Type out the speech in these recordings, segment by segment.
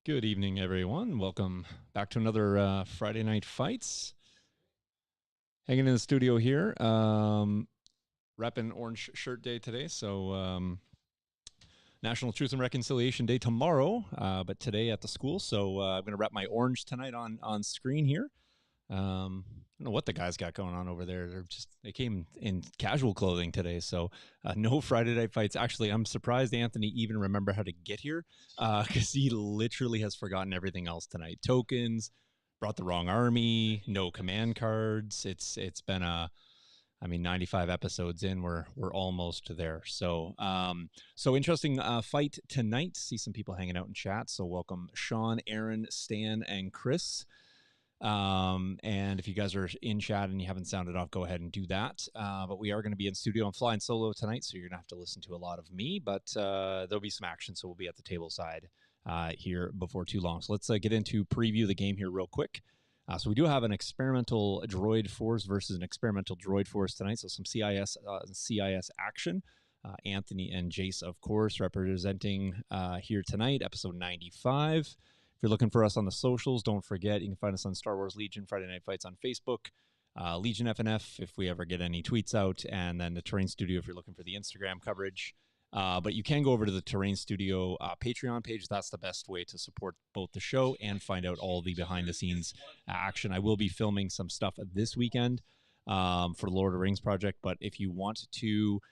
Good evening, everyone. Welcome back to another Friday Night Fights. Hanging in the studio here, repping Orange Shirt Day today. So, National Truth and Reconciliation Day tomorrow, but today at the school. So I'm going to rep my orange tonight on screen here. I don't know what the guys got going on over there. They came in casual clothing today, so no Friday Night Fights. Actually, I'm surprised Anthony even remember how to get here because he literally has forgotten everything else tonight. Tokens, brought the wrong army, no command cards. It's been 95 episodes in, we're almost there. So interesting fight tonight. See some people hanging out in chat. So welcome Sean, Aaron, Stan, and Chris. And if you guys are in chat and you haven't sounded off, go ahead and do that. But we are going to be in studio. I'm flying solo tonight, so you're going to have to listen to a lot of me, but there'll be some action, so we'll be at the table side here before too long. So let's get into preview the game here real quick. So we do have an experimental droid force versus an experimental droid force tonight, so some CIS action. Anthony and Jace, of course, representing here tonight, episode 95. If you're looking for us on the socials, don't forget, you can find us on Star Wars Legion, Friday Night Fights on Facebook, Legion FNF if we ever get any tweets out, and then the Terrain Studio if you're looking for the Instagram coverage. But you can go over to the Terrain Studio Patreon page. That's the best way to support both the show and find out all the behind-the-scenes action. I will be filming some stuff this weekend for Lord of the Rings project, but if you want to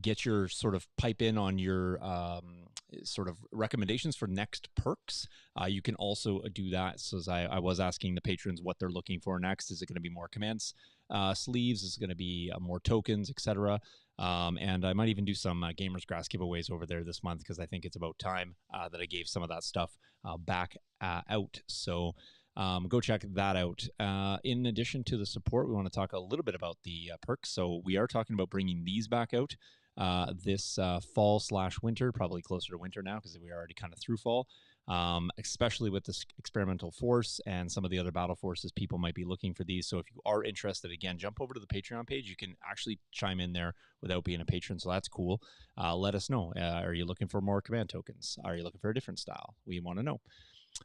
get your sort of pipe in on your sort of recommendations for next perks, you can also do that. So as I was asking the patrons what they're looking for next. Is it going to be more commands sleeves? Is it going to be more tokens, etc.? And I might even do some Gamers Grass giveaways over there this month because I think it's about time that I gave some of that stuff back out. So go check that out. In addition to the support, we want to talk a little bit about the perks. So we are talking about bringing these back out this fall/winter, probably closer to winter now because we are already kind of through fall, especially with this experimental force and some of the other battle forces. People might be looking for these. So if you are interested, again, jump over to the Patreon page. You can actually chime in there without being a patron, so that's cool. Let us know. Are you looking for more command tokens? Are you looking for a different style? We want to know.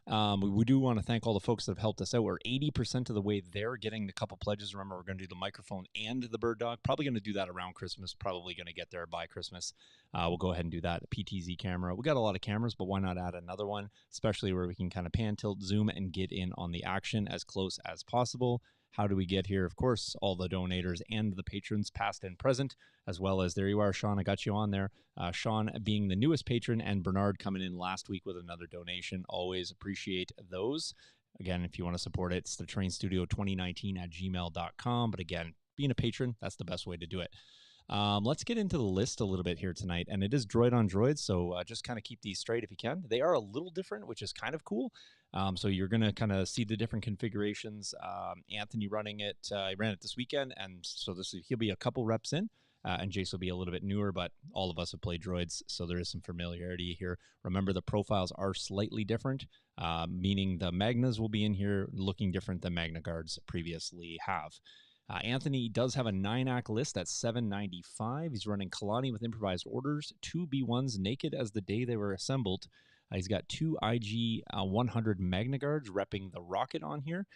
We do want to thank all the folks that have helped us out. We're 80% of the way there, getting a couple pledges. Remember, we're going to do the microphone and the bird dog. Probably going to do that around Christmas. Probably going to get there by Christmas. We'll go ahead and do that. The PTZ camera. We got a lot of cameras, but why not add another one, especially where we can kind of pan, tilt, zoom, and get in on the action as close as possible. How do we get here? Of course, all the donators and the patrons, past and present, as well as, there you are, Sean, I got you on there. Sean being the newest patron, and Bernard coming in last week with another donation. Always appreciate those. Again, if you want to support it, it's the Train Studio 2019 at gmail.com. But again, being a patron, that's the best way to do it. Let's get into the list a little bit here tonight, and it is droid on droid, so just kind of keep these straight if you can. They are a little different, which is kind of cool. So you're going to kind of see the different configurations. Anthony running it, he ran it this weekend, and so he'll be a couple reps in. And Jace will be a little bit newer, but all of us have played droids, so there is some familiarity here. Remember, the profiles are slightly different, meaning the Magnas will be in here looking different than Magna Guards previously have. Anthony does have a 9-act list at 795. He's running Kalani with improvised orders, 2 B1s naked as the day they were assembled. He's got 2 IG 100 Magna Guards repping the rocket on here.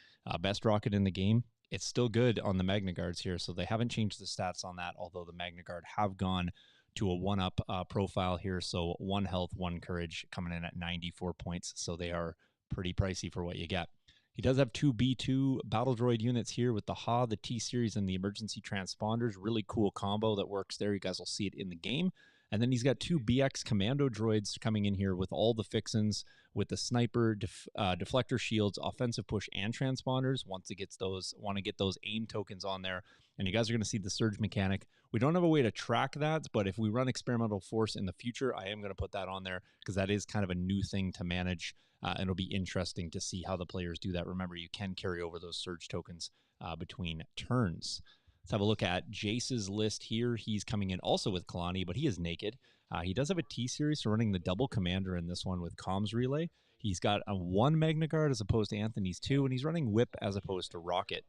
Best rocket in the game. It's still good on the Magna Guards here, so they haven't changed the stats on that, although the Magna Guard have gone to a 1-up profile here. So 1 health, 1 courage coming in at 94 points, so they are pretty pricey for what you get. He does have 2 B2 battle droid units here with the HA, the T-Series, and the emergency transponders. Really cool combo that works there. You guys will see it in the game. And then he's got 2 BX commando droids coming in here with all the fixins, with the sniper, deflector shields, offensive push, and transponders. Want to get those aim tokens on there. And you guys are going to see the surge mechanic. We don't have a way to track that, but if we run experimental force in the future, I am going to put that on there because that is kind of a new thing to manage. And it'll be interesting to see how the players do that. Remember, you can carry over those surge tokens between turns. Let's have a look at Jace's list here. He's coming in also with Kalani, but he is naked. He does have a T-Series, so running the double commander in this one with comms relay. He's got a 1 Magna Guard as opposed to Anthony's 2, and he's running whip as opposed to rocket.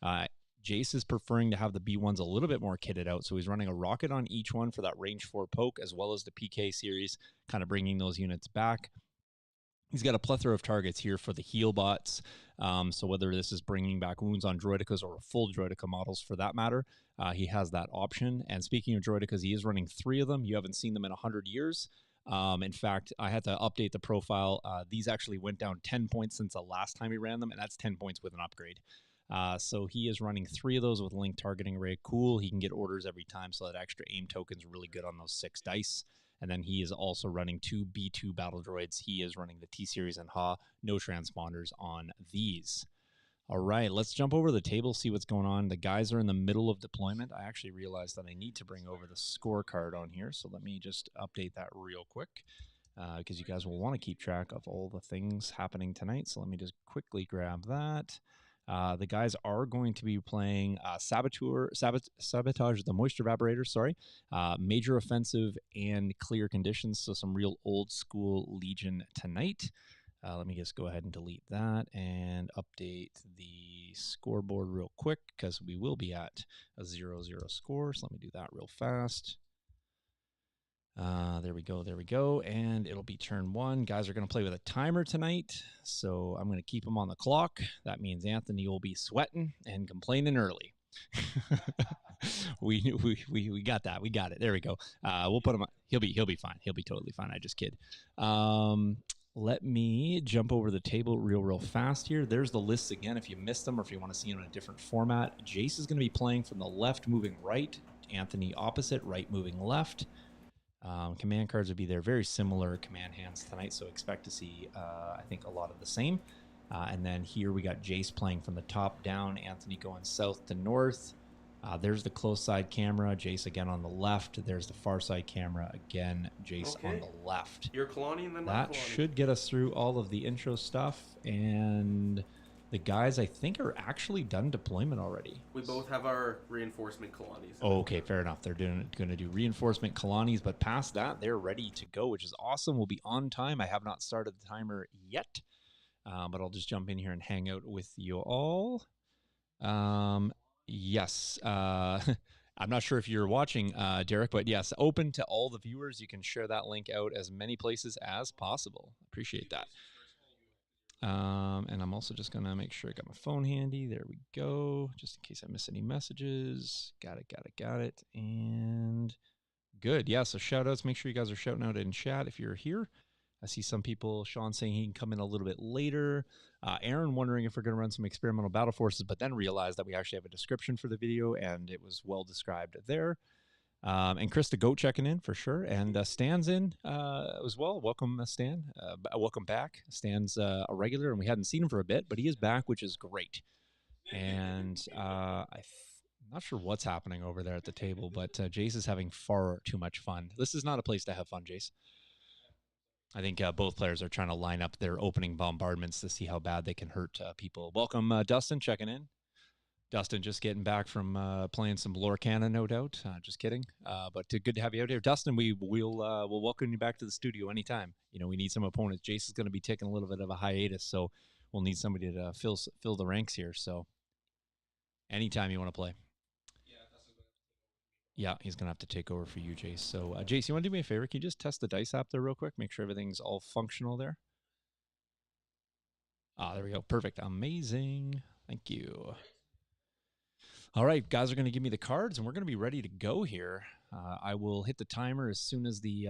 Jace is preferring to have the B1s a little bit more kitted out, so he's running a rocket on each one for that range 4 poke, as well as the PK series, kind of bringing those units back. He's got a plethora of targets here for the heal bots. So whether this is bringing back wounds on Droidicas or full Droidica models for that matter, he has that option. And speaking of Droidicas, he is running 3 of them. You haven't seen them in 100 years. In fact, I had to update the profile. These actually went down 10 points since the last time we ran them, and that's 10 points with an upgrade. So he is running 3 of those with link targeting array. Cool. He can get orders every time, so that extra aim token is really good on those 6 dice. And then he is also running 2 B2 battle droids. He is running the T-Series and Ha. No transponders on these. All right, let's jump over to the table, see what's going on. The guys are in the middle of deployment. I actually realized that I need to bring over the scorecard on here, so let me just update that real quick because you guys will want to keep track of all the things happening tonight. So let me just quickly grab that. The guys are going to be playing Sabotage the Moisture Evaporator, sorry, Major Offensive and Clear Conditions, so some real old school Legion tonight. Let me just go ahead and delete that and update the scoreboard real quick because we will be at a 0-0 score, so let me do that real fast. There we go, and it'll be turn 1. Guys are going to play with a timer tonight, so I'm going to keep them on the clock. That means Anthony will be sweating and complaining early. we got that. We got it. There we go. We'll put him on. He'll be fine. He'll be totally fine. I just kid. Let me jump over the table real fast here. There's the lists again if you missed them or if you want to see them in a different format. Jace is going to be playing from the left moving right. Anthony opposite, right moving left. Command cards would be there. Very similar command hands tonight, so expect to see, I think, a lot of the same. And then here we got Jace playing from the top down, Anthony going south to north. There's the close side camera, Jace again on the left. There's the far side camera, again, Jace on the left. You're Kalani and then that should get us through all of the intro stuff. And the guys, I think, are actually done deployment already. We both have our reinforcement Kalanis. Oh, okay, fair enough. They're going to do reinforcement Kalanis, but past that, they're ready to go, which is awesome. We'll be on time. I have not started the timer yet, but I'll just jump in here and hang out with you all. Yes. I'm not sure if you're watching, Derek, but yes, open to all the viewers. You can share that link out as many places as possible. Appreciate that. And I'm also just going to make sure I got my phone handy. There we go. Just in case I miss any messages. Got it. And good. Yeah, so shout outs. Make sure you guys are shouting out in chat if you're here. I see some people, Sean saying he can come in a little bit later. Aaron wondering if we're going to run some experimental battle forces, but then realized that we actually have a description for the video, and it was well described there. And Chris the Goat checking in for sure. And Stan's in as well. Welcome, Stan. Welcome back. Stan's a regular, and we hadn't seen him for a bit, but he is back, which is great. And I'm not sure what's happening over there at the table, but Jace is having far too much fun. This is not a place to have fun, Jace. I think both players are trying to line up their opening bombardments to see how bad they can hurt people. Welcome, Dustin, checking in. Dustin just getting back from playing some Lorcana, no doubt. Just kidding. But good to have you out here. Dustin, we'll welcome you back to the studio anytime. You know, we need some opponents. Jace is going to be taking a little bit of a hiatus, so we'll need somebody to fill the ranks here. So anytime you want to play. Yeah, he's going to have to take over for you, Jace. So, Jace, you want to do me a favor? Can you just test the dice app there real quick? Make sure everything's all functional there. There we go. Perfect. Amazing. Thank you. All right, guys are going to give me the cards, and we're going to be ready to go here. I will hit the timer as soon as the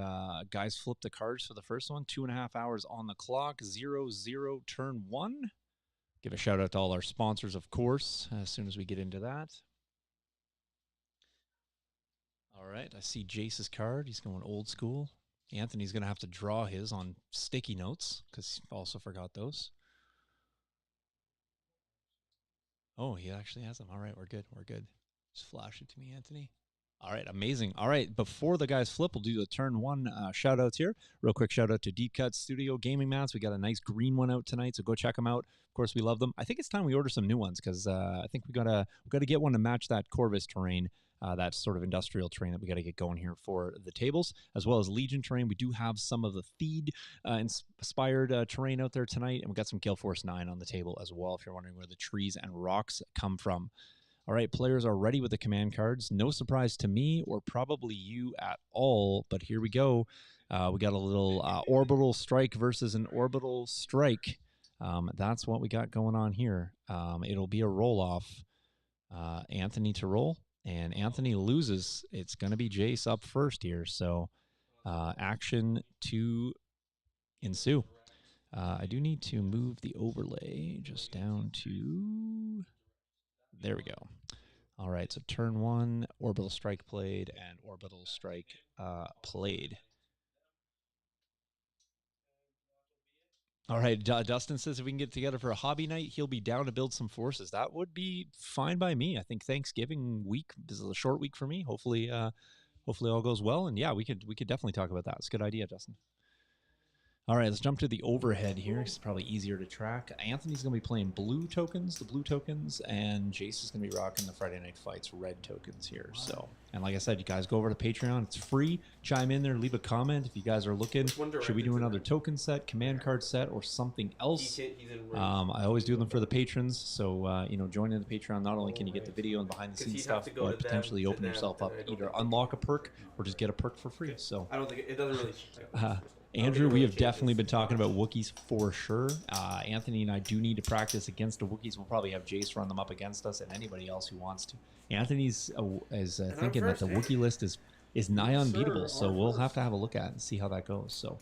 guys flip the cards for the first one. 2.5 hours on the clock. 0-0 turn 1. Give a shout out to all our sponsors, of course, as soon as we get into that. All right, I see Jace's card. He's going old school. Anthony's going to have to draw his on sticky notes because he also forgot those. Oh, he actually has them. All right, we're good. Just flash it to me, Anthony. All right, amazing. All right, before the guys flip, we'll do the turn 1 shout-outs here. Real quick shout-out to Deep Cut Studio Gaming Mats. We got a nice green one out tonight, so go check them out. Of course, we love them. I think it's time we order some new ones because I think we gotta get one to match that Corvus terrain. That sort of industrial terrain that we got to get going here for the tables, as well as Legion terrain. We do have some of the Theed inspired terrain out there tonight, and we got some Gale Force 9 on the table as well, if you're wondering where the trees and rocks come from. All right, players are ready with the command cards. No surprise to me or probably you at all, but here we go. We got a little orbital strike versus an orbital strike. That's what we got going on here. It'll be a roll-off. Anthony to roll, and Anthony loses. It's going to be Jace up first here, so action to ensue. I do need to move the overlay just down to... There we go. All right, so turn 1, orbital strike played, and orbital strike played. All right, Dustin says if we can get together for a hobby night, he'll be down to build some forces. That would be fine by me. I think Thanksgiving week, this is a short week for me. Hopefully all goes well. And yeah, we could definitely talk about that. It's a good idea, Dustin. All right, let's jump to the overhead here. It's probably easier to track. Anthony's going to be playing blue tokens, and Jace is going to be rocking the Friday Night Fights red tokens here. So, and like I said, you guys go over to Patreon. It's free. Chime in there, leave a comment if you guys are looking. Should we do another token set, command card set, or something else? I always do them for the patrons. So, join in the Patreon. Not only can you get the video and behind-the-scenes stuff, but potentially open yourself up to either unlock a perk or just get a perk for free. So, I don't think it doesn't really. Andrew, we have definitely been talking about Wookiees for sure. Anthony and I do need to practice against the Wookiees. We'll probably have Jace run them up against us and anybody else who wants to. Anthony's thinking that the Wookiee list is nigh unbeatable, so we'll have to have a look at it and see how that goes. So,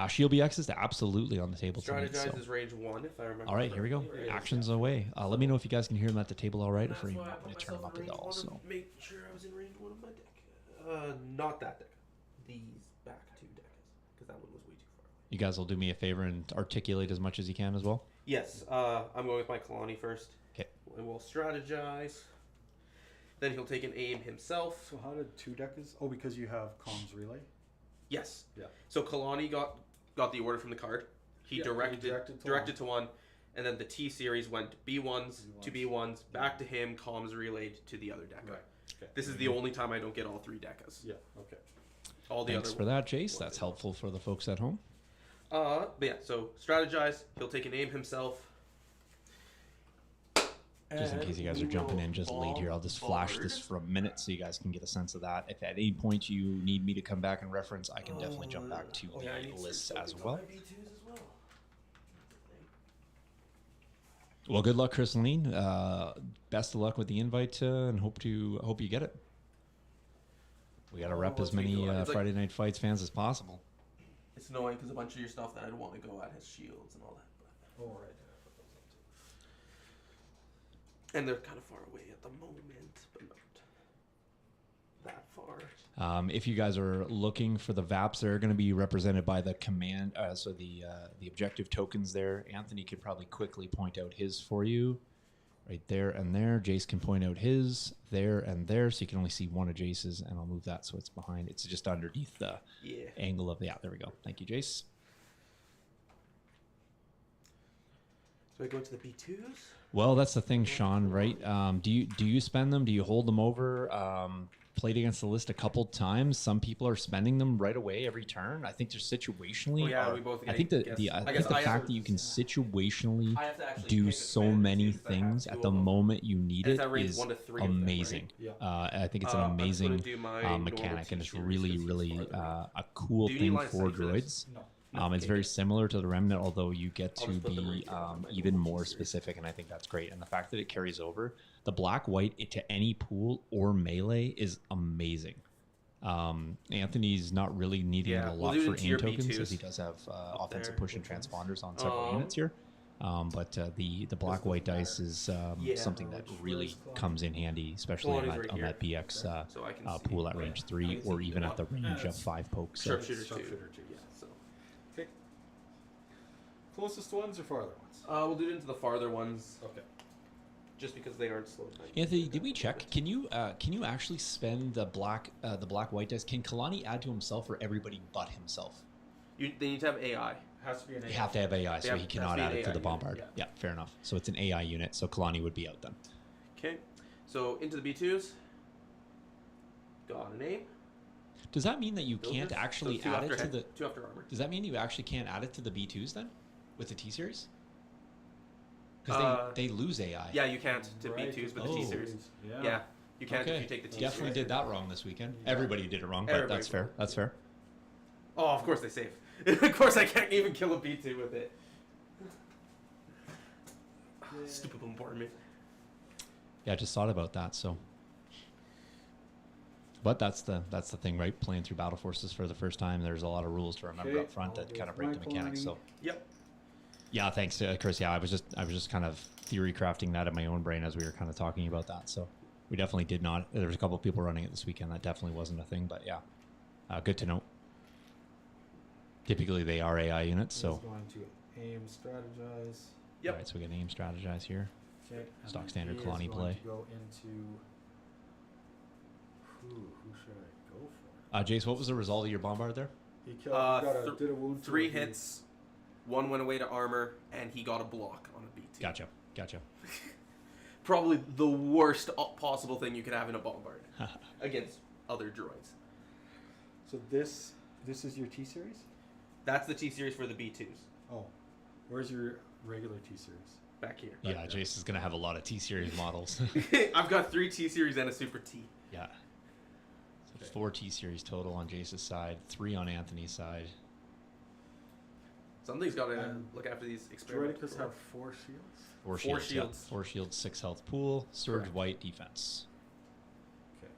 Shield BX is absolutely on the table tonight. Strategize is range 1, if I remember. All right, here we go. Actions away. Let me know if you guys can hear them at the table all right, if you want me to turn them up at all. So, make sure I was in range 1 of my deck. Not that deck. These back 2 decks. That one was way too far away. You guys will do me a favor and articulate as much as you can as well? Yes. I'm going with my Kalani first. Okay. And we'll strategize. Then he'll take an aim himself. So how did 2 decks? Oh, because you have comms relay? Yes. Yeah. So Kalani got the order from the card. He directed to 1. And then the T series went B1s to B1s, back to him, comms relayed to the other deck. Right. Okay. This is the only time I don't get all 3 decks. Yeah, okay. All the Thanks other for that, Jace. That's helpful for the folks at home. But yeah, so strategize. He'll take an aim himself. Just in case you guys are jumping in just late here, I'll just flash this for a minute so you guys can get a sense of that. If at any point you need me to come back and reference, I can definitely jump back to the lists as well. Well, good luck, Christine. Best of luck with the invite, and hope you get it. We got to rep as many Friday Night Fights fans as possible. It's annoying because a bunch of your stuff that I'd want to go at has shields and all that. But... Oh, right. And they're kind of far away at the moment, but not that far. If you guys are looking for the VAPs, they're going to be represented by the command, so the objective tokens there. Anthony could probably quickly point out his for you. Right there and there. Jace can point out his there and there, so you can only see one of Jace's, and I'll move that so it's behind. It's just underneath the angle of the... Yeah, there we go. Thank you, Jace. So I go into the B2s? Well, that's the thing, Sean, right? Do you spend them? Do you hold them over? Played against the list a couple times. Some people are spending them right away every turn. I think they're situationally. Oh, yeah, we both I think the fact that you can situationally do so many things at the moment you need it is amazing. I think it's an amazing mechanic, and it's really a cool thing for droids. It's very similar to the Remnant, although you get to be even more specific, and I think that's great. And the fact that it carries over the black-white to any pool or melee is amazing. Anthony's not really needing a lot for aim tokens, as he does have offensive push and transponders on several units here. But the black-white dice is something that really comes in handy, especially on that BX pool at range 3 or even at the range of 5 pokes. So. Sharpshooter 2, yeah. So. Okay. Closest ones or farther ones? We'll do it into the farther ones. Okay. Just because they aren't slowed down. Anthony, did we check? Can you actually spend the black white dice? Can Kalani add to himself or everybody but himself? They need to have AI. Has to be an AI. They have to have AI, so he cannot add it to the Bombard. Yeah, fair enough. So it's an AI unit, so Kalani would be out then. Okay. So into the B2s. Got a name. Does that mean that you can't actually add it to the... 2 after armor. Does that mean you actually can't add it to the B2s then? With the T-Series? Because they lose AI. Yeah, you can't to B2s, but the T series. Yeah, you can't if you take the T series. Definitely did that wrong this weekend. Yeah. Everybody did it wrong, but that's fair. That's fair. Oh, of course they save. Of course I can't even kill a B2 with it. Stupid bombardment. Yeah, I just thought about that. So, but that's the thing, right? Playing through Battle Forces for the first time, there's a lot of rules to remember up front that kind of break the mechanics. So, yep. Yeah, thanks, Chris. Yeah, I was just kind of theory crafting that in my own brain as we were kind of talking about that. So, we definitely did not. There was a couple of people running it this weekend. That definitely wasn't a thing. But yeah, good to know. Typically, they are AI units. So, going to aim, strategize. Yep. All right, so we got aim, strategize here. Okay. Stock standard Kalani play. play. To go into who should I go for? Jace, what was the result of your bombard there? He killed. Did a wound. 3 hits. 1 went away to armor, and he got a block on a B2. Gotcha. Probably the worst possible thing you could have in a bombard against other droids. So this is your T series? That's the T series for the B2s. Oh, where's your regular T series? Back here. Yeah, Jace is gonna have a lot of T series models. I've got 3 T series and a Super T. Yeah. So 4 T series total on Jace's side, 3 on Anthony's side. Something's got to look after these experimental Droidicus have 4 shields? 4 shields. Yeah. 4 shields, 6 health pool, Surge White defense. Okay.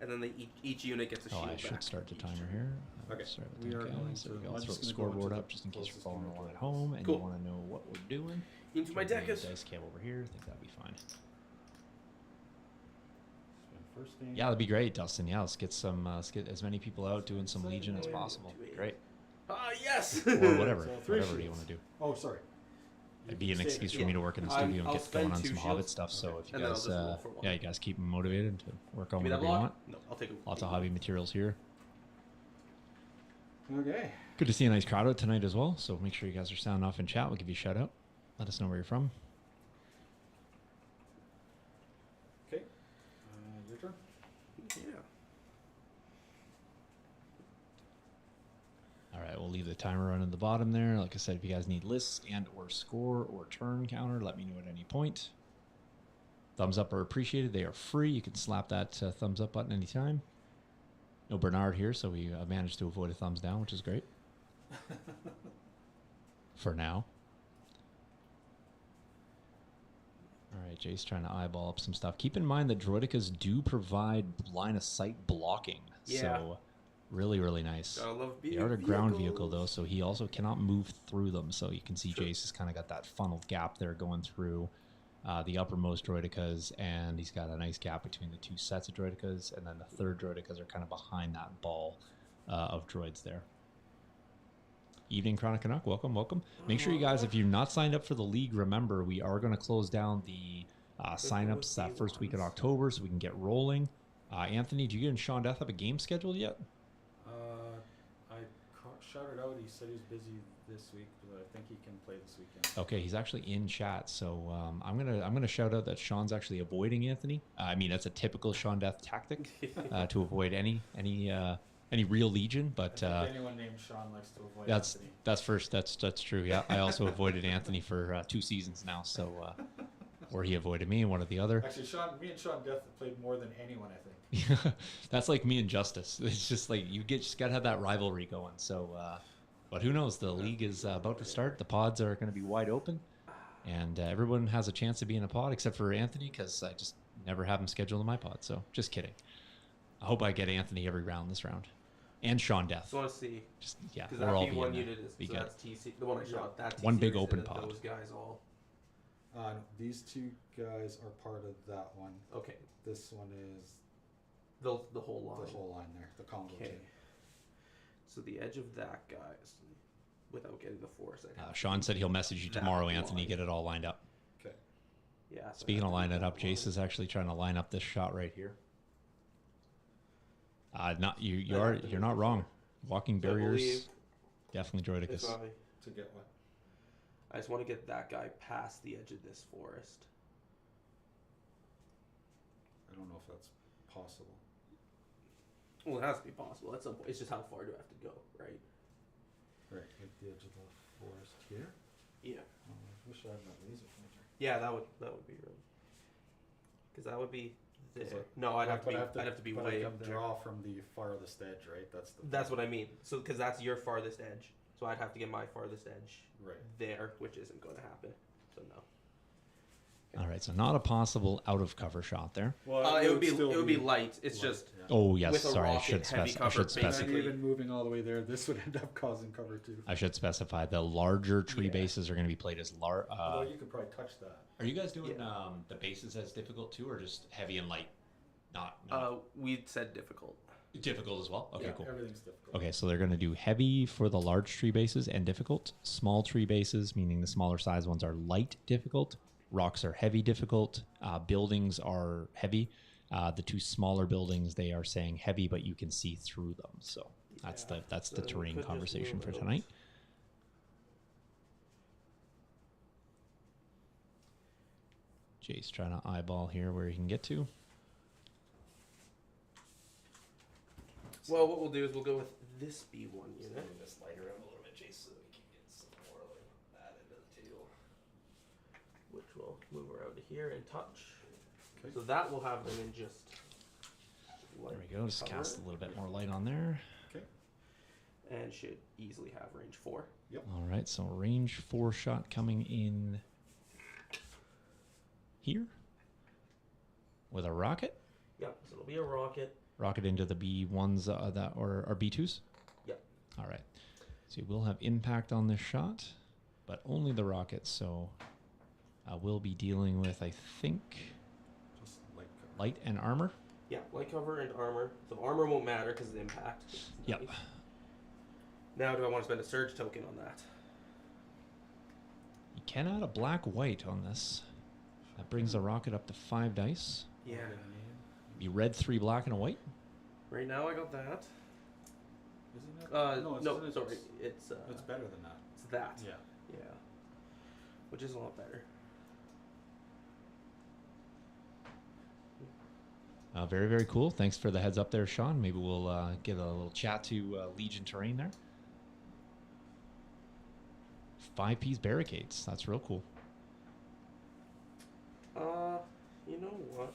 And then each unit gets a shield. I should start the timer here. Okay. We are going to throw the scoreboard up just in case you're following along at home and you want to know what we're doing. Into my deck is dice cam over here. I think that'd be fine. First thing. Yeah, that'd be great, Dustin. Yeah, let's get as many people out doing some Legion as possible. Great. Yes. Or whatever. Whatever you want to do. Oh, sorry. It'd be an excuse for me to work in the studio and get going on some Hobbit stuff. So if you guys, you guys keep me motivated to work on whatever you want. No, I'll take lots of hobby materials here. Okay. Good to see a nice crowd out tonight as well. So make sure you guys are sounding off in chat. We'll give you a shout out. Let us know where you're from. Okay. Your turn. Yeah. All right, we'll leave the timer running at the bottom there. Like I said, if you guys need lists and or score or turn counter, let me know at any point. Thumbs up are appreciated. They are free. You can slap that thumbs up button anytime. No Bernard here, so we managed to avoid a thumbs down, which is great. For now. All right, Jace trying to eyeball up some stuff. Keep in mind that Droidicas do provide line of sight blocking. Yeah. So really, really nice. Gotta love they are a ground vehicle, though, so he also cannot move through them. So you can see Jace has kind of got that funneled gap there going through the uppermost Droidicas, and he's got a nice gap between the 2 sets of Droidicas, and then the third Droidicas are kind of behind that ball of droids there. Evening, Chronic Canuck. Welcome, welcome. Make sure you guys, if you're not signed up for the league, remember, we are going to close down the sign-ups that first week in October so we can get rolling. Anthony, do you and Sean Death have a game scheduled yet? I shouted out. He said he's busy this week, but I think he can play this weekend. Okay, he's actually in chat, so I'm gonna shout out that Sean's actually avoiding Anthony. I mean, that's a typical Sean Death tactic to avoid any real Legion, but anyone named Sean likes to avoid Anthony. That's true. Yeah, I also avoided Anthony for 2 seasons now, so or he avoided me, one or the other. Actually, me and Sean Death have played more than anyone, I think. That's like me and Justice. It's just like you just gotta have that rivalry going. So, but who knows? The league is about to start. The pods are going to be wide open, and everyone has a chance to be in a pod except for Anthony, because I just never have him scheduled in my pod. So, just kidding. I hope I get Anthony every round this round, and Sean Death. So I want to see. Just yeah, because we're all that being unit is so that's TC. The one I shot. That's one big open pod. Those guys all. These 2 guys are part of that one. Okay. This one is the whole line. The whole line there, the combo team. So the edge of that guys, without getting the force. Sean said he'll message you tomorrow, Anthony. Get it all lined up. Okay. Yeah. So speaking of lining it up, Jace is actually trying to line up this shot right here. You're not wrong. Walking barriers, definitely Droidicus. To get what? I just want to get that guy past the edge of this forest. I don't know if that's possible. Well, it has to be possible. At some point, it's just how far do I have to go, right? Right, at the edge of the forest here. Yeah. wish I had that laser pointer. Yeah, that would be really. Because that would be there. No, I'd have to be way up there. Draw from the farthest edge, right? That's what I mean. So because that's your farthest edge, so I'd have to get my farthest edge there, which isn't going to happen. So no. All right, so not a possible out of cover shot there. Well, it would be light. It's light, just oh yes, with a sorry, rocket, I should specify. And even moving all the way there, this would end up causing cover too. I should specify the larger tree bases are going to be played as large. Although you could probably touch that. Are you guys doing the bases as difficult too, or just heavy and light? Not. We said difficult. Difficult as well. Okay, yeah, cool. Everything's difficult. Okay, so they're going to do heavy for the large tree bases and difficult. Small tree bases, meaning the smaller size ones, are light difficult. Rocks are heavy difficult. Buildings are heavy. The two smaller buildings, they are saying heavy, but you can see through them. So that's the terrain conversation for tonight. Jace trying to eyeball here where he can get to. Well, what we'll do is we'll go with this B1 unit. Move this light around a little bit, Jace, so we can get some more of that into the table. Which will move around to here and touch. Okay. So that will have them in just. There we go. Just cast a little bit more light on there. Okay. And should easily have range 4. Yep. All right, so range 4 shot coming in here with a rocket. Yep. So it'll be a rocket. Rocket into the B1s that or B2s. Yep. All right. So you will have impact on this shot, but only the rocket. So we'll be dealing with, I think, just light and armor. Yeah, light cover and armor. So armor won't matter because of the impact. Yep. Now, do I want to spend a surge token on that? You can add a black-white on this. That brings the rocket up to 5 dice. Yeah. Be red, 3 black, and a white. Right now, I got that. Isn't it? No, sorry. It's better than that. It's that. Yeah. Yeah. Which is a lot better. Very, very cool. Thanks for the heads up there, Sean. Maybe we'll get a little chat to Legion Terrain there. 5-piece barricades. That's real cool. You know what?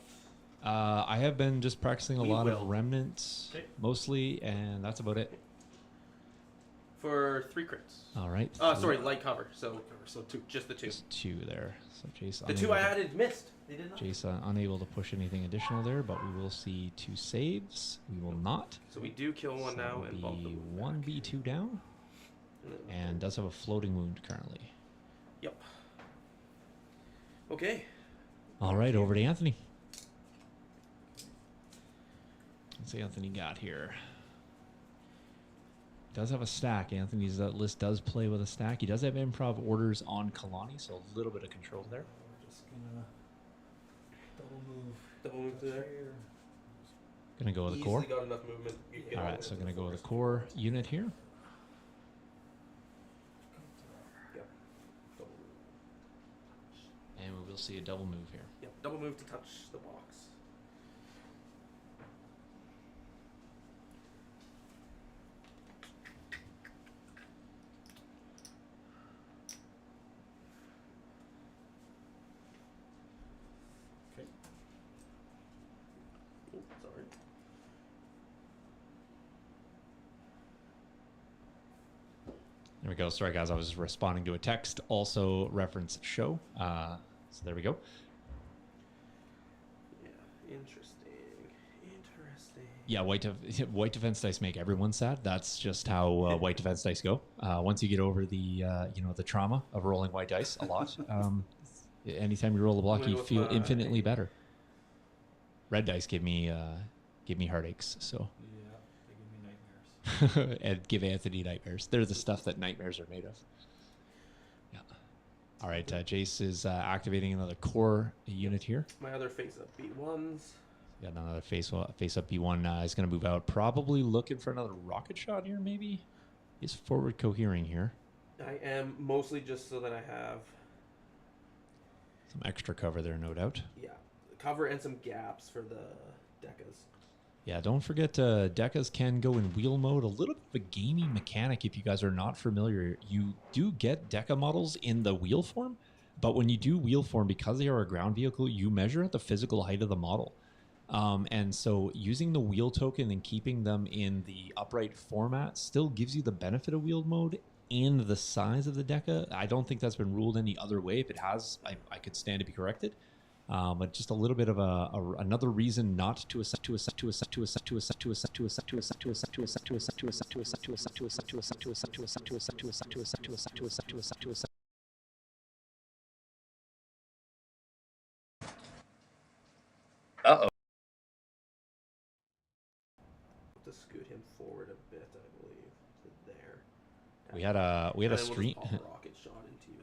I have been just practicing a lot of remnants, mostly, and that's about it. For 3 crits. All right. Sorry, light cover. So 2. Just the 2. Just 2 there. So Jace. The 2 I added missed. They did not. Jace unable to push anything additional there, but we will see 2 saves. We will not. So we do kill one now and bump the 1 B2 down, and does have a floating wound currently. Yep. Okay. All right, over to Anthony. Let's see, Anthony got here. Does have a stack. Anthony's list does play with a stack. He does have improv orders on Kalani, so a little bit of control there. We're just gonna double move to there. Gonna go with the core. Got enough movement. All right, so gonna go with the core unit here. Yep. And we will see a double move here. Yep. Double move to touch the box. Sorry. There we go. Sorry, guys. I was responding to a text. Also reference show. So there we go. Yeah. Interesting. Yeah, white defense dice make everyone sad. That's just how white defense dice go. Once you get over the the trauma of rolling white dice a lot, anytime you roll a block, you feel infinitely better. Red dice give me heartaches. So yeah, they give me nightmares. and give Anthony nightmares. They're the stuff that nightmares are made of. Yeah. All right, Jace is activating another core unit here. My other face up B1s. Got another face up B1 is going to move out. Probably looking for another rocket shot here, maybe. He's forward cohering here. I am mostly just so that I have some extra cover there, no doubt. Yeah, cover and some gaps for the decas. Yeah, don't forget decas can go in wheel mode. A little bit of a gamey mechanic if you guys are not familiar. You do get deca models in the wheel form, But when you do wheel form, because they are a ground vehicle, you measure at the physical height of the model. And so using the wheel token and keeping them in the upright format still gives you the benefit of wheeled mode and the size of the deca. I don't think that's been ruled any other way. If it has, I could stand to be corrected. But just a little bit of another reason not to assess Uh-oh. To scoot him forward a bit, I believe, to there. We had a stream.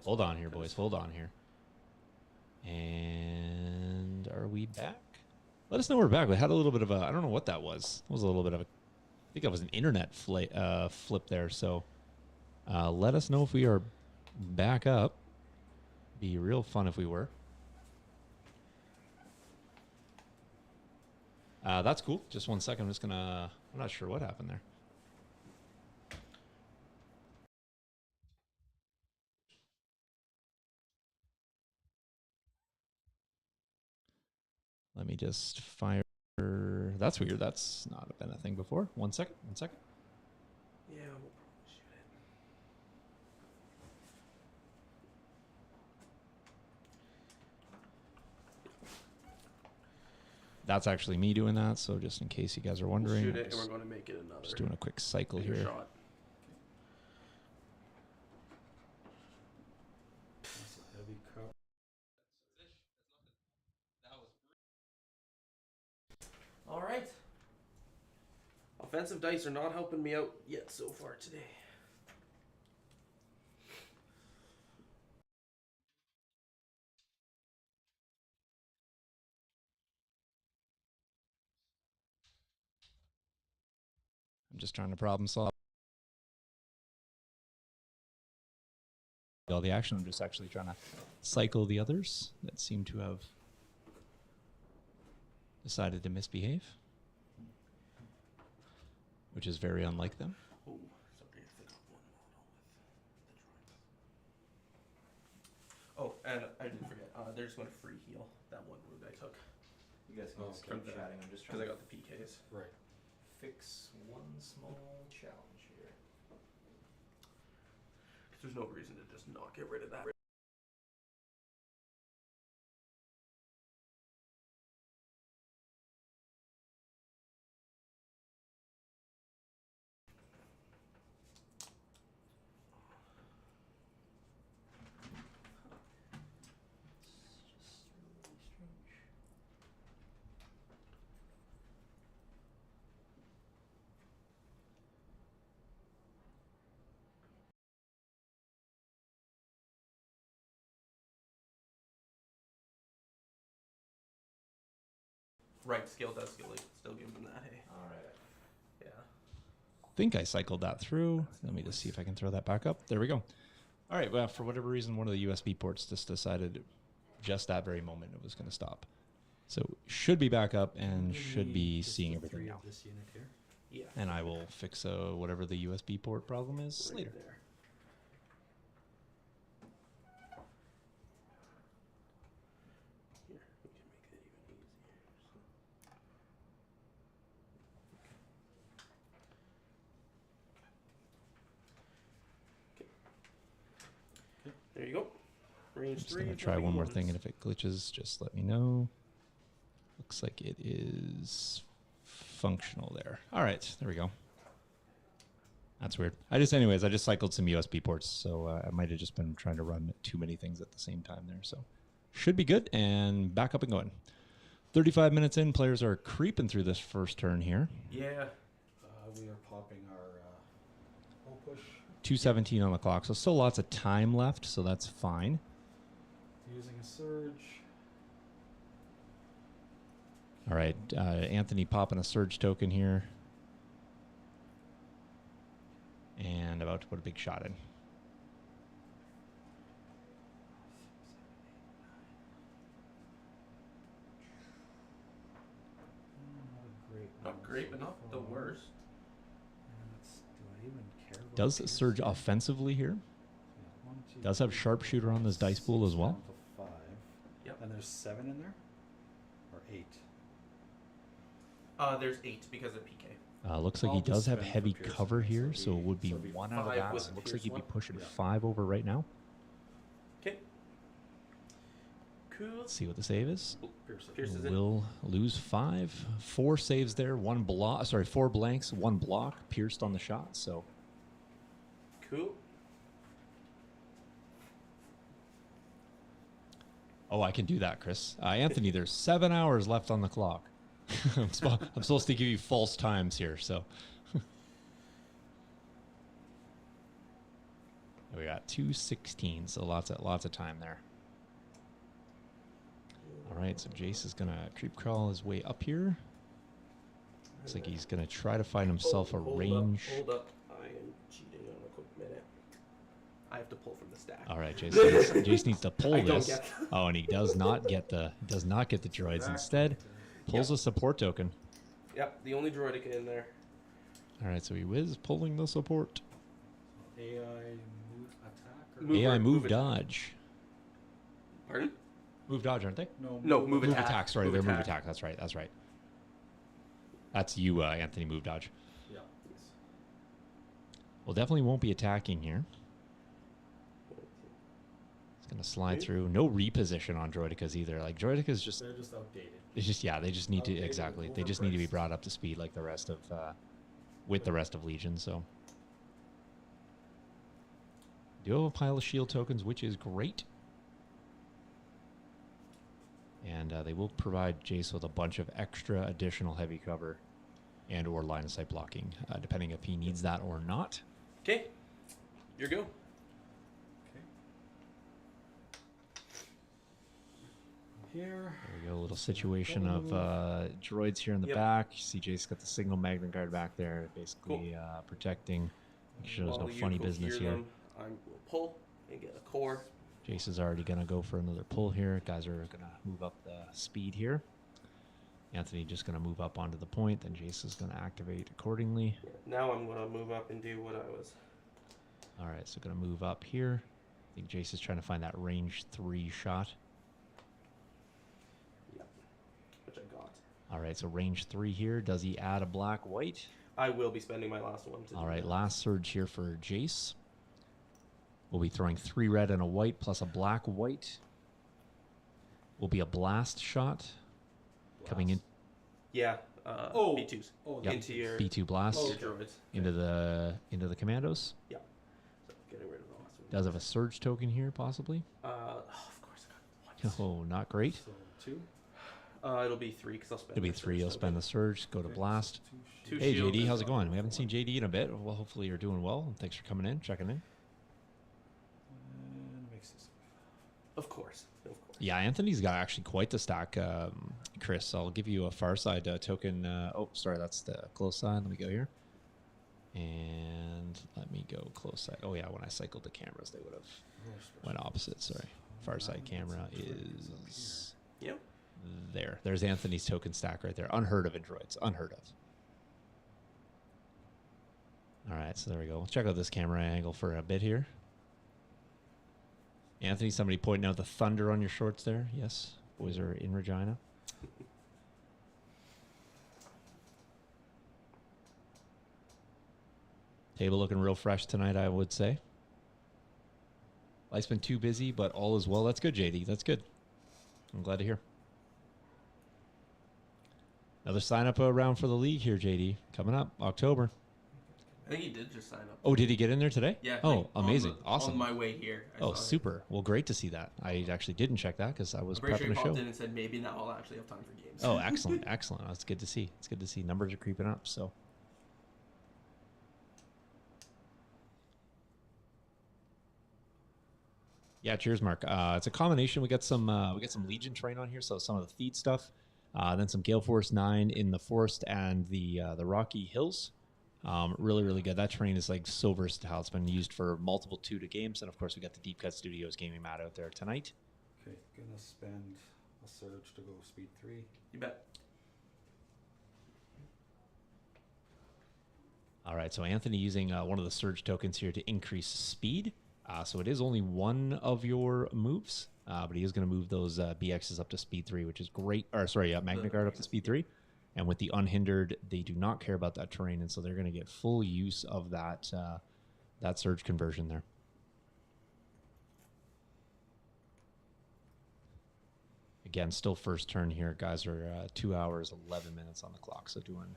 Hold on here, boys. Hold on here. And are we back? Let us know we're back. We had a little bit of I don't know what that was. It was a little bit of I think that was an internet flip there. So let us know if we are back up. Be real fun if we were. That's cool. Just 1 second. I'm not sure what happened there. Let me just fire. That's weird. That's not been a thing before. 1 second. 1 second. Yeah, we'll probably shoot it. That's actually me doing that. So just in case you guys are wondering, we'll shoot it, and we're going to make it another. Just doing a quick cycle here. Shot. All right. Offensive dice are not helping me out yet so far today. I'm just trying to problem solve all the action. I'm just actually trying to cycle the others that seem to have decided to misbehave, which is very unlike them. Oh, sorry, I forgot one model with the droids. Oh, and I didn't forget. They're just going to free heal that one wound I took. You guys can just keep chatting. I'm just trying because I to got the PKs. Right. fix one small challenge here. There's no reason to just not get rid of that. Right, skill does still give them that, hey. Alright. Yeah. I think I cycled that through. Let me just see if I can throw that back up. There we go. All right, well, for whatever reason, one of the USB ports just decided just that very moment it was going to stop. So should be back up and should be seeing everything now. This unit here. Yeah. And I will fix whatever the USB port problem is Right later. there. Here, we can make it even easier. Okay. There you go. Range I'm just 3. going to try one more thing, and if it glitches, just let me know. Looks like it is functional there. All right, there we go. That's weird. I just cycled some USB ports, so I might have just been trying to run too many things at the same time there. So should be good, and back up and going. 35 minutes in, players are creeping through this first turn here. Yeah. We are popping our hull push. 2:17 on the clock, so still lots of time left, so that's fine. Using a surge. All right, Anthony popping a surge token here. And about to put a big shot in. Not great, but not the worst. Do I even care about Does Pierce? surge offensively here? Yeah, 1, 2, Does have sharpshooter on this dice pool as well. Down to 5. Yep. And there's 7 in there? Or 8? There's 8 because of PK. Looks like I'll he does just have spend for heavy Pearson, cover so here, it'd so it would be so it'd be 1 out of 5 that. with So it the looks like he'd be Pierce pushing Yeah. 5 over right now. Okay. Cool. Let's see what the save is. Pierce is in. Will lose 5. 4 saves there, 1 block. Sorry, 4 blanks, 1 block. Pierced on the shot. So Cool. oh, I can do that, Chris. Anthony, there's 7 hours left on the clock. I'm supposed to give you false times here, so. We got 2:16, so lots of time there. All right, so Jace is gonna creep crawl his way up here. Looks like he's gonna try to find himself a range. Hold up. I am cheating on a quick minute. I have to pull from the stack. All right, Jace needs to pull I don't this. get that. Oh, and he does not get the droids. Instead, pulls a support token. Yep, the only droidica in there. All right, so he is pulling the support. AI move attack? Or Move AI or- move move attack. dodge. Pardon? Move dodge, aren't they? No, move Move attack. attack. Sorry, Move they're move attack. attack. That's right. That's right. That's you, Anthony. Move dodge. Yeah. Well, definitely won't be attacking here. It's gonna slide Okay. through. No reposition on droidicas either. Like droidicas just, They're just outdated. it's just they just need to Outdated, exactly. They just need to be overpriced. brought up to speed like the rest of, with the rest of Legion. So, do have a pile of shield tokens, which is great. And they will provide Jace with a bunch of extra additional heavy cover and or line of sight blocking, depending if he needs that or not. Okay. Your go. Okay. Here. There we go, a little situation of droids here in the Yep. back. You see Jace got the signal magnet guard back there, basically protecting. Make sure there's no While you funny go business hear here. them, I will pull and get a core. Jace is already going to go for another pull here. Guys are going to move up the speed here. Anthony just going to move up onto the point, then Jace is going to activate accordingly. Now I'm going to move up and do what I was. All right, so going to move up here. I think Jace is trying to find that range 3 shot. Yep. Which I got. All right, so range 3 here. Does he add a black-white? I will be spending my last one. To All do right, that. last surge here for Jace. We'll be throwing 3 red and a white plus a black-white. Will be a blast shot coming in. Yeah. Oh. B2s. Oh, Yep. Into your, B2 blast Oh, your okay. droids. into the commandos. Yeah. So getting rid of the last one. Does have a surge token here, possibly. Of course I got one. Oh, not great. So 2. It'll be 3 because I'll spend. It'll be my 3. surge You'll token. spend the surge. Go to blast. Two Hey, shields JD, and- how's it going? We haven't seen JD in a bit. Well, hopefully you're doing well. Thanks for coming in, checking in. And makes this. Of course. Of course. Yeah, Anthony's got actually quite the stack, Chris. I'll give you a far side token. Oh, sorry, that's the close side. Let me go here. And let me go close side. Oh, yeah, when I cycled the cameras, they would have went opposite. Sorry. Far side camera is Yep. there. There's Anthony's token stack right there. Unheard of in droids. Unheard of. All right, so there we go. We'll check out this camera angle for a bit here. Anthony, somebody pointing out the thunder on your shorts there. Yes, boys are in Regina. Table looking real fresh tonight, I would say. Life's been too busy, but all is well. That's good, JD. That's good. I'm glad to hear. Another sign up round for the league here, JD. Coming up, October. I think he did just sign up. Oh, did he get in there today? Yeah. Oh, like, amazing. On Awesome. my way here. I Oh, saw it. super. Well, great to see that. I actually didn't check that because I was I'm pretty sure prepping he a popped show. in and said maybe now I'll actually have time for games. Oh, excellent. Excellent. That's good to see. It's good to see. Numbers are creeping up. So. Yeah, cheers, Mark. It's a combination. We got some Legion terrain on here, so some of the feed stuff, then some Gale Force 9 in the forest and the Rocky Hills. Really, really good. That terrain is like so versatile. It's been used for multiple 2 games, and of course we got the Deep Cut Studios gaming mat out there tonight. Okay, gonna spend a surge to go speed 3. You bet. All right, so Anthony using one of the surge tokens here to increase speed. So it is only one of your moves, but he is going to move those BXs up to speed 3, which is great. Or sorry, Magna Guard up to speed 3. And with the unhindered, they do not care about that terrain, and so they're going to get full use of that that surge conversion there. Again, still first turn here. Guys are 2 hours, 11 minutes on the clock, so doing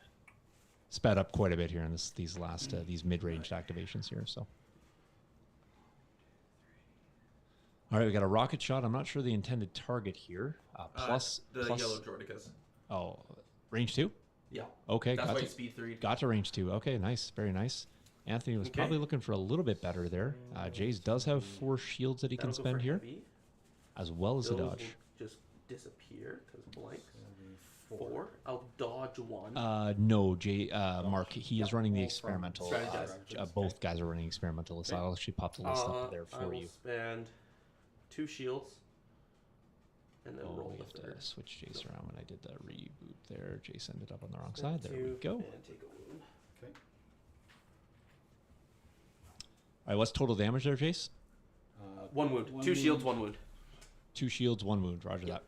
sped up quite a bit here in these last these mid-range activations here. So, all right, we got a rocket shot. I'm not sure the intended target here. Plus yellow Droidicas. Oh, range 2. Yeah. Okay, that's why it's speed 3. Got to range 2. Okay, nice, very nice. Anthony was probably looking for a little bit better there. Jace does have 4 shields that he can spend here, as well as a dodge. Just disappear because blanks. 4. I'll dodge 1. No, Mark. He is running the experimental. Both guys are running experimental. So I'll actually pop the list up there for you. Spend 2 shields, and then roll we the have to switch Jace around when I did the reboot there. Jace ended up on the wrong side. There we go. And take a wound. Okay. All right, what's total damage there, Jace? 1 wound. 2 shields, 1 wound. 2 shields, 1 wound. Roger that.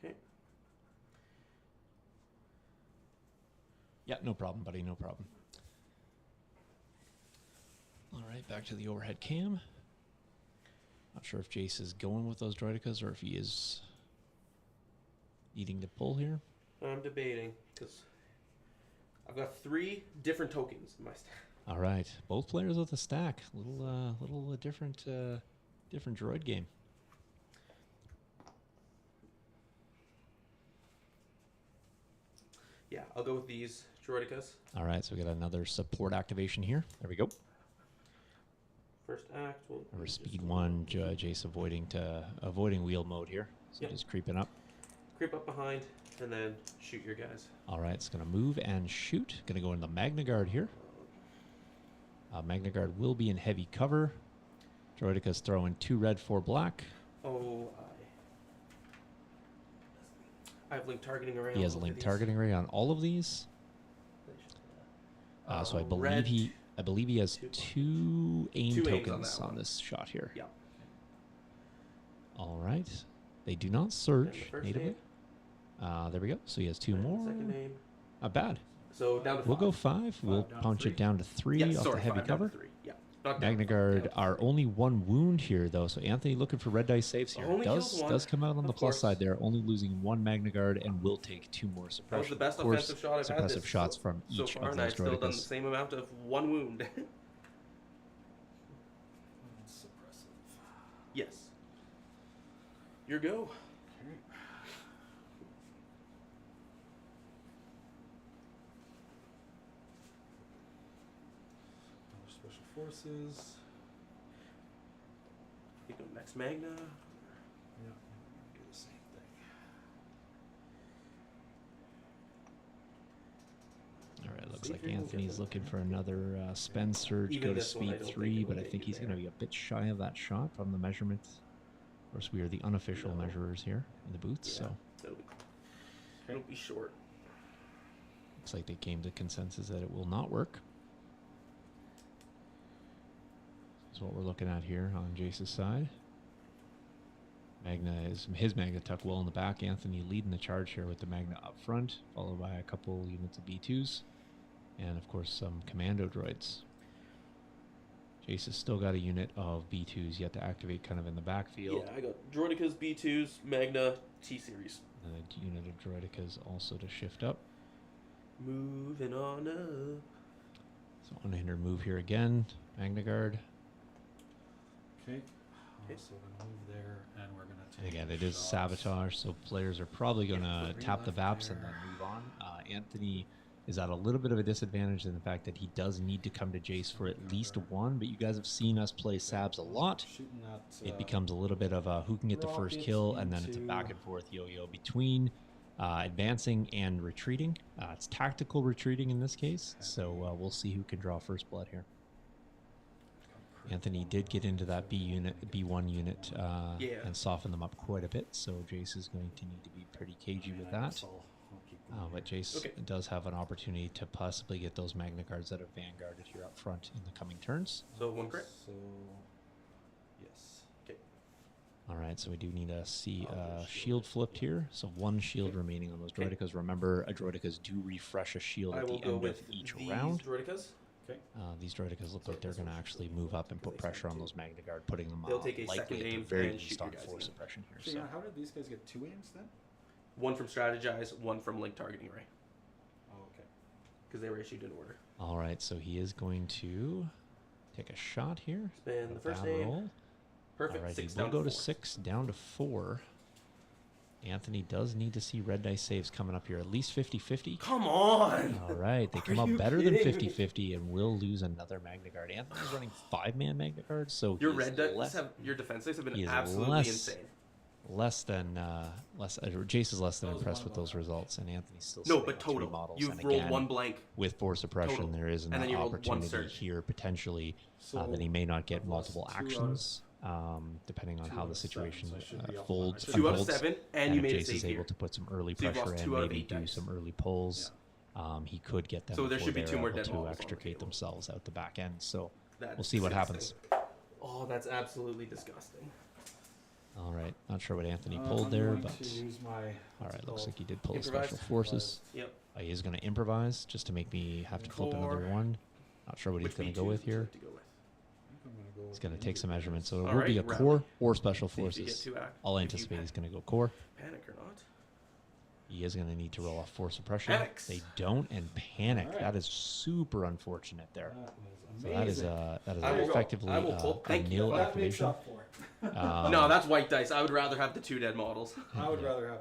Okay. Yeah, no problem, buddy. No problem. All right, back to the overhead cam. Not sure if Jace is going with those Droidicas or if he is needing to pull here. I'm debating because I've got 3 different tokens in my stack. All right, both players with a stack. Little different droid game. Yeah, I'll go with these Droidicas. All right, so we got another support activation here. There we go. First act. We're speed 1. Jace avoiding wheel mode here. So just creeping up. Creep up behind and then shoot your guys. All right, it's going to move and shoot. Going to go into Magna Guard here. Magna Guard will be in heavy cover. Droidica's throwing 2 red, 4 black. Oh, I have link targeting array. He has link targeting array on all of these. So I believe he has 2 aim tokens on this shot here. Yeah. All right. They do not surge natively. There we go. So he has 2 more. Second aim. Not bad. So down to 5. We'll go 5. We'll punch it down to 3 off the heavy cover. Yeah. Magna Guard are only 1 wound here, though. So Anthony looking for red dice saves here. Does come out on the plus side there, only losing 1 Magna Guard and will take 2 more suppression. That was the best offensive shot I've had suppressive shots from each so far, of and those I've still done the Droidicas. same amount of 1 wound. Suppressive. Yes. Your go. Special forces. You go next Magna. Yeah. Do the same thing. All right, looks like Anthony's looking for another spend surge, go to speed 3, but I think he's going to be a bit shy of that shot from the measurement. Of course, we are the unofficial measurers here in the booth, so It'll be short. looks like they came to consensus that it will not work. That's what we're looking at here on Jace's side. His Magna tucked well in the back. Anthony leading the charge here with the Magna up front, followed by a couple units of B2s, and of course some commando droids. Jace has still got a unit of B2s yet to activate kind of in the backfield. Yeah, I got Droidicas, B2s, Magna, T-Series. And a unit of Droidicas also to shift up. Moving on up. So unhindered move here again. Magna Guard. Okay. So we're gonna move there, and we're gonna And take. again, it is sabotage, so players are probably going to tap the VAPs and then move on. Anthony is at a little bit of a disadvantage in the fact that he does need to come to Jace for at least 1, but you guys have seen us play Sabs a lot. Shooting at, It becomes a little bit of a who can get the first kill, and then it's a back and forth yo-yo between advancing and retreating. It's tactical retreating in this case, so we'll see who can draw first blood here. Anthony did get into that B1 unit, and soften them up quite a bit, so Jace is going to need to be pretty cagey with that. But Jace does have an opportunity to possibly get those Magna Guards that have vanguarded here up front in the coming turns. So 1 crit. So, yes. Okay. All right, so we do need to see shield flipped here. So 1 shield remaining on those Droidicas. Remember, Droidicas do refresh a shield at the end of each round. Droidicas. Okay. These Droidicas look like they're going to actually move up and put pressure on those Magna Guard, putting them They'll take a likely second at the aim very and least shoot on your guys 4 again. suppression here. So, So yeah, how did these guys get 2 aims then? 1 from strategize, 1 from link targeting array. Oh, okay. Because they were issued in order. all right, so he is going to take a shot here. Spin the first Bad aim. roll. Perfect. All right, 6 he will down go to 4. 6, down to 4. Anthony does need to see red dice saves coming up here, at least 50-50. Come on! All right, they come Are up you better than kidding me? 50-50 and will lose another Magna Guard. Anthony's running 5-man Magna Guards, so Your he's red dice less, your defense dice have he been is absolutely less- insane. less than Jace is less than impressed with those results, and Anthony's still No, sitting but on 3 total. models. You've and rolled again, 1 blank. with 4 suppression, Total. there is an And then you rolled 1 opportunity surge. here potentially So that he may not get I've lost multiple 2 out of- actions, depending on 2 how out the of 7, situation so I should be up folds. 1. 2 out of unfolds. 7, and And you if made a Jace save is here. able to put some early So you've pressure lost in, 2 out of maybe 8 do dice. some early pulls, he could get them So there before should be they're 2 more able dead to models on the extricate table. themselves out the back end. So That's we'll see what disgusting. happens. Oh, that's absolutely disgusting. All right, not sure what Anthony I'm pulled there, going but to use my, all right, looks like he did pull a Improvise. special forces. Yep. He is going to improvise just to make me have to flip another 4. one. Not sure what he's Which going to B2 go with would you here. like to go with? I'm going to go He's with going to the take some Indian measurements, so it All will be a right, core or special See if you get forces. 2 act. I'll if you anticipate he's going to go core. Panic or not. He is going to need to roll off 4 suppression. Panics. They don't, and panic. All right. That is super unfortunate there. That was So amazing. that is I will go. effectively I will pull. a Thank you. nil That makes activation. up for it. No, that's white dice. I would rather have the 2 dead models. I would rather have.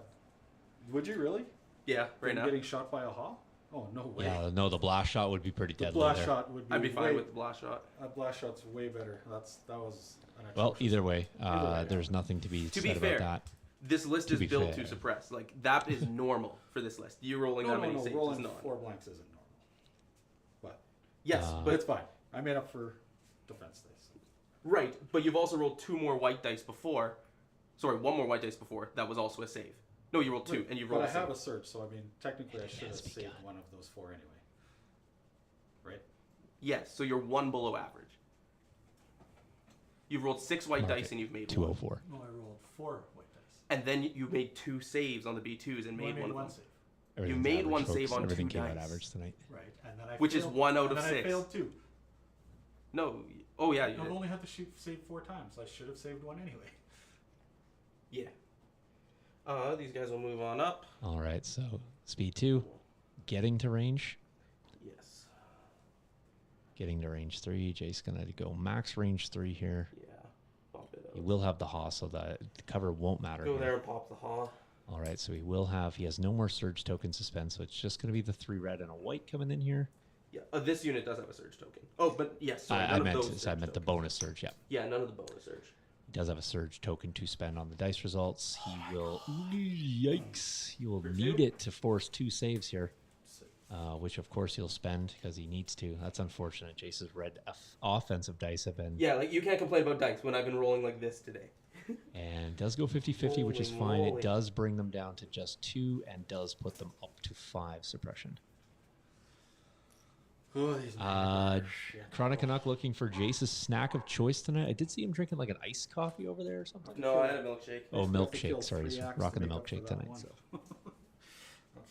Would you really? Yeah, right Than now. Getting shot by a hawk? Oh, no way. Yeah, no, the blast shot would be pretty The deadly blast there. shot would be. I'd be fine way, with the blast shot. A blast shot's way better. That was an Well, atrocious- either way, way, there's nothing to be To said be fair, about that. This list To is be built fair. to suppress. Like, that is normal for this list. You rolling No, that many saves is rolling not. 4 blanks isn't normal. But Yes, Uh, but it's fine. I made up for defense dice. right. But you've also rolled 2 more white dice before. Sorry, 1 more white dice before. That was also a save. No, you rolled 2, Right, and you but rolled I a save. have a surge, so I mean, technically I It should have has saved begun. one of those 4 anyway. Right? Yes, so you're 1 below average. You've rolled 6 white Mark dice it. and you've made 1. 204. No, I rolled 4 white dice. And then you made 2 saves on the B2s and No, I made made 1 of one them. save. Everything's made average, one folks. save on Everything 2 came out dice. average tonight. Right, and then I Which is failed, 1 out of and then 6. I failed 2. No. Oh, yeah, you I've did. only had to save 4 times. I should have saved 1 anyway. Yeah. These guys will move on up. All right, so speed 2, getting to range. Yes. Getting to range 3. Jace going to go max range 3 here. Yeah. Pop it He up. will have the Haw, so the cover won't matter. Go here. there and pop the Haw. All right, so he has no more surge tokens to spend, so it's just going to be the 3 red and a white coming in here. Yeah. This unit does have a surge token. Oh, but yes. Sorry, I none of meant those I surge meant the tokens. bonus surge, yeah. Yeah, none of the bonus surge. He does have a surge token to spend on the dice results. He will, yikes, he will need it to force 2 saves here, which of course he'll spend because he needs to. That's unfortunate. Jace's red offensive dice have been, Yeah, like you can't complain about dice when I've been rolling like this today. and does go 50-50, which is Holy fine. moly. It does bring them down to just 2 and does put them up to 5 suppression. Oh, these Chronic Canuck looking for Jace's snack of choice tonight. I did see him drinking like an iced coffee over there or something. No, I had a milkshake. Oh, I have to milkshake. kill Sorry, 3 he's acts to rocking the make up for milkshake that tonight. one. So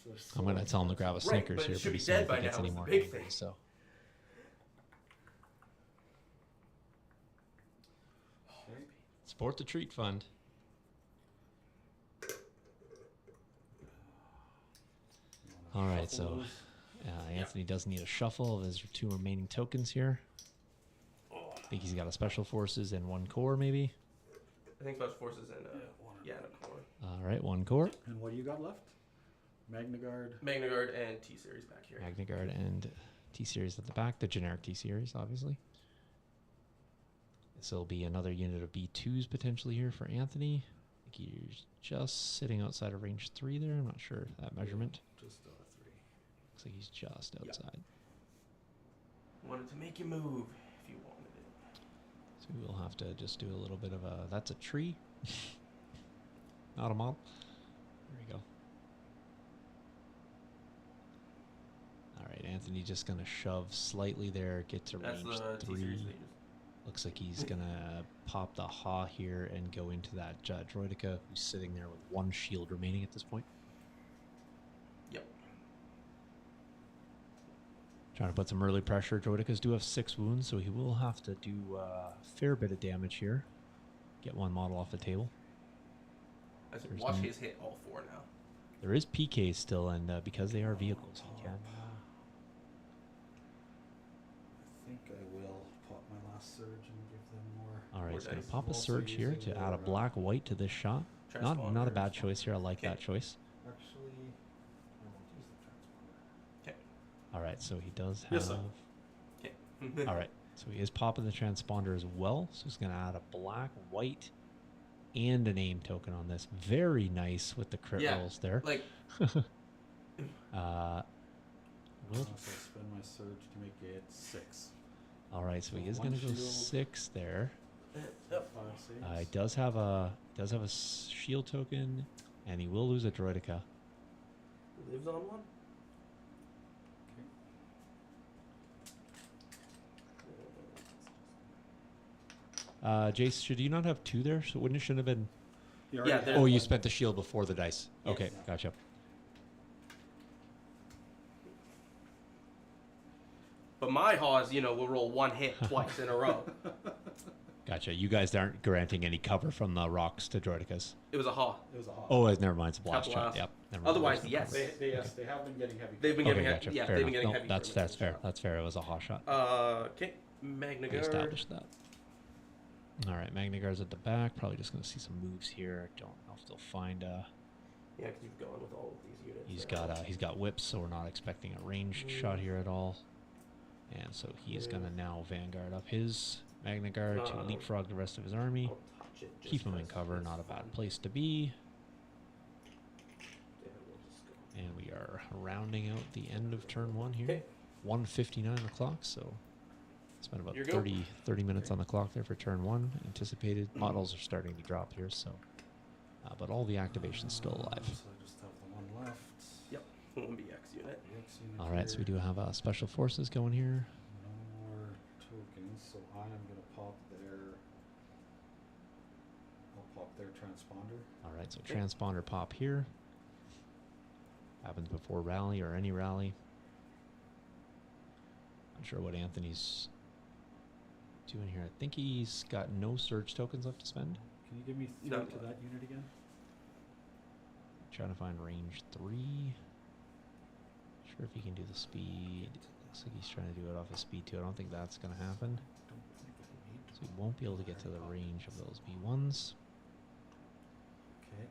That's I'm gonna tell him to grab a Right, Snickers but it here should pretty be soon dead if by he gets now, any is the more big angry. thing. So Sport the Treat Fund. All right, so Anthony does need a shuffle of his 2 remaining tokens here. I think he's got a special forces and 1 core, maybe. I think Special Forces and yeah, no, core. All right, 1 core. And what do you got left? Magna Guard. Magna Guard and T series back here. Magna Guard and T series at the back, the generic T series, obviously. This will be another unit of B2s potentially here for Anthony. I think he's just sitting outside of range 3 there. I'm not sure that measurement. Just 3. Looks like he's just outside. Wanted to make you move if you wanted it. So we'll have to just do a little bit of a, that's a tree. Not a model. There we go. right, Anthony just going to shove slightly there, get to That's range the 3. T-series they Looks like he's going to pop the Ha here and go into that Droidica, who's sitting there with 1 shield remaining at this point. Yep. Trying to put some early pressure. Droidicas do have 6 wounds, so he will have to do a fair bit of damage here. Get 1 model off the table. Watch his hit all 4 now. There is PK still, and because they are vehicles, he can. I think I will pop my last surge and give them more. All right, More he's going to dice. pop a Also surge here using to add a their, black-white to this shot. Not a Transponder. bad choice here. I like that choice. Actually, I won't use the transponder. Okay. All right, so he does have... Yes, sir. Okay. All right, so he is popping the transponder as well. So he's going to add a black-white and an aim token on this. Very nice with the crit rolls there. Like, Will So I'll spend my surge to make it 6. All right, so he So is 1 going to go shield. 6 there. yep. 5 saves. He does have a shield token, and he will lose a Droidica. Lives on 1. Jace, should you not have 2 there? So wouldn't it shouldn't have been? You Yeah, already there's Oh, have you one. spent the shield before the dice. Yes. Okay, gotcha. But my Haws, will roll 1 hit twice in a row. Gotcha. You guys aren't granting any cover from the rocks to Droidicas. It was a Haw. It was a hot. Oh, never mind. It's a blast Blast. shot. Yep. Never mind. Otherwise, There's yes. They have been getting heavy. They've been Okay, getting gotcha. yeah, Fair they've enough. been getting No, heavy. that's for fair. That's fair. It was a hot shot. Okay. Magna We Guard. established that. All right, Magna Guard's at the back. Probably just going to see some moves here. Don't know if they'll find. Yeah, because you've gone with all of these units. He's got whips, so we're not expecting a ranged shot here at all. And so he is going to now Vanguard up his Magna Guard to leapfrog the rest of his army. I'll touch it just Keep him in 'cause cover. it's Not a fun. bad place to be. Yeah, we'll just go. And we are rounding out the end of turn 1 here. Okay. 1:59 on the clock, so spent about Here you go. 30 minutes on the clock there for turn 1. Anticipated models are starting to drop here, so but all the activation's still alive. So I just have the 1 left. Yep. 1BX unit. The X unit All right, so we here. do have special forces going here. No more tokens, so I am going to pop I'll pop their transponder. All right, so Okay. transponder pop here. Happens before rally or any rally. Not sure what Anthony's doing here. I think he's got no surge tokens left to spend. Can you give me 3 No. to that unit again? Trying to find range 3. Sure if he can do the speed. Looks like he's trying to do it off his speed too. I don't think that's going to happen. Don't think I need So he won't be able to get to the range of those B1s. Okay.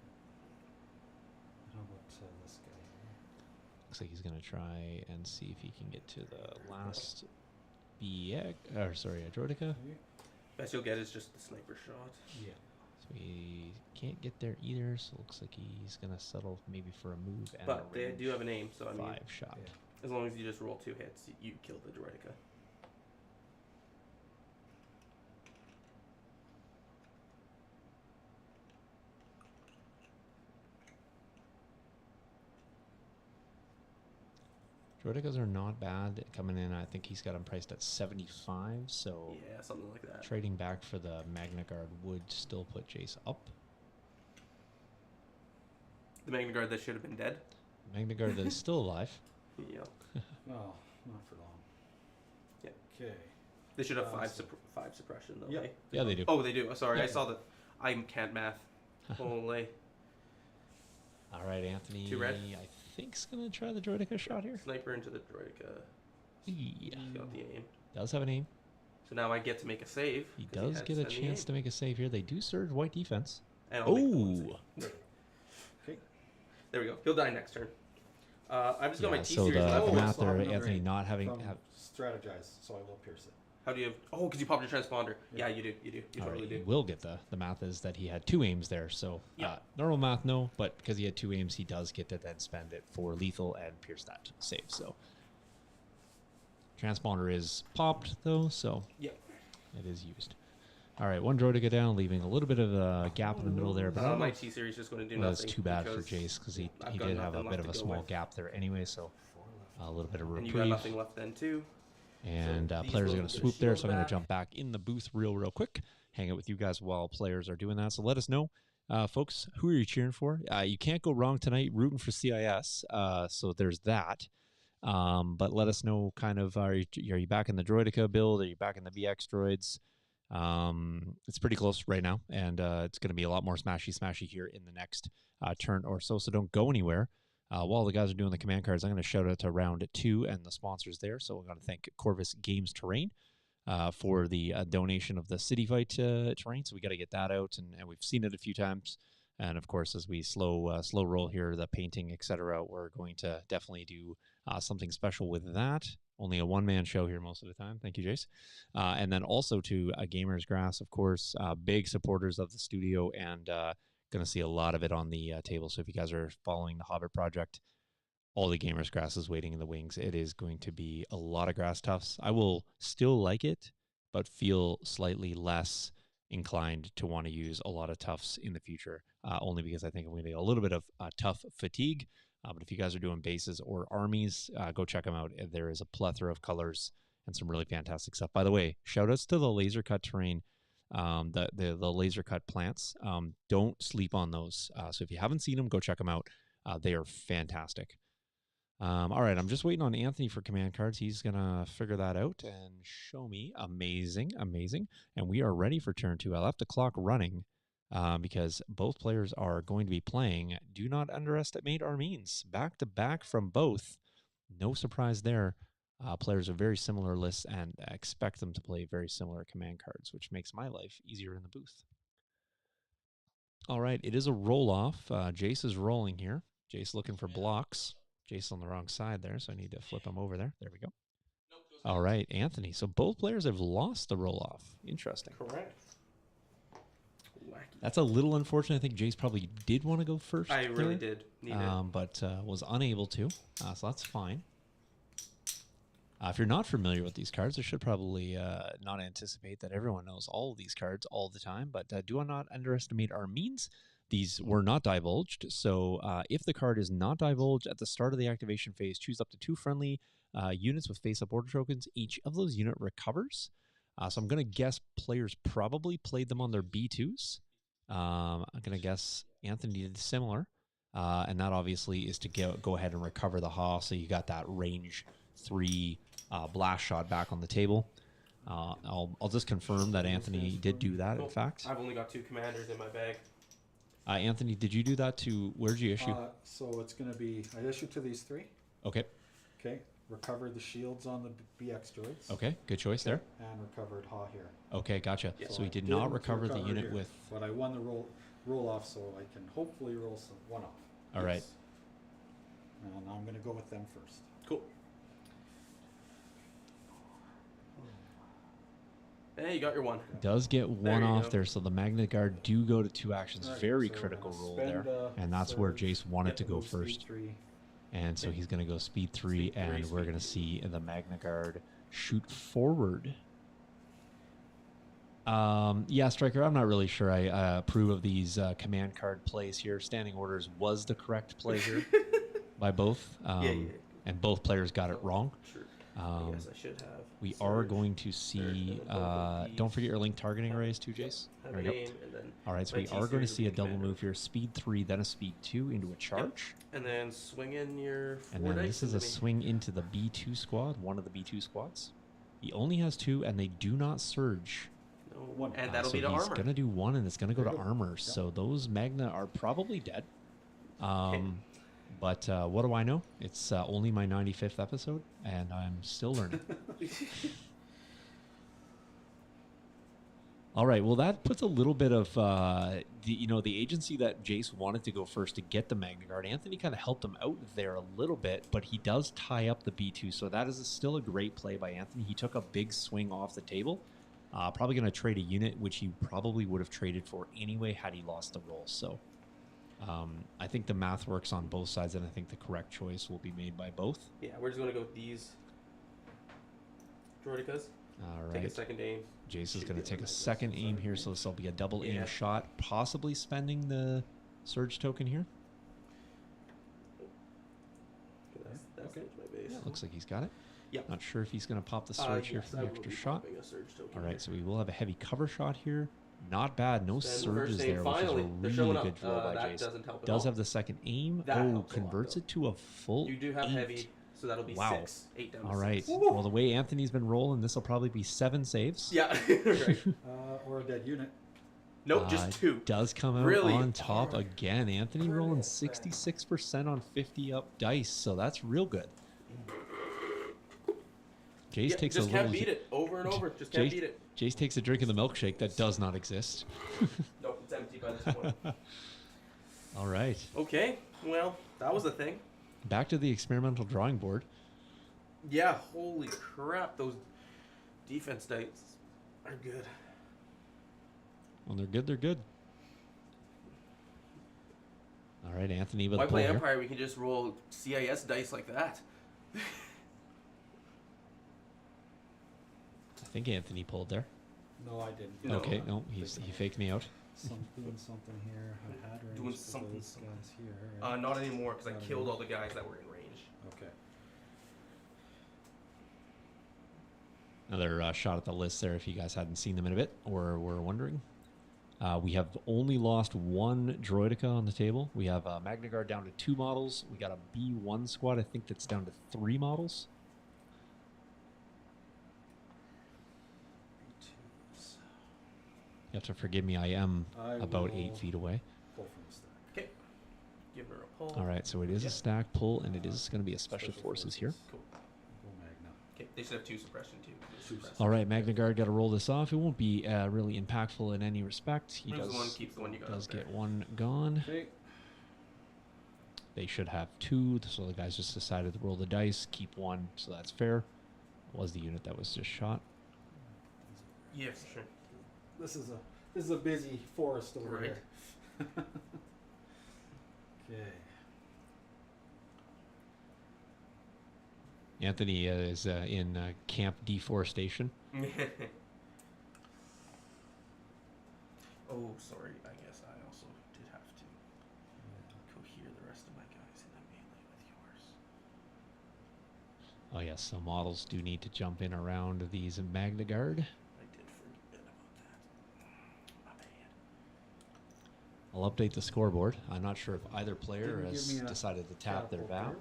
How about this guy here? Looks like he's going to try and see if he can get to the last BX, or sorry, a Droidica. Okay. Best you'll get is just the sniper shot. Yeah. So he can't get there either, so looks like he's going to settle maybe for a move and But a they range do have an aim, so I mean, 5 shot. Yeah. as long as you just roll 2 hits, you kill the Droidica. Droidicas are not bad coming in. I think he's got them priced at 75, so Yeah, something like that. trading back for the Magna Guard would still put Jace up. The Magna Guard that should have been dead. Magna Guard that is still alive. Yeah. Well, not for long. Yeah. Okay. They should have Uh, 5 so- 5 suppression though. Yeah. eh? Yeah, they do. Oh, they do. Oh, sorry, I Yeah. saw that. I can't math. Holy. All right, Anthony. 2 red. I think's gonna try the Droidica shot here. Sniper into the Droidica. Yeah, He's got the aim. does have an aim. So now I get to make a save. He 'cause does had get a send the chance aim. to make a save here. They do surge white defense. And I'll make the one Oh, save. Okay. There we go. He'll die next turn. I've just got my yeah. T So series the left. Oh, math so I have there, another Anthony aim not having. From strategize, so I will pierce it. How do you have? Oh, because you popped your transponder. Yeah. Yeah, you do. You do. You All totally right, he do. will get the math is that he had 2 aims there. So Yeah. normal math, no, but because he had 2 aims, he does get to then spend it for lethal and pierce that save. So transponder is popped though, so Yep. it is used. All right, 1 Droidica down, leaving a little bit of a gap in the middle there, but I don't My know T series is going to do if that's nothing. too bad for because Jace because he I've did got have a nothing bit left of a to go small with. gap there anyway. So A little bit of And you got reprieve. nothing left then too. And So these players are will going to get a swoop there, shield so I'm going to back. jump back in the booth real quick, hang out with you guys while players are doing that. So let us know, folks, who are you cheering for? You can't go wrong tonight rooting for CIS, so there's that. But let us know kind of, are you back in the Droidica build? Are you back in the VX droids? It's pretty close right now, and it's going to be a lot more smashy here in the next turn or so, so don't go anywhere. While the guys are doing the command cards, I'm going to shout out to Round 2 and the sponsors there. So we're going to thank Corvus Games Terrain for the donation of the City Fight terrain. So we got to get that out, and we've seen it a few times. And of course, as we slow roll here, the painting, etc., we're going to definitely do something special with that. Only a one-man show here most of the time. Thank you, Jace. And then also to Gamers Grass, of course, big supporters of the studio, and going to see a lot of it on the table. So if you guys are following the Hobbit project, all the Gamers Grass is waiting in the wings. It is going to be a lot of grass tufts. I will still like it, but feel slightly less inclined to want to use a lot of tufts in the future, only because I think I'm going to get a little bit of tough fatigue. But if you guys are doing bases or armies, go check them out. There is a plethora of colors and some really fantastic stuff. By the way, shout outs to the laser cut terrain. The laser cut plants, don't sleep on those. So if you haven't seen them, go check them out. They are fantastic. All right, I'm just waiting on Anthony for command cards. He's gonna figure that out and show me. Amazing. And we are ready for turn 2. I left the clock running because both players are going to be playing. Do not underestimate our means. Back to back from both. No surprise there. Players are very similar lists, and I expect them to play very similar command cards, which makes my life easier in the booth. All right, it is a roll-off. Jace is rolling here. Jace looking for blocks. Jace on the wrong side there, so I need to flip him over there. There we go. All right, Anthony. So both players have lost the roll-off. Interesting. Correct. That's a little unfortunate. I think Jace probably did want to go first. I really did need it. But was unable to, so that's fine. If you're not familiar with these cards, I should probably not anticipate that everyone knows all of these cards all the time, but do not underestimate our means. These were not divulged, so if the card is not divulged at the start of the activation phase, choose up to 2 friendly units with face-up order tokens. Each of those unit recovers. So I'm going to guess players probably played them on their B2s. I'm going to guess Anthony did similar, and that obviously is to go ahead and recover the HA, so you got that range 3 blast shot back on the table. I'll just confirm that Anthony did do that, in fact. I've only got 2 commanders in my bag. Anthony, did you do that to, where'd you issue? So it's going to be, I issued to these 3. Okay. Okay. Recovered the shields on the BX droids. Okay, good choice there. And recovered HA here. Okay, gotcha. Yeah. So he did not recover the unit here, with... But I won the roll off, so I can hopefully roll one off. All right. And I'm going to go with them first. Cool. Hey, you got your 1. Does get one you off go. there, so the Magnet Guard do go to 2 actions. All right, Very so we're critical gonna roll spend, there. And that's where Jace wanted to go move speed first. 3. And so he's going to go speed 3, Speed 3, and we're speed going to see the Magna Guard shoot forward. Yeah, Striker, I'm not really sure I approve of these command card plays here. Standing orders was the correct play here by both. And both players got it wrong. Sure. I guess I should have. We are going to see, don't forget your link targeting arrays too, Jace. Have There a we go. name, and then All right, so my we T are going to series see will a be double commander. move here. Speed 3, then a speed 2 into a charge. And then swing in your 4 And then dice this is a into me. swing into the B2 squad, one of the B2 squads. He only has 2, and they do not surge. No, One. and that'll So be to he's armor. going to do 1, and it's going to go There to you go. armor. Yeah. So those Magna are probably dead. But what do I know? It's only my 95th episode, and I'm still learning. All right, well, that puts a little bit of, the agency that Jace wanted to go first to get the Magna Guard. Anthony kind of helped him out there a little bit, but he does tie up the B2, so that is still a great play by Anthony. He took a big swing off the table. Probably going to trade a unit, which he probably would have traded for anyway had he lost the roll. So I think the math works on both sides, and I think the correct choice will be made by both. Yeah, we're just going to go with these Droidicas. All right. Take a second aim. Jace is Should going be to take on a the second aim here, so this will be a double aim Yeah. shot, possibly spending the surge token here. That's Okay. my base. focus. Yeah, looks like he's got it. Yep. Not sure if he's going to pop the surge here Yes, for I the will extra be shot. popping a surge token All right, here. so we will have a heavy cover shot here. Not bad. No Stand surges first aim. there, Finally, which they're is a showing really up. good roll by That Jace. doesn't help at Does all. have the second aim. That Oh, helps a lot, converts though. it to a full You do have 8. heavy, so that'll be Wow. 6. 8 down to All right. 6. Well, the way Anthony's been rolling, this will probably be 7 saves. Yeah, right. Or a dead unit. Nope, just 2. Does come out Really on top hard. again. Anthony rolling 66% on 50 up dice, so that's real good. Jace takes just a can't little. beat it over and over. Just can't Jace- beat it. Jace takes a drink of the milkshake that does not exist. Nope, it's empty by this point. All right. Okay, well, that was the thing. Back to the experimental drawing board. Yeah, holy crap, those defense dice are good. When they're good, they're good. All right, Anthony with Why a pull play here. Empire? We can just roll CIS dice like that. I think Anthony pulled there. No, I didn't. No. Okay, no, he faked me out. Something here. I had range Doing for something, those something. guys here. Right? Not anymore, because I Not killed anymore. all the guys that were in range. Okay. Another shot at the list there if you guys hadn't seen them in a bit or were wondering. We have only lost 1 Droidica on the table. We have Magna Guard down to 2 models. We got a B1 squad, I think that's down to 3 models. B2s. You have to forgive me, I am I about 8 will feet away. Pull from the stack. Okay, give her a pull. All right, so it is a stack pull, and it is going to be a Special Forces here. Cool. Go Magna. Okay, they should have 2 suppression too. All right, Magna Guard got to roll this off. It won't be really impactful in any respect. He Moves does, one, keeps the one you got does up there. get 1 gone. Okay. They should have 2, so the guys just decided to roll the dice, keep 1, so that's fair. Was the unit that was just shot. Yeah, for sure. This is a busy forest over Right. here. Okay. Anthony is in Camp Deforestation. Oh, sorry. I guess I also did have to cohere the rest of my guys in a melee with yours. Oh yes, so models do need to jump in around these Magna Guard. I did forget about that. My bad. I'll update the scoreboard. I'm not sure if either player Didn't give has me a decided to tap their catapult vow. there,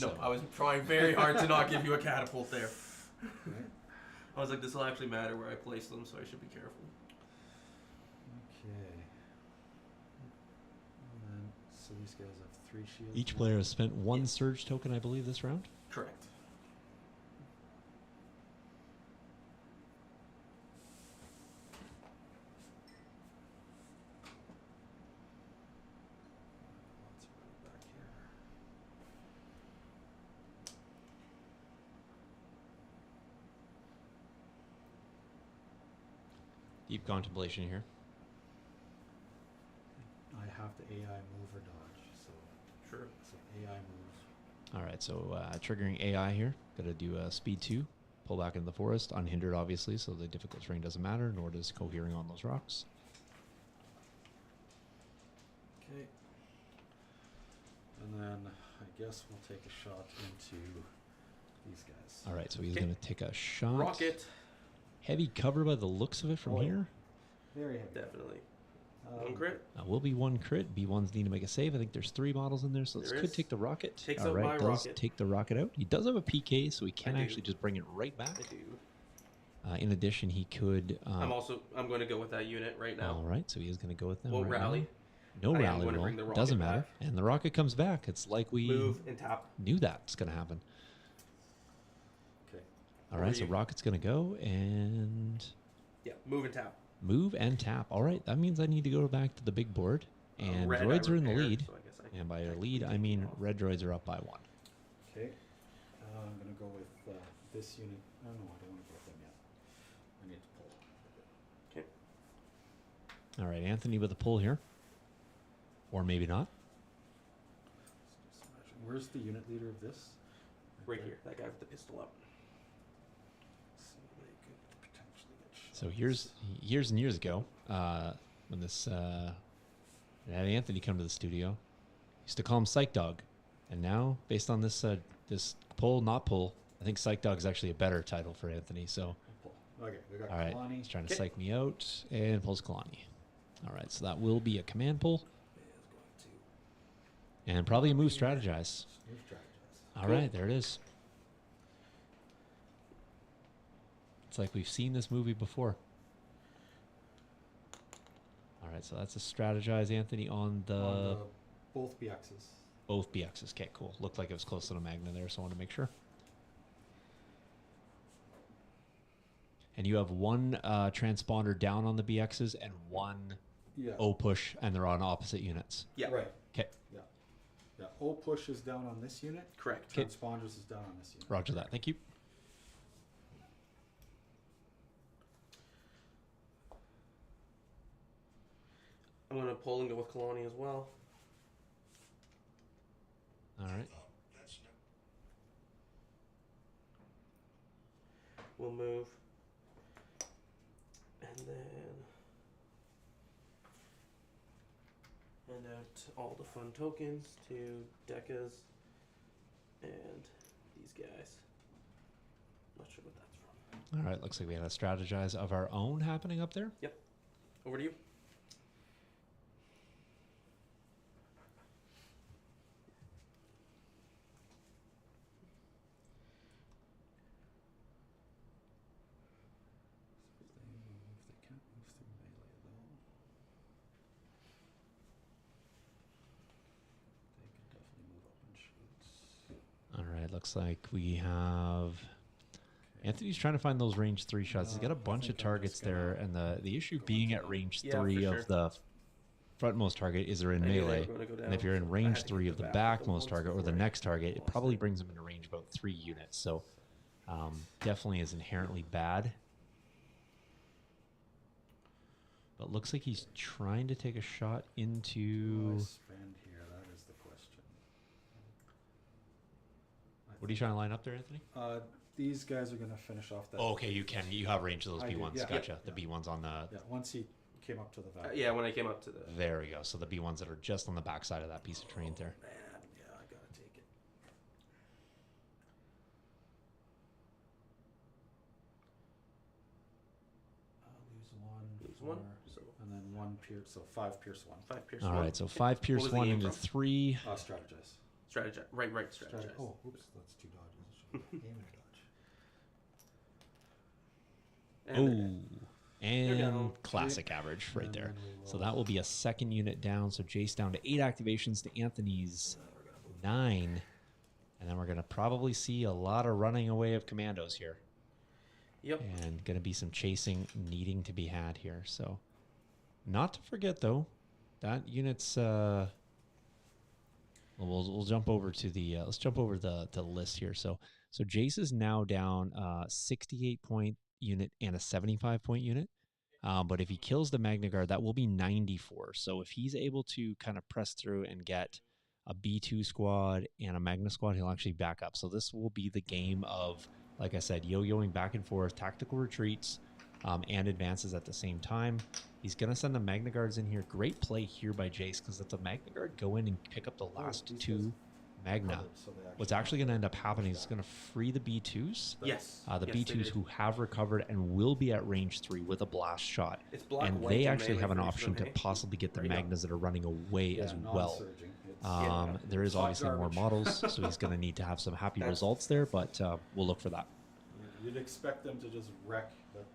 No, So- I was trying very hard to not give you a catapult there. but- Okay. I was like, this will actually matter where I place them, so I should be careful. Okay. And then, so these guys have 3 shields. Each now. player has spent 1 Yeah. surge token, I believe, this round. Correct. Let's put it back here. Deep contemplation here. I have to AI move or dodge, so Sure. AI move. All right, so triggering AI here. Got to do speed 2. Pull back into the forest, unhindered, obviously, so the difficult terrain doesn't matter, nor does cohering on those rocks. Okay. And then I guess we'll take a shot into these guys. All right, so he's Okay. going to take a shot. Rocket. Heavy cover by the looks of it from Oh, yeah. here. Very heavy. Definitely. One crit. Will be 1 crit. B1s need to make a save. I think there's 3 models in there, so this There could is. take the rocket. Takes All out right, my does rocket. take the rocket out. He does have a PK, so he can I do. actually just bring it right back. I do. In addition, he could. I'm going to go with that unit right now. All right, so he is going to go with them. Won't right rally. now. No I am rally going to roll. bring the rocket Doesn't matter. back. And the rocket comes back. It's like we Move and tap. knew that's going to happen. Okay. All Or right, so you- rocket's going to go and Yeah, move and tap. move and tap. All right, that means I need to go back to the big board. And Red I droids are in the repaired, lead. so I guess I And by technically lead, I take mean them off. red droids are up by 1. Okay. I'm gonna go with this unit. Oh no, I don't want to go with them yet. I need to pull. Okay. All right, Anthony with a pull here. Or maybe not. Let's just measure. Where's the unit leader of this? Right there. here. That guy with the pistol up. So they could potentially get shot. So years and years ago, when this I had Anthony come to the studio, used to call him Psyphdawg, and now based on this this pull, not pull. I think Psyphdawg is actually a better title for Anthony. So, Pull. Okay, we got all right, Kalani. he's trying to psych me out and pulls Kalani. All right, so that will be a command pull and probably a move strategize. Move strategize. All right, there it is. It's like we've seen this movie before. All right, so that's a strategize, Anthony, on the both BXs. both BXs. Okay, cool. Looked like it was close to the Magna there, so I want to make sure. And you have one transponder down on the BXs and one O push, and they're on opposite units. Yeah. Right. Okay. Yeah. Yeah. O push is down on this unit. Correct. Transponders is down on this unit. Roger that. Thank you. I'm going to pull and go with Kalani as well. All right. We'll move. And then hand out all the fun tokens to Decas and these guys. Not sure what that's from. All right. Looks like we had a strategize of our own happening up there. Yep. Over to you. They can't move through melee though. They can definitely move up and shoot. All right. Looks like we have Anthony's trying to find those range 3 shots. He's got a bunch of targets there, and the issue being at range 3 for of the frontmost target is they're in melee. And if you're in range 3 of the backmost target or the next target, it probably brings them into range about 3 units. So definitely is inherently bad. But looks like he's trying to take a shot What do into... I spend here? That is the question. What are you trying to line up there, Anthony? These guys are going to finish off that. Oh, okay, you can. You have range of those I do, B1s. yeah. Gotcha. Yeah. The B1s on the... Yeah, once he came up to the back. Yeah, when I came up to the... There we go. So the B1s that are just on the back side of that piece of terrain there. Man, yeah, I got to take it. Lose one. Lose one. So And then 1 pierce, so 5 pierce 1. 5 pierce All 1. right, so 5 pierce was the 1 aim into from? 3. Strategize. Strategize. Right, strategize. Oh, oops, that's 2 dodges. Aim and a dodge. And Oh, They're and down. classic average right And there. then we So will- that will be a second unit down. So Jace down to 8 activations to Anthony's 9. And then we're going to probably see a lot of running away of commandos here. Yep. And going to be some chasing needing to be had here. So not to forget, though, that unit's... We'll jump over to the... let's jump over the list here. So Jace is now down 68-point unit and a 75-point unit. But if he kills the Magna Guard, that will be 94. So if he's able to kind of press through and get a B2 squad and a Magna squad, he'll actually back up. So this will be the game of, like I said, yo-yoing back and forth, tactical retreats, and advances at the same time. He's going to send the Magna Guards in here. Great play here by Jace, because if the Magna Guard go in and pick up the last these 2 guys Magna, covered, so they what's actually going to end up happening is it's going to free the B2s. Yes. The Yes, they B2s did. who have recovered and will be at range 3 with a blast shot. It's black, And white, they and actually melee have an for each option of to them, possibly get the Right. Magnas that are running away as well. non-surging. It's- There is Hot obviously more garbage. models, so he's going to need to have some happy results there, but we'll look for that. You'd expect them to just wreck, but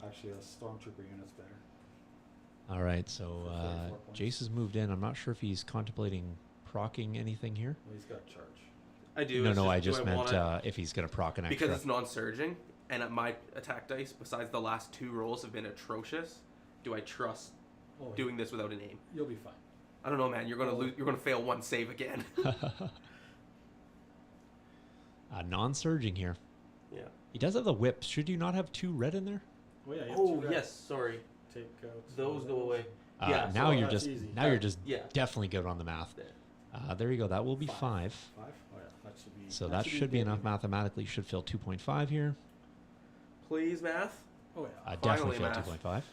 actually a Stormtrooper unit's better. All right, so 44 points. Jace has moved in. I'm not sure if he's contemplating procking anything here. Well, he's got charge. I do. No, it's I do just meant wanna- if he's going to proc an extra. because it's non-surging, and my attack dice, besides the last 2 rolls, have been atrocious. Do I trust Oh, doing this without a name? You'll be fine. I don't know, man. You're gonna lose. You're gonna fail 1 save again. Non-surging here. Yeah. He does have the whips. Should you not have 2 red in there? Oh, yeah, you have Oh 2 red. yes. Sorry. Take out Those go away. Uh, Yeah, now so you're that's just easy. you're just Yeah. definitely good on the math. There you go. That will be 5. 5? Oh, yeah, that should be. So that should be good. enough mathematically. Should fill 2.5 here. Please, math. Oh, yeah. Definitely Finally, fill math. 2.5.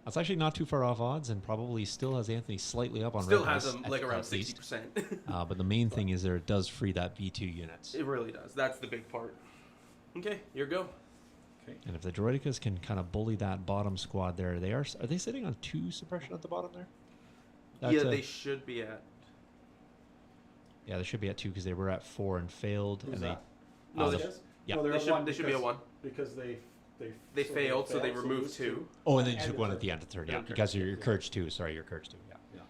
That's actually not too far off odds, and probably still has Anthony slightly up on Still readiness, has him like around at least. 60%. But the main thing is there it does free that B2 unit. It really does. That's the big part. Okay, your go. Okay. And if the Droidicas can kind of bully that bottom squad there, are they sitting on 2 suppression at the bottom there? Yeah, they should be at. Yeah, they should be at 2 because they were at 4 and failed. Who's and that? No, the- they, yeah. No, they're they at should, 1 they should be at 1. because they Failed, so they removed lose 2. Oh, and then you And took the one at third. the end of third. Yeah, And because third, your yeah. courage 2. Sorry, your courage 2. Yeah. Yeah.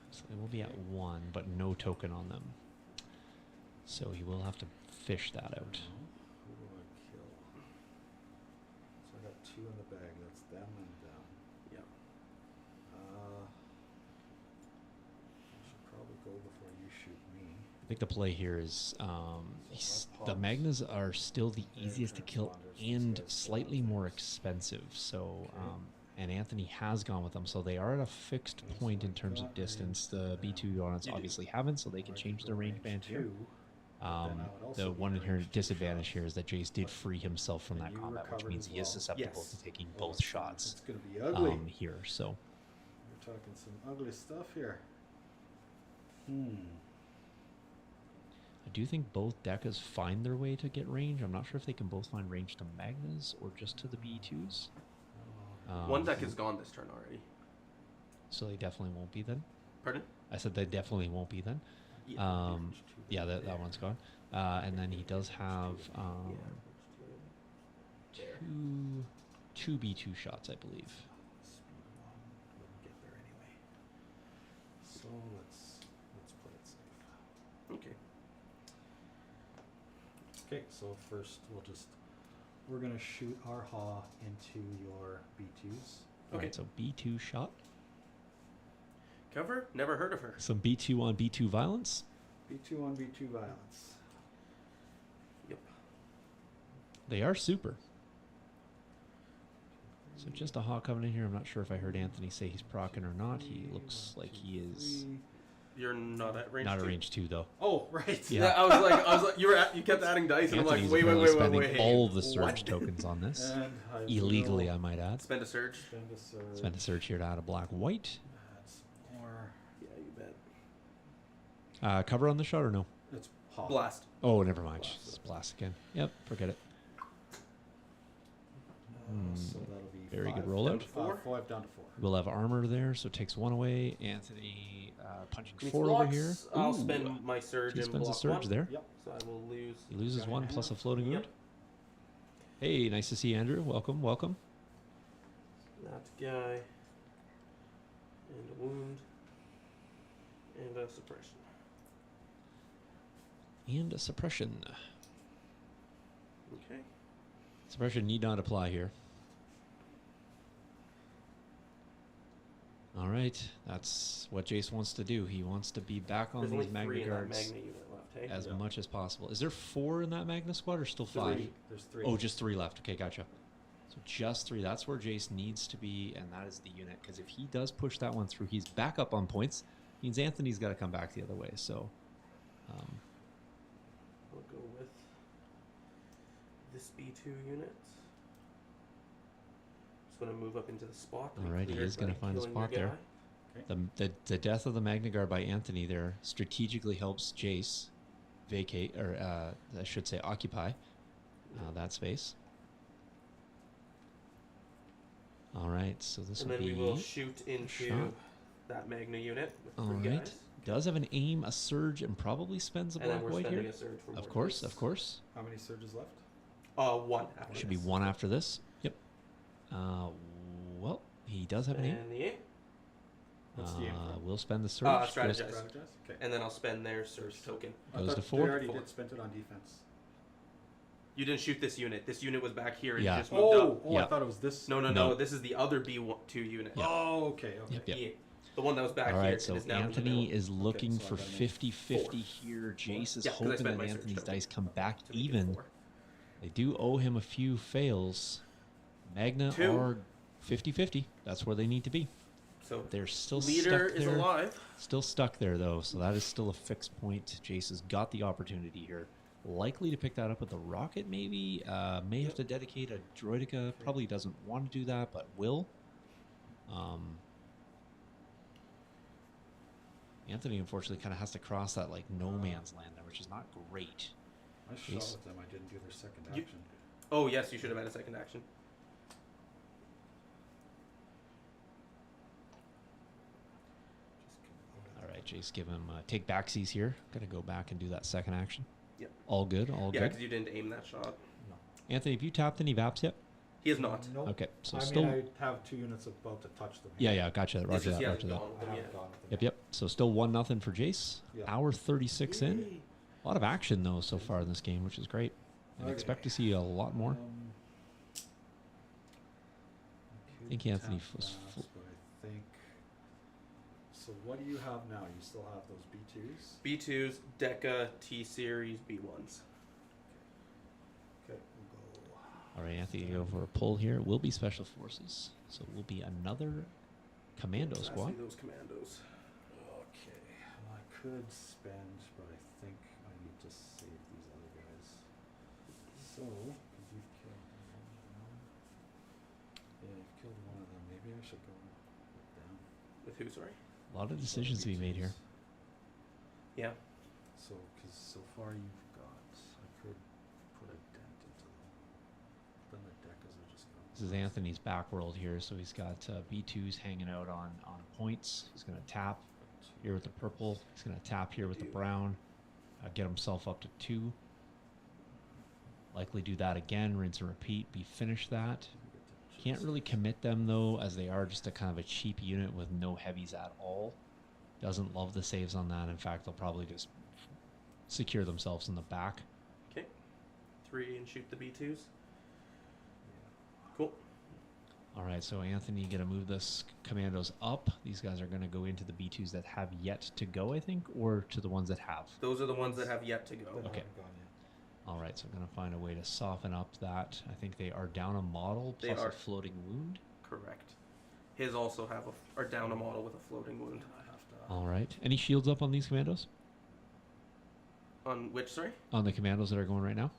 So they will be at 1, but no token on them. So he will have to fish that out. Who do I kill? So I got 2 in the bag. That's them and them. Yeah. I should probably go before you shoot me. I think the play here is the Magnas are still the easiest to kill and slightly more expensive. So, and Anthony has gone with them, so they are at a fixed point in terms of distance. The B2 units obviously haven't, so they can change their range band here. The one inherent disadvantage here is that Jace did free himself from that combat, which means he is susceptible Yes. to taking both shots It's going to be ugly. here. So We're talking some ugly stuff here. I do think both Decas find their way to get range. I'm not sure if they can both find range to Magnas or just to the B2s. One deck is gone this turn already. So they definitely won't be then. Pardon? I said they definitely won't be then. Yeah, that one's gone. And then he does have two B2 shots, I believe. Wouldn't get there anyway. So let's play it safe. Okay. Okay, so first we're gonna shoot our HA into your B2s. All Okay. right, so B2 shot. Cover? Never heard of her. Some B2 on B2 violence. B2 on B2 violence. Yep. They are super. So just a HA coming in here. I'm not sure if I heard Anthony say he's procking or not. He looks like he is You're not at range. not at 2? range 2 though. Oh, right. Yeah. Yeah, I was like, you kept adding dice, and I'm like, Anthony's wait, apparently spending wait. all of the surge What? tokens on this. And I Illegally, will I might add. Spend a surge. spend a surge. Spend a surge here to add a black-white. Add some more. Yeah, you bet. Cover on the shot or no? It's HA. Blast. Oh, never mind. Blast. Just blast again. Yep, forget it. So that'll be Very good 5 rollout. down to 5 down to 4. We'll have armor there, so it takes 1 away. Anthony punching He 4 over blocks. here. I'll Ooh, spend my surge he and spends a block surge 1. there. Yep. So I will lose. He loses Got 1 it. plus a floating Yep. wound. Hey, nice to see you, Andrew. Welcome, welcome. That guy. And a wound. And a suppression. And a suppression. Okay. Suppression need not apply here. All right, that's what Jace wants to do. He wants to be back on There's only these 3 Magna in that guards Magna unit left, hey? as Yeah. much as possible. Is there 4 in that Magna squad or still 5? 3. There's 3. Oh, just 3 left. Okay, gotcha. So just 3. That's where Jace needs to be, and that is the unit. Because if he does push that one through, he's back up on points. Means Anthony's got to come back the other way. So, We'll go with this B2 unit. Just going to move up into the spot. to be Alright, he cleared is gonna by find a killing spot your there. guy. the death of the Magna Guard by Anthony there strategically helps Jace vacate, or I should say occupy that space. All right, so this And will then be we will shoot into shot. that Magna unit with all 3 right. guys. Does have an aim, a surge, and probably spends a And then black we're white spending here. a surge for Of more course, dice. of course. How many surges left? 1 after Should be this. 1 after this. Yep. Well, he does have an aim. And the aim. What's the aim for? We'll spend the surge. Strategize. Goes, Strategize? Okay. And then I'll spend their surge token. I goes thought to they 4. already 4. did spend it on defense. You didn't shoot this unit. This unit was back here and Yeah. just moved up. I Yeah. thought it was this. No. No. This is the other B2 unit. Yeah. Oh, okay. Yep, yep. Yeah. The one that was back All here right, so and is now in the Anthony middle. is looking so I for gotta make 50-50 4. here. Jace is Yeah, 'cause I hoping spent that my surge Anthony's token dice come back to make it even. 4. They do owe him a few fails. Magna 2. are 50-50. That's where they need to be. So They're still leader stuck is there. alive. Still stuck there, though, so that is still a fixed point. Jace has got the opportunity here. Likely to pick that up with the rocket, maybe. May have to dedicate a Droidica. Probably doesn't want to do that, but will. Anthony, unfortunately, kind of has to cross that like no man's land there, which is not great. I shot with them. I didn't do their second You- action. Oh, yes, you should have had a second action. All right, Jace, give him take backsies here. Got to go back and do that second action. Yep. All good, all Yeah, good. because you didn't aim that shot. No. Anthony, have you tapped any VAPs yet? He is not. Nope. Okay, so I still. mean, I have 2 units about to touch them. Yeah, yeah, gotcha. It's Roger just that, he roger hasn't that. gone with I them haven't yet. gone with them Yep, yep. So still 1-0 for Jace. Yeah. Hour 36 in. Yay. A lot of action though so far in this game, which is great. And Okay. expect to see a lot more. I think could Anthony tap was that, but I think. So what do you have now? You still have those B2s? B2s, Deca, T Series, B1s. Okay, we'll go. All right, Anthony, you go for a pull here. It will be Special Forces. So it will be another Commando I squad. see those commandos. Okay, well, I could spend, but I think I need to save these other guys. So, because you've killed one of them. Yeah, you've killed one of them. Maybe I should go with them. With who, sorry? A lot of decisions to be made here. Yeah. So, because so far you've got, I could put a dent into them. Then the Decas are just going. This is Anthony's back world here. So he's got B2s hanging out on points. He's going to tap here with the purple. He's going to tap here with the brown. Get himself up to 2. Likely do that again. Rinse and repeat. Be finished that. Can't really commit them though, as they are just a kind of a cheap unit with no heavies at all. Doesn't love the saves on that. In fact, they'll probably just secure themselves in the back. Okay. 3 and shoot the B2s. Cool. All right, so Anthony, you got to move this commandos up. These guys are going to go into the B2s that have yet to go, I think, or to the ones that have. Those are the ones that have yet to go. That Okay. haven't gone yet. All right, so I'm going to find a way to soften up that. I think they are down a model They plus are. a floating wound. Correct. His also have are down a model with a floating wound. I have to. All right. Any shields up on these commandos? On which, sorry? On the commandos that are going right now?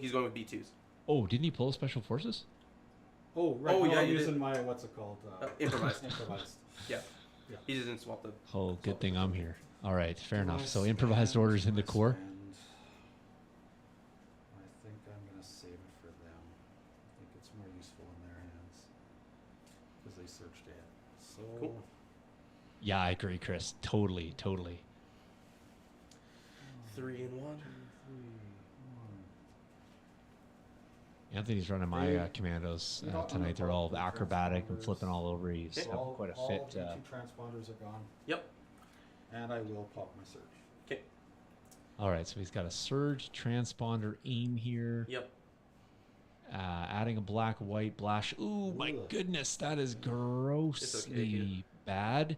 He's going with B2s. Oh, didn't he pull Special Forces? Oh, right. Oh, no, yeah, I'm you using did. my, what's it called? Improvised. Improvised. Yeah. Yeah. He just didn't swap the. Oh, good thing I'm here. All right, fair Do I enough. So improvised spend- orders do into I core. spend- I think I'm going to save it for them. I think it's more useful in their hands. Because they searched it. So, Cool. Yeah, I agree, Chris. Totally, totally. 3 and 1. 2, 3, 1. Anthony's running my They- commandos you know, on tonight. the They're all top, the acrobatic and transponders. flipping all over. He's Okay. having quite a all fit. the 2 transponders are gone. Yep. And I will pop my surge. Okay. All right, so he's got a surge transponder aim here. Yep. Adding a black white blash. Ooh, my Ugh. goodness, that is grossly here. bad.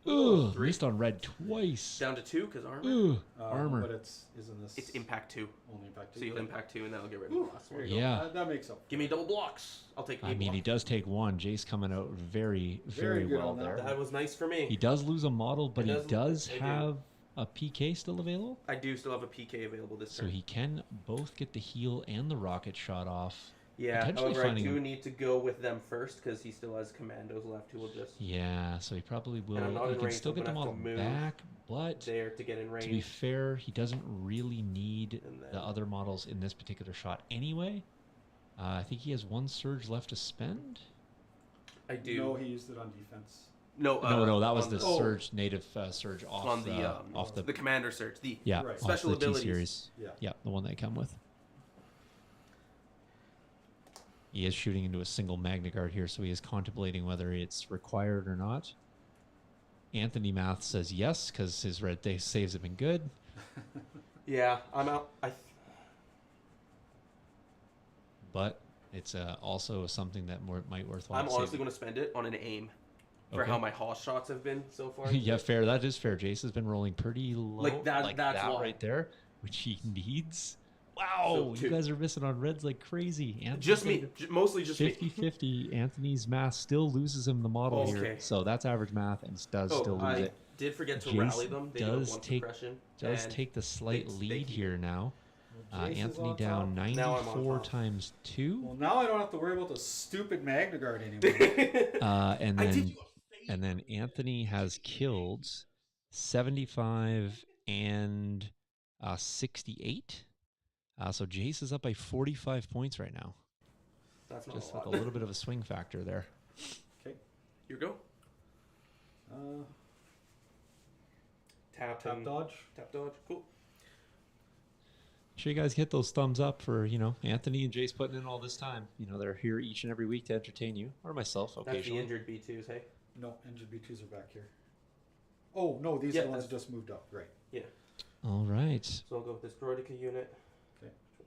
Ooh, Ooh, 3. missed on red twice. Down to 2 because armor. Ooh, armor. But isn't this It's impact 2. only impact 2? So you'll impact 2 and that'll get rid of Ooh, the last there one. you go. Yeah. That makes up. Give me double blocks. I'll take 8 I mean, he blocks. does take 1. Jace coming out very, very good well on that there. one. That was nice for me. He does lose a model, but It he does- does I do. have a PK still available. I do still have a PK available this So turn. he can both get the heal and the rocket shot off. Yeah, potentially however, I finding do him- need to go with them first because he still has commandos left who will just Yeah, so he probably will. I'm not He in can range, still so get the I'm gonna model have to move back, but there to get in to be range. fair, he doesn't really need And then- the other models in this particular shot anyway. I think he has 1 surge left to spend. I do. No, he used it on defense. No, no, that was on the surge, native surge off on off the commander search. The yeah, Right. off Special the T abilities. series. Yeah. Yeah, the one they come with. He is shooting into a single Magna Guard here, so he is contemplating whether it's required or not. Anthony Math says yes, because his red day saves have been good. yeah, I'm out. But it's also something that might worthwhile. I'm honestly saving. going to spend it on an aim for Okay. how my Hoss shots have been so far. Yeah, fair. That is fair. Jace has been rolling pretty low, Like that- that's why. right there, which he needs. Wow, So you two. guys are missing on reds like crazy. Anthony Just me, mostly just me. 50-50. Anthony's math still loses him the model here, Okay. so that's average math and does still lose I it. did forget to Jace rally them. They do have does one take- suppression. Does and take the slight they lead heal. here now. Well, Jace is Anthony on down top. Now I'm on 94 top. times 2. Well, now I don't have to worry about the stupid Magna Guard anymore. And I did then you a favor. and then Anthony has killed 75 and 68. So Jace is up by 45 points right now. That's not Just a with lot. a little bit of a swing factor there. Okay. Your go. Tap Tap and dodge. Tap dodge. Cool. Sure, you guys hit those thumbs up for, Anthony and Jace putting in all this time. They're here each and every week to entertain you, or myself That's the occasionally. injured B2s, hey? No, injured B2s are back here. Oh, no, these Yeah, are the ones that that's- just moved up. Right. Yeah. All right. So I'll go with this Droidica unit.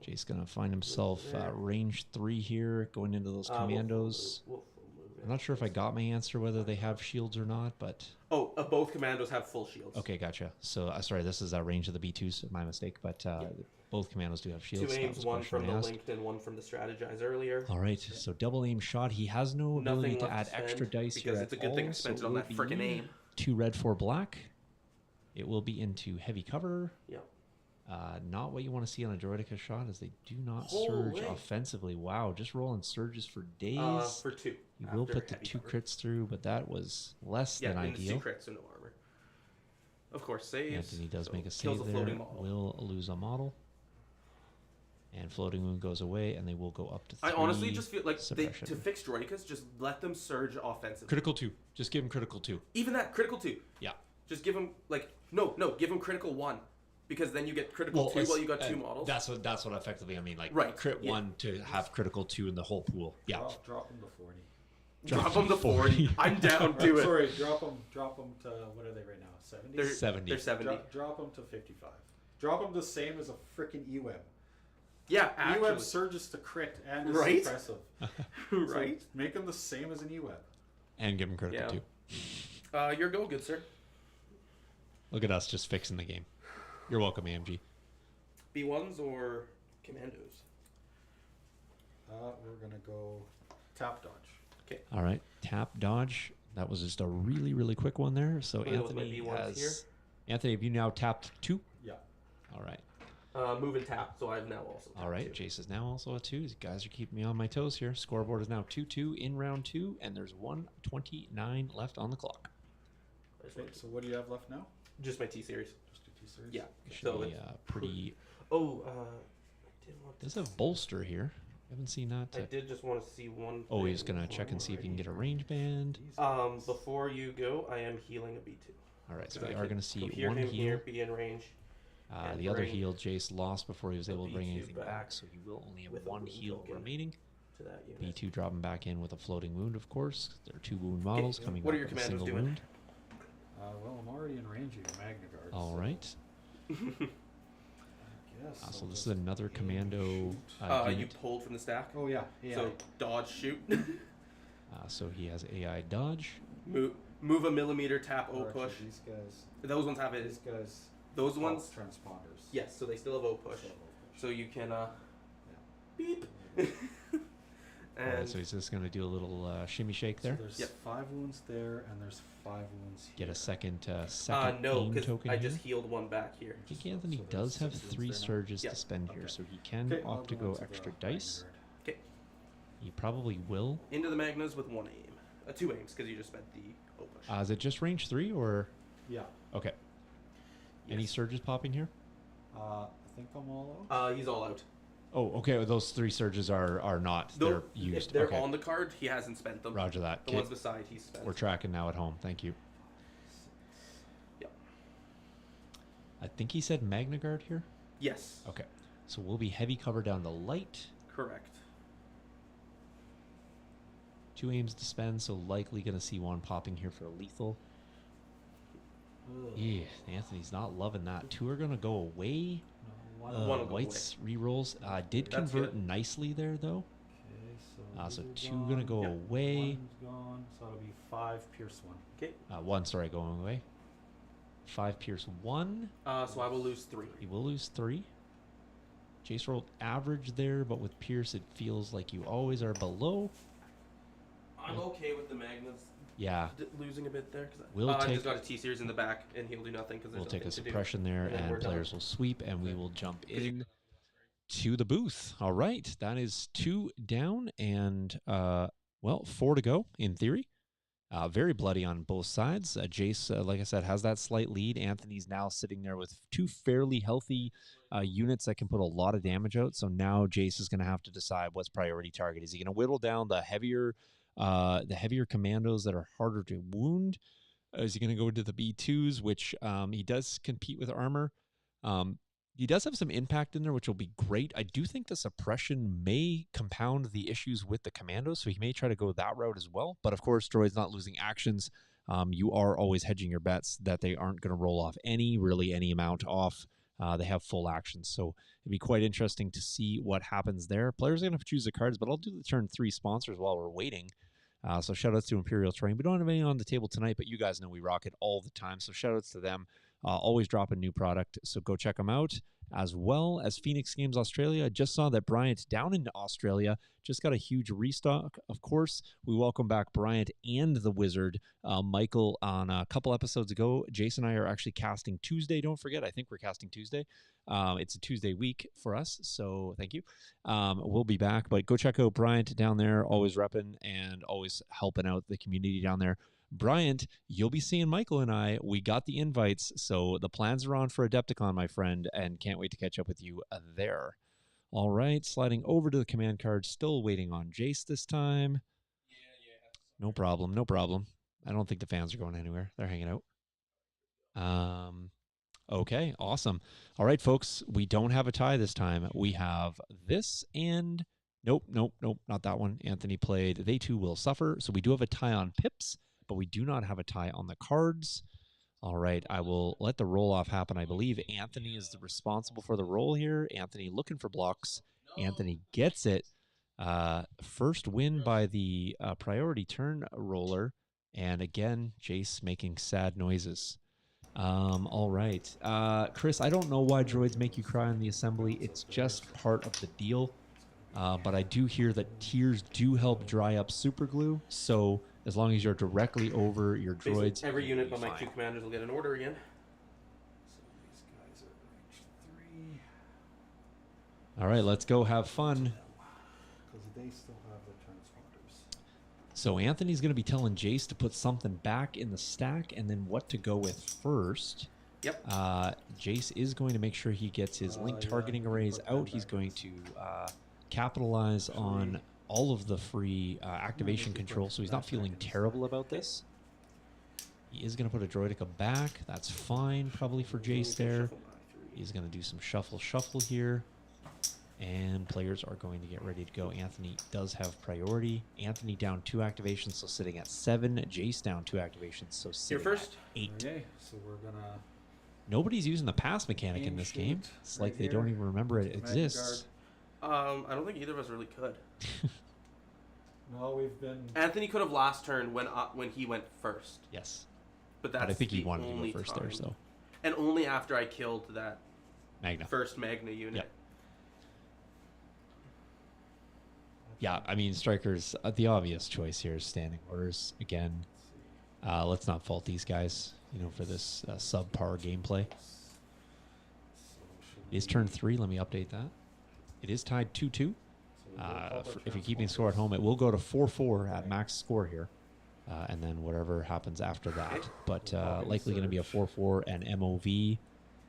Jace going to find himself There. range 3 here, going into those commandos. We'll move it. I'm not sure if I got my answer whether they have shields or not, but... Oh, both commandos have full shields. Okay, gotcha. So, sorry, this is range of the B2s, my mistake, but both commandos do have shields. Two That aims, was the one question from I the asked. linked and one from the strategize earlier. All right, so double aim shot. He has no ability Nothing to left add to spend extra dice because here it's a at good thing all, I spent so it on will that be frickin' aim. 2 red, 4 black. It will be into heavy cover. Yeah. Not what you want to see on a Droidica shot, as they do not Holy. surge offensively. Wow, just rolling surges for days. For 2. You will after put the heavy 2 cover. crits through, but that was less Yeah, than and it's 2 ideal. crits, so no armor. Of course, saves. Anthony does so make a kills save a there. floating model. Will lose a model. And floating wound goes away, and they will go up to 3. I honestly just feel like suppression. to fix Droidicas, just let them surge offensively. Critical 2. Just give him critical 2. Even that, critical 2. Yeah. Just give him, give him critical 1. Because then you get critical 2 while you got 2 models. That's what effectively I mean. Like, Right, crit yeah. 1 to have critical 2 in the whole pool. Yeah. Drop them to 40. Drop them to 40. I'm down, do it. Sorry, drop them to, what are they right now? 70? They're 70. They're 70. Drop them to 55. Drop them the same as a freaking EWEB. Yeah, actually. EWEB surges to crit and is Right? suppressive. Right? So make them the same as an EWEB. And give him critical Yeah. 2. Your go, good sir. Look at us just fixing the game. You're welcome, AMG. B1s or commandos? We're going to go tap dodge. All right. Tap dodge. That was just a really, really quick one there. So We'll go with my Anthony B1s has... here. Anthony, have you now tapped 2? Yeah. All right. Move and tap, so I've now also tapped All right. 2. Jace is now also a 2. These guys are keeping me on my toes here. Scoreboard is now 2-2 in round 2, and there's 1:29 left on the clock. Okay, so what do you have left now? Just my T-series. Just a T-series? Yeah. Should So be it's pretty... Oh, I did want Does have bolster here. Haven't seen that. I did just want to see one. Oh, he's thing going to check and see if he can get a range band. Before you go, I am healing a B2. All right, so So we I are can going to see go hear one him heal. here, be in range. and The other bring heal Jace lost before he was the able to bring B2 anything back, back so he will only have with a one wound heal token. remaining. To that unit. B2 dropping back in with a floating wound, of course. There are 2 wound models coming what back are your with a commandos single doing? wound. Well, I'm already in range of your Magna Guard. All so right. I guess So I'll this is just another aim, commando shoot. You unit. pulled from the stack. Oh, yeah. Yeah. So dodge, shoot. So he has AI dodge. move a millimeter, tap O Or actually, push. These guys. Those ones have it. These guys. Those have ones. Transponders. Yes. So they still have O push. So push. So you can beep. All right, And so he's just going to do a little shimmy shake So there. there's Yep. 5 wounds there, and there's 5 wounds here. Get a second no, aim because token I here. just healed one back here. I think Anthony So does there's have 6 wounds 3 there now? surges Yeah. to spend here, Okay. so he can Okay, I'll opt to go into the extra Magna dice. Guard. Okay. He probably will. Into the Magnas with 1 aim. 2 aims because you just spent the O push. Is it just range 3 or? Yeah. Okay. Any Yes. surges popping here? I think I'm all out. He's all out. Oh, okay. Those 3 surges are not. Though, They're used. If they're okay. on the card, he hasn't spent them. Roger that. The Okay. ones beside, he's spent. We're tracking now at home. Thank you. Yep. I think he said Magna Guard here. Yes. Okay. So we'll be heavy cover down the light. Correct. 2 aims to spend, so likely going to see 1 popping here for a lethal. Yeah, Anthony's not loving that. 2 are going to go away. No, One will go White's rerolls did That's convert good. nicely there, though. Okay, So these are 2 going to go Yep. away. One's gone, so it'll be 5 pierce 1. Okay. 1, sorry, going away. 5 pierce 1. So I will lose 3. He will lose 3. Jace rolled average there, but with Pierce, it feels like you always are below. I'm okay with the Magnus Yeah, losing a bit there. Cause We'll I take- just got a T-series in the back, and he'll do nothing because there's we'll take a nothing to do. suppression there, And then and we're done. players will sweep, and we will jump in. to the booth. All right, that is 2 down and 4 to go in theory. Very bloody on both sides. Jace, like I said, has that slight lead. Anthony's now sitting there with 2 fairly healthy units that can put a lot of damage out. So now Jace is going to have to decide what's priority target. Is he going to whittle down the heavier commandos that are harder to wound? Is he going to go into the B2s, which he does compete with armor? He does have some impact in there, which will be great. I do think the suppression may compound the issues with the commandos, so he may try to go that route as well. But of course, droid's not losing actions. You are always hedging your bets that they aren't going to roll off any amount off. They have full actions, so it'd be quite interesting to see what happens there. Players are going to choose the cards, but I'll do the turn 3 sponsors while we're waiting. So shout-outs to Imperial Terrain. We don't have any on the table tonight, but you guys know we rock it all the time, so shout-outs to them. Always drop a new product, so go check them out. As well as Phoenix Games Australia. I just saw that Bryant down in Australia just got a huge restock. Of course, we welcome back Bryant and the Wizard, Michael, on a couple episodes ago. Jason and I are actually casting Tuesday. Don't forget, I think we're casting Tuesday. It's a Tuesday week for us, so thank you. We'll be back, but go check out Bryant down there, always repping and always helping out the community down there. Bryant, you'll be seeing Michael and I. We got the invites, so the plans are on for Adepticon, my friend, and can't wait to catch up with you there. All right, sliding over to the command card, still waiting on Jace this time. No problem, no problem. I don't think the fans are going anywhere. They're hanging out. Okay, awesome. All right, folks, we don't have a tie this time. We have this and... Nope, not that one. Anthony played They Too Will Suffer, so we do have a tie on pips, but we do not have a tie on the cards. All right, I will let the roll-off happen. I believe Anthony is responsible for the roll here. Anthony looking for blocks. Anthony gets it. First win by the priority turn roller. And again, Jace making sad noises. All right. Chris, I don't know why droids make you cry in the assembly. It's just part of the deal. But I do hear that tears do help dry up super glue. So as long as you're directly over your droids, basically every unit but my 2 commanders will get an order again. So these guys are range 3. All right, let's go have fun. Because they still have their transponders. So Anthony's going to be telling Jace to put something back in the stack and then what to go with first. Yep. Jace is going to make sure he gets his link targeting arrays out. He's going to capitalize on all of the free activation control, so he's not feeling terrible about this. He is going to put a droidica back. That's fine, probably for Jace there. He's going to do some shuffle here. And players are going to get ready to go. Anthony does have priority. Anthony down 2 activations, so sitting at 7. Jace down 2 activations, so sitting first. at 8. Okay, so we're going to... Nobody's using the pass mechanic in this game. It's like they don't even remember it exists. I don't think either of us really could. No, we've been... Anthony could have last turn when he went first. Yes. But that's I think he the wanted to only go first time. there, so. And only after I killed that Magna. first Magna unit. Yep. Yeah, I mean, Striker's the obvious choice here is standing orders. Again, let's not fault these guys, for this subpar gameplay. It is turn 3. Let me update that. It is tied 2-2. If you're keeping score at home, it will go to 4-4 at max score here. And then whatever happens after that. But likely going to be a 4-4 and MOV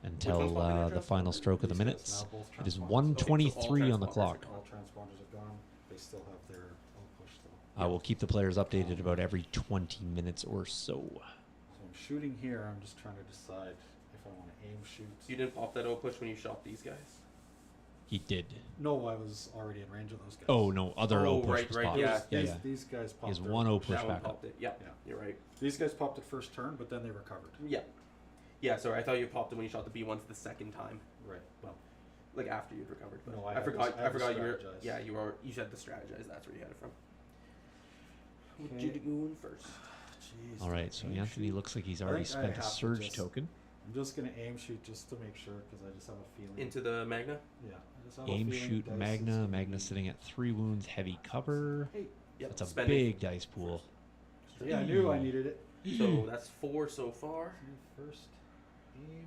until the final stroke of the minutes. It is 1:23 on the clock. All transponders are gone. They still have their push though. I will keep the players updated about every 20 minutes or so. So I'm shooting here. I'm just trying to decide if I want to aim shoot. You didn't pop that push when you shot these guys? He did. No, I was already in range of those guys. Oh, no. Other O push was popped. Yeah. These guys popped. He has one O push That one back up. popped it. Yep. Yeah. You're right. These guys popped it first turn, but then they recovered. Yeah. Yeah, sorry. I thought you popped it when you shot the B1s the second time. Right. Well, Like after you'd recovered. But No, I forgot you were... strategize. Yeah, you said the strategize. That's where you had it from. What Okay. you doing first? jeez. All right, so Anthony looks like he's already think I spent a have to surge just- token. I'm just gonna aim shoot just to make sure because I just have a feeling. Into the Magna? Yeah. I just have a Aim, feeling shoot, dice is Magna. gonna Magna be- sitting at 3 wounds, heavy cover. Hey. Yep. That's a spending. big dice pool. Yeah, I knew I needed it. So that's 4 so far. First aim.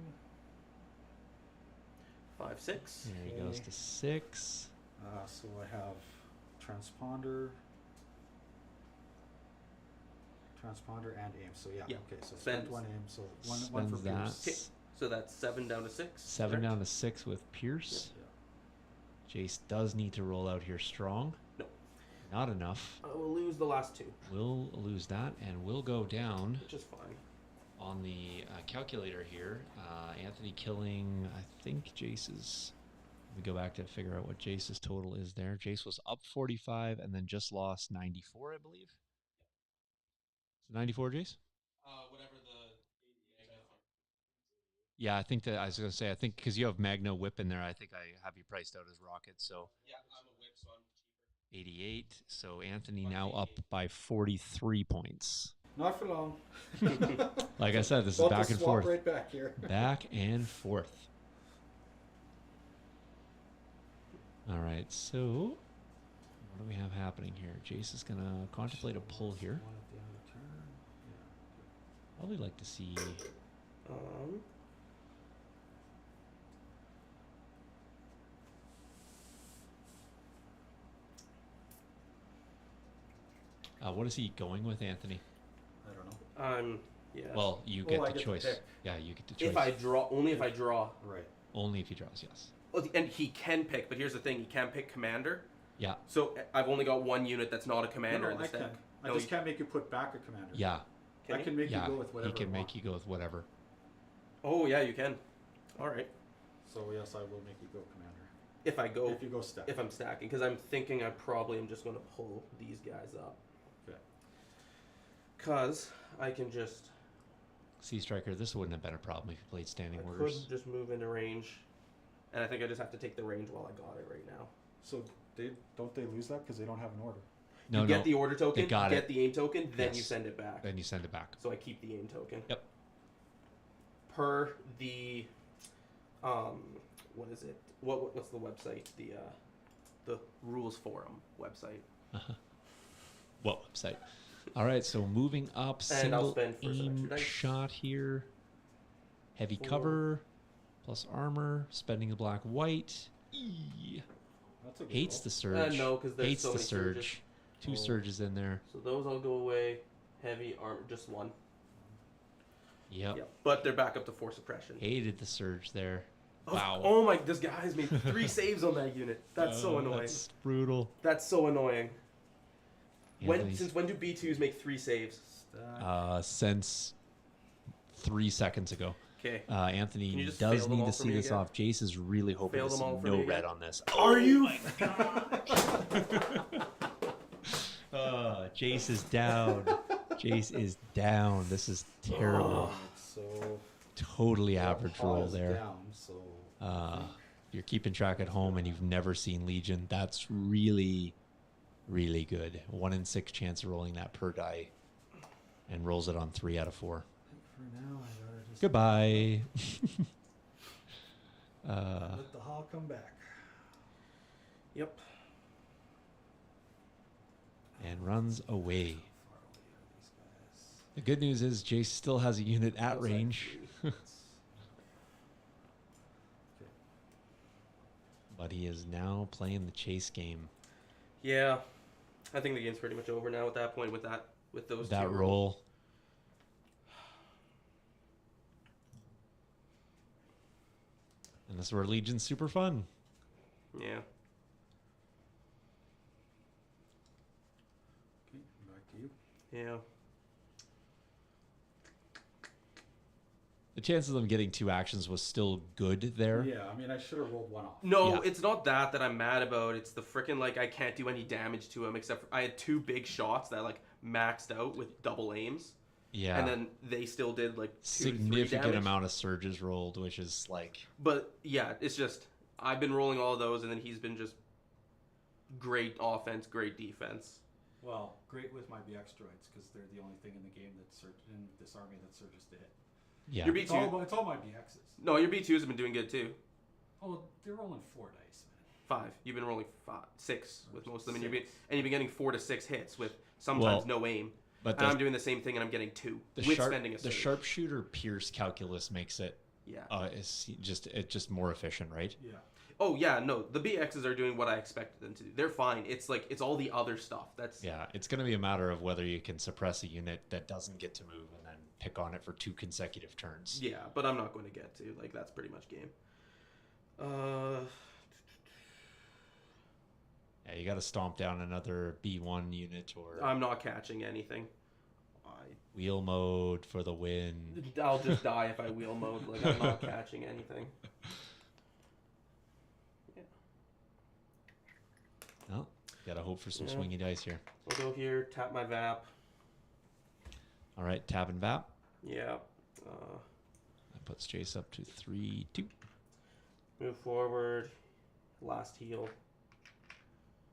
5, 6. There he goes to 6. So I have transponder and aim. So yeah. Yeah. Okay. So Spends- spend 1 aim. So one for Spends Pierce. that. Okay. So that's 7 down to 6. 7 correct? down to 6 with Pierce. Yeah. Jace does need to roll out here strong. No. Not enough. I will lose the last 2, We'll lose that, and we'll go down which is fine. on the calculator here. Anthony killing, I think Jace's. Let me go back to figure out what Jace's total is there. Jace was up 45 and then just lost 94, I believe. Is it 94, Jace? Whatever the. Yeah, I think that I was going to say, I think because you have Magno Whip in there, I think I have you priced out as Rocket. So Yeah, I'm a whip, so I'm cheaper. 88. So Anthony now up by 43 points. Not for long. Like I said, this is About to back and swap forth. Right back here. Back and forth. All right, so what do we have happening here? Jace is going to contemplate a pull here. One at the end of the turn. Yeah. Probably like to see. What is he going with, Anthony? I don't know. Yeah. Well, you get I the get to choice. pick. Yeah, you get the choice. If I draw, only if I draw. Right. Only if he draws, yes. Oh, and he can pick, but here's the thing: he can't pick commander. Yeah. So I've only got one unit that's not a commander in I this deck. can. I No, just you- can't make you put back a commander. Yeah. Can I he? can make Yeah. you go with whatever. He can I make want. you go with whatever. Oh yeah, you can. All right. So yes, I will make you go commander. If I go, If you go stack. if I'm stacking, because I'm thinking I probably am just going to pull these guys up. Okay. Because I can just. Sea Striker, this wouldn't have been a problem if you played standing I orders. could just move into range, and I think I just have to take the range while I got it right now. So they lose that because they don't have an order. No, you get the order token, got get it. the aim token, then you Yes. send it back. Then you send it back. So I keep the aim token. Yep. Per the, what is it? What's the website? The rules forum website. Uh-huh. What website? All right, so moving up, And I'll single spend for some aim extra dice. shot here. Heavy 4. cover, plus armor, spending the black white. Eee. That's a good Hates roll. the surge. No, because there's Hates so the many surges. surge. 2 Oh. surges in there. So those all go away. Heavy armor, just one. Yep. Yeah, but they're back up to 4 suppression. Hated the surge there. Oh, Wow. Oh my! This guy has made 3 saves on that unit. That's so annoying. That's brutal. That's so annoying. Anthony's- Since when do B2s make 3 saves? Stack. Since 3 seconds ago. Okay. Uh, Can Anthony you just does fail them need all to for see me this again? off. Jace is really hoping Fail to them see all for no me red again? on this. Are you? Jace is down. Jace is down. This is terrible. So Totally average Paul roll is there. Down, so You're keeping track at home and you've never seen Legion. That's really, really good. 1 in 6 chance of rolling that per die, and rolls it on 3 out of 4. for now, I gotta just Goodbye. let the hall come back. Yep. And runs away. How far away are these guys? The good news is Jace still has a unit at Outside range, 3. Okay. but he is now playing the chase game. Yeah, I think the game's pretty much over now at that point with those That 2 roll. And this is where Legion's super fun. Yeah. Okay, back to you. Yeah. The chances of them getting 2 actions was still good there. Yeah, I mean, I should have rolled 1 off. No, Yeah. it's not that I'm mad about. It's the freaking like I can't do any damage to him except for I had 2 big shots that like maxed out with double aims, Yeah. and then they still did like 2 to 3 Significant damage. amount of surges rolled, which is like, But yeah, it's just I've been rolling all those, and then he's been just great offense, great defense. Well, great with my BX droids because they're the only thing in the game that in this army that surges to hit. yeah. Your It's all, B2, it's all my BXs. no, your B2s have been doing good too. Oh, they're rolling 4 dice, man. 5. You've been rolling 6 with most of them, and you've 6. been getting 4 to 6 hits with sometimes Well, no aim. But And I'm doing the same thing, and I'm getting 2 the with spending a the surge. sharpshooter Pierce calculus makes it Yeah. It's just more efficient, right? Yeah. Oh yeah, no, the BXs are doing what I expected them to do. They're fine. It's like it's all the other stuff. That's Yeah, it's going to be a matter of whether you can suppress a unit that doesn't get to move and then pick on it for 2 consecutive turns. yeah, but I'm not going to get to like that's pretty much game. Yeah, you got to stomp down another B1 unit or I'm not catching anything. wheel mode for the win. I'll just die if I wheel mode. Like I'm not catching anything. Yeah. Oh, got to hope for some Yeah. swingy dice here. I'll go here, tap my VAP. All right, tab and vap. Yeah. That puts Jace up to 3-2. Move forward. Last heal.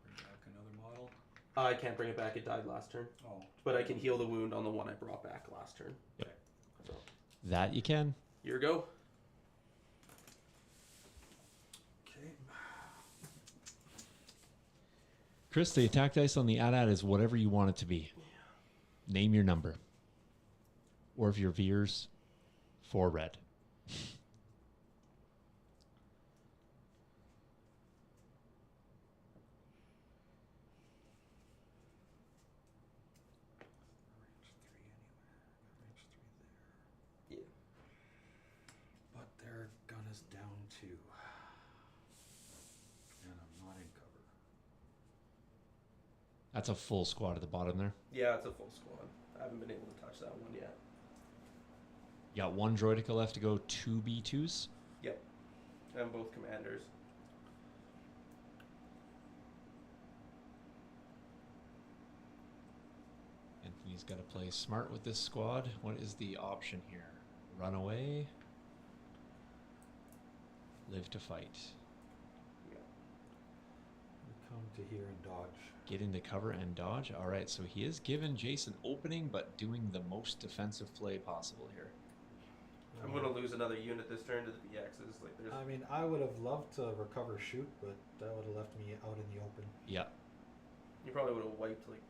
Bring back another model. I can't bring it back. It died last turn. Oh. But I can heal the wound on the one I brought back last turn. Yep. So, That you can. your go. Okay. Chris, the attack dice on the AT-AT is whatever you want it to be. Name your number. Or if you're Veers, 4 red. Yeah. But their gun is down to. And I'm not in cover. That's a full squad at the bottom there. Yeah, it's a full squad. I haven't been able to touch that one yet. You got 1 Droidica left to go, 2 B2s. Yep. And both commanders. Anthony's got to play smart with this squad. What is the option here? Run away? Live to fight. Yeah. We come to here and dodge. Get into cover and dodge. All right, so he is giving Jace an opening, but doing the most defensive play possible here. I'm gonna lose another unit this turn to the BXs. Like there's I mean, I would have loved to recover shoot, but that would have left me out in the open. Yeah. you probably would have wiped like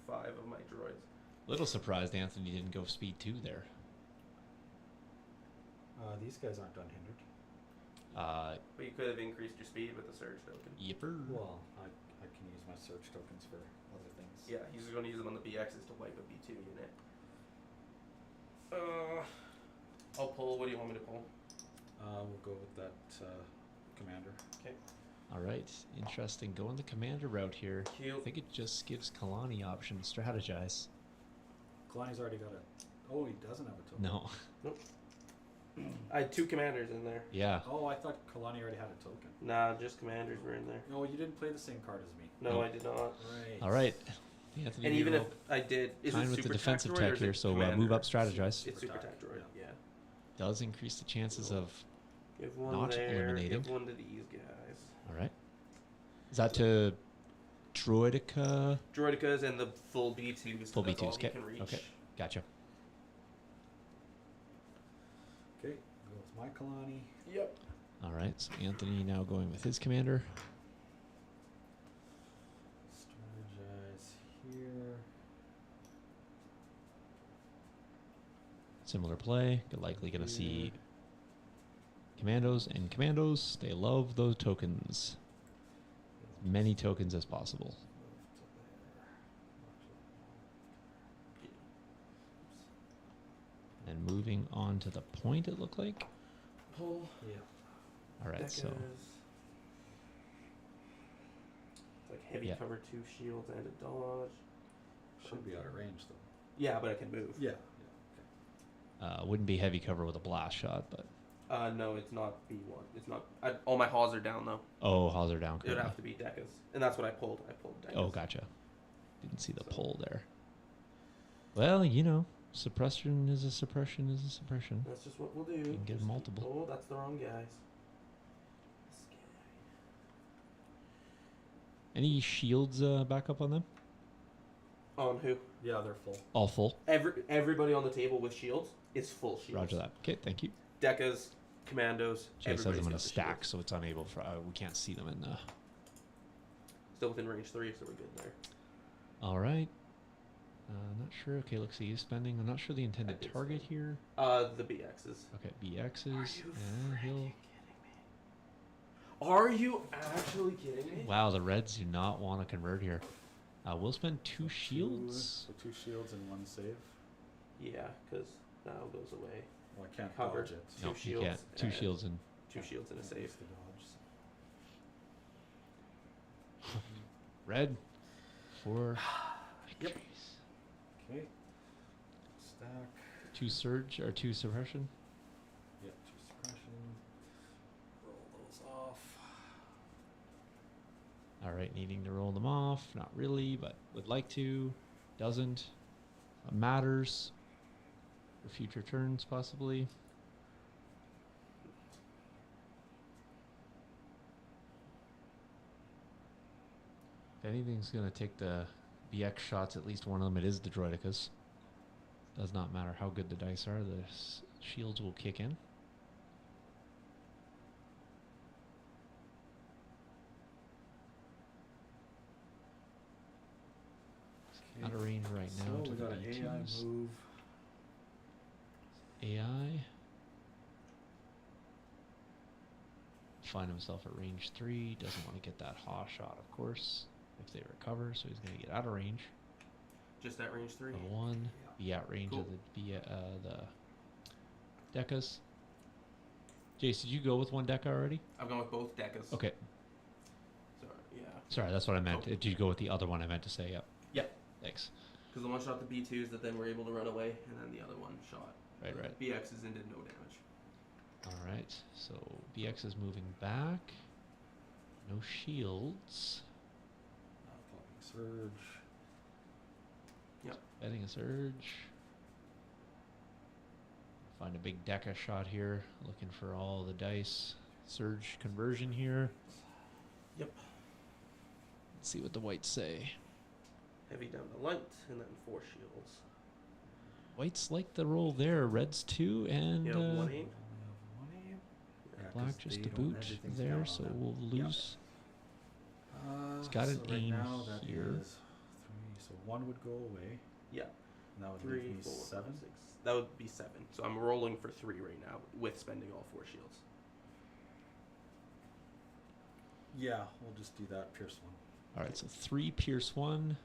5 of my droids. Little surprised Anthony didn't go speed 2 there. These guys aren't unhindered. But you could have increased your speed with the surge token. Yipper. Well, I can use my search tokens for other things. Yeah, he's going to use them on the BXs to wipe a B2 unit. I'll pull. What do you want me to pull? We'll go with that commander. Okay. All right, interesting. Going the commander route here. Cute. I think it just gives Kalani option to strategize. Kalani's already got a. Oh, he doesn't have a token. No. Nope. I had 2 commanders in there. Yeah. Oh, I thought Kalani already had a token. Nah, just commanders were in there. No, you didn't play the same card as me. No, Nope. I did not. Right. All right. Anthony, And even if roll I did, is fine it with super the defensive tac droid or tech is here, it so commander? move up, strategize. It's super Super tac tac, droid. yeah. Yeah. Does increase the chances of. Give one Not there. eliminating. Give one to these guys. All right. Is that to Droidica? Droidicas and the full B2s. Full that's all B2s, he okay, can reach. okay. Gotcha. Okay, go with my Kalani. Yep. All right. So Anthony now going with his commander. Strategize here. Similar play. You're likely going to see commandos and commandos. They love those tokens. As many tokens as possible. And moving on to the point, it looked like. Pull. Yeah. All right, Deckers. so It's like heavy Yeah. cover, 2 shields, and a dodge. Should be out of range though. Yeah, but I can move. Yeah. wouldn't be heavy cover with a blast shot, but No, it's not B1. It's not. All my Haws are down though. oh, Hauser down. It would currently. have to be Decas, and that's what I pulled. I pulled Decas. Oh, gotcha. Didn't see the So- pull there. Well, you know, suppression is a suppression is a suppression. That's just what we'll do. can get Just- multiple. Oh, that's the wrong guys. This guy. Any shields back up on them? On who? Yeah, they're full. All full. Everybody on the table with shields is full shields. Roger that. Okay, thank you. Decas, commandos. Chase has them in a got the stack, shields. so it's unable for we can't see them in the. Still within range 3, so we're good there. All right. Not Not sure. Okay, looks like he's spending. I'm not sure the intended did target here. The BXs. Okay, BXs. Are you Yeah, he'll. kidding me? Are you actually kidding me? Wow, the Reds do not want to convert here. We'll spend 2 shields. So 2 shields and 1 save. Yeah, because now it goes away. Well, I can't Covered. dodge it. Two No, you shields can't. 2 and- shields and 2 shields and a Use save. the dodge. red for Yep. victories. Okay. Stack. 2 surge or 2 suppression. Yep, 2 suppression. Roll those off. All right, needing to roll them off. Not really, but would like to. Doesn't. Matters. For future turns, possibly. If anything's going to take the BX shots, at least one of them, it is the Droidicas. Does not matter how good the dice are, the shields will kick in. Out of range right now So to we the got an AI B2s. move. AI. Find himself at range 3. Doesn't want to get that haw shot, of course, if they recover. So he's going to get out of range Just at range 3. of 1. Be at range Cool. of the Decas. Jace, did you go with 1 Deca already? I'm going with both Decas. Okay. Sorry, yeah. Sorry, that's what I meant. Oh. Did you go with the other one I meant to say? Yep. Yep. Thanks. Because the one shot the B2s that then were able to run away, and then the other one shot Right, the right. BXs and did no damage. All right. So BX is moving back. No shields. Popping surge. Betting a surge. Find a big Deca shot here. Looking for all the dice. Surge conversion here. Yep. Let's see what the whites say. Heavy down to light, and then 4 shields. Whites like the roll there. Reds 2 and You have 1-8. Only have 1 aim. Yeah, 'cause black just they to don't- boot everything's there. down So on them. we'll lose. It's got an so right aim now that here. is 3. So 1 would go away. Yeah. And that would 3, leave me 4, 7. 5, 6. That would be 7. So I'm rolling for 3 right now with spending all 4 shields. Yeah, we'll just do that. Pierce 1. All right. So 3 Pierce 1.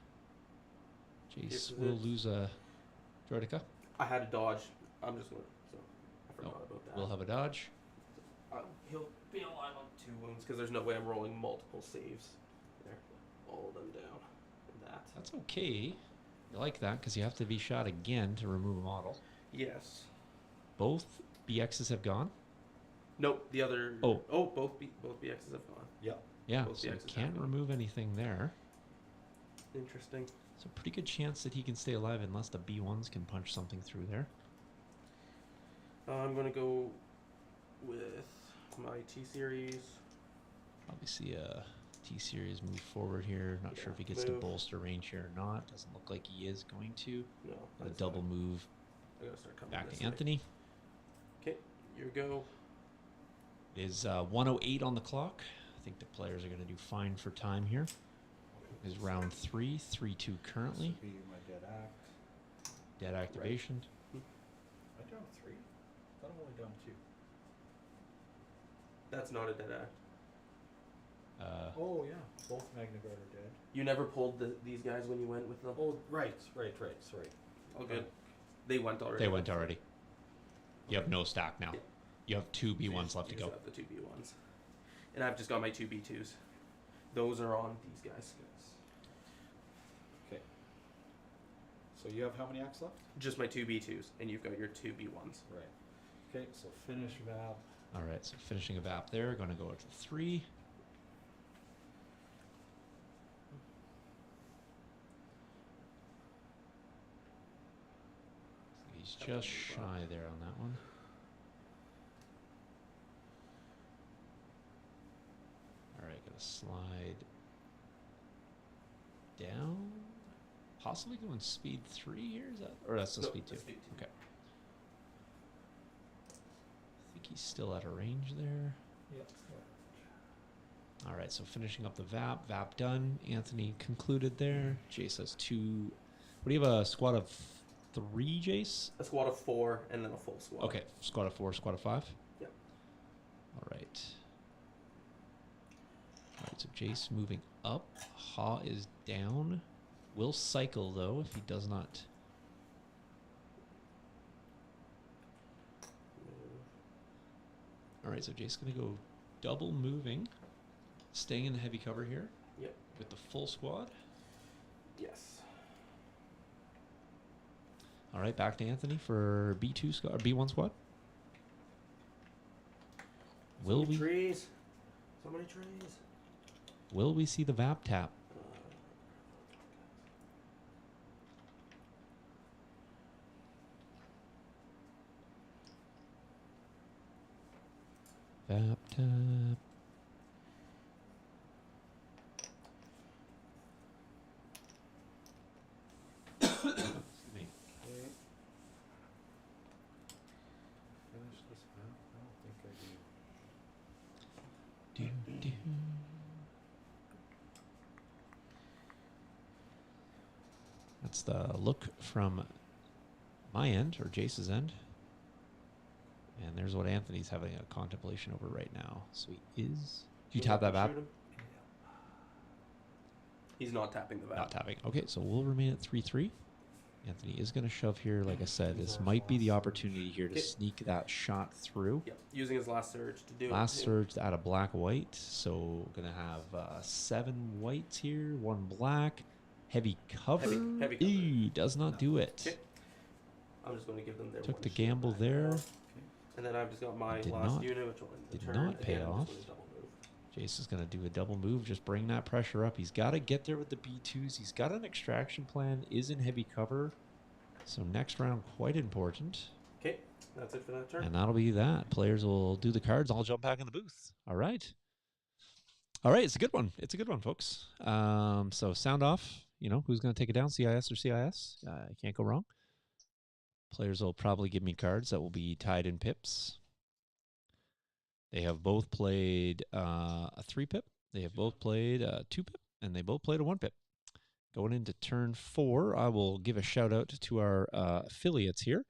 Jace Pierce will it. lose a Droidica. I had a dodge. I'm just going to. So I forgot about that. We'll have a dodge. He'll be alive on 2 wounds because there's no way I'm rolling multiple saves. There. All of them down. And that. That's okay. You like that because you have to be shot again to remove a model. Yes. Both BXs have gone. Nope. The other. Oh. Both BXs have gone. Yeah. Yeah, Both so you BXs have can't gone. remove anything there. Interesting. It's a pretty good chance that he can stay alive unless the B1s can punch something through there. I'm going to go with my T series. Probably see a T-Series move forward here. Not sure if he gets to move. bolster range here or not. Doesn't look like he is going to. No. A that's double fine. move I got to start coming back this to way. Anthony. Okay. Here we go. It is 1:08 on the clock. I think the players are going to do fine for time here. It is round 3, 3-2 currently. This would be my dead act. Dead activation. Am I down 3? I thought I'm only down 2. That's not a dead act. Oh, yeah. Both Magna Guard are dead. You never pulled these guys when you went with them? Oh, right. Sorry. All good. They went already. They went already. You have no stack now. Yeah. You have 2 B1s left to You go. just have the 2 B1s. And I've just got my 2 B2s. Those are on these guys. Okay. So you have how many acts left? Just my 2 B2s, and you've got your 2 B1s. Right. Okay, so finish Vab. All right, so finishing a VAP there. Going to go to 3. He's just shy there on that one. All right, gonna slide down. Possibly going speed 3 here. Is that, or that's the No, speed 2? that's speed 2. Okay. I think he's still out of range there. Yep. All right, so finishing up the VAP. VAP done. Anthony concluded there. Jace has 2 What do you have, a squad of 3, Jace? A squad of 4 and then a full squad. Okay, squad of 4, squad of 5? Yep. All right. All right, so Jace moving up. Ha is down. Will cycle, though, if he does not. All right, so Jace's going to go double moving, staying in the heavy cover here. Yep. With the full squad. Yes. All right, back to Anthony for B2 squad, B1 squad. Will we? Trees. So many trees. Will we see the VAP tap? VAP tap. Okay. Finish this map? I don't think I do. Do, do. That's the look from my end, or Jace's end. And there's what Anthony's having a contemplation over right now. So he is... Do you tap that VAP? He's not tapping the VAP. Not tapping. Okay, so we'll remain at 3-3. Anthony is going to shove here. Like I said, this might be the opportunity here to sneak that shot through. Yep, using his last surge to do it. Last surge to add a black-white. So going to have 7 whites here, 1 black. Heavy cover. Heavy cover. Ew, does not do it. Okay. I'm just going to give them their Took one the shield gamble back there. now. And then I've just got my Did last not- unit, which will end the did turn. not pay Again, I'm off. just gonna double move. Jace is going to do a double move. Just bring that pressure up. He's got to get there with the B2s. He's got an extraction plan. Is in heavy cover. So next round, quite important. Okay, that's it for that turn. And that'll be that. Players will do the cards. I'll jump back in the booth. All right. All right. It's a good one. It's a good one, folks. So sound off. You know, who's going to take it down? CIS or CIS? Can't go wrong. Players will probably give me cards that will be tied in pips. They have both played a 3-pip. They have both played a 2-pip. And they both played a 1-pip. Going into turn 4, I will give a shout out to our affiliates here.